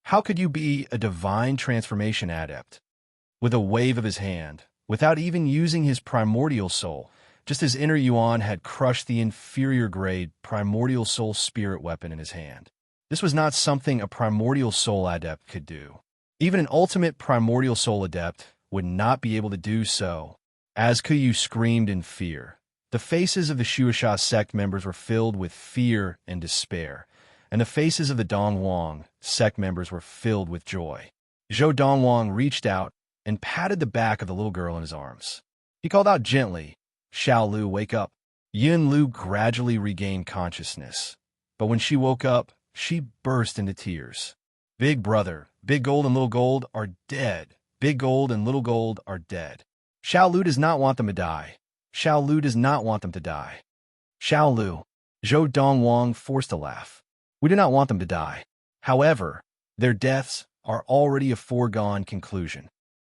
Speaker 1: How could you be a divine transformation adept? With a wave of his hand, without even using his primordial soul, just as inner yuan had crushed the inferior-grade primordial soul spirit weapon in his hand. This was not something a primordial soul adept could do. Even an ultimate primordial soul adept would not be able to do so. As Kuyu screamed in fear, the faces of the Shuasha sect members were filled with fear and despair, and the faces of the Donghuang sect members were filled with joy. Zhou Donghuang reached out and patted the back of the little girl in his arms. He called out gently, "Xiao Lu, wake up." Yin Lu gradually regained consciousness, but when she woke up, she burst into tears. Big brother, Big Gold and Little Gold are dead. Big Gold and Little Gold are dead. Xiao Lu does not want them to die. Xiao Lu does not want them to die. Xiao Lu. Zhou Donghuang forced a laugh. We do not want them to die. However, their deaths are already a foregone conclusion.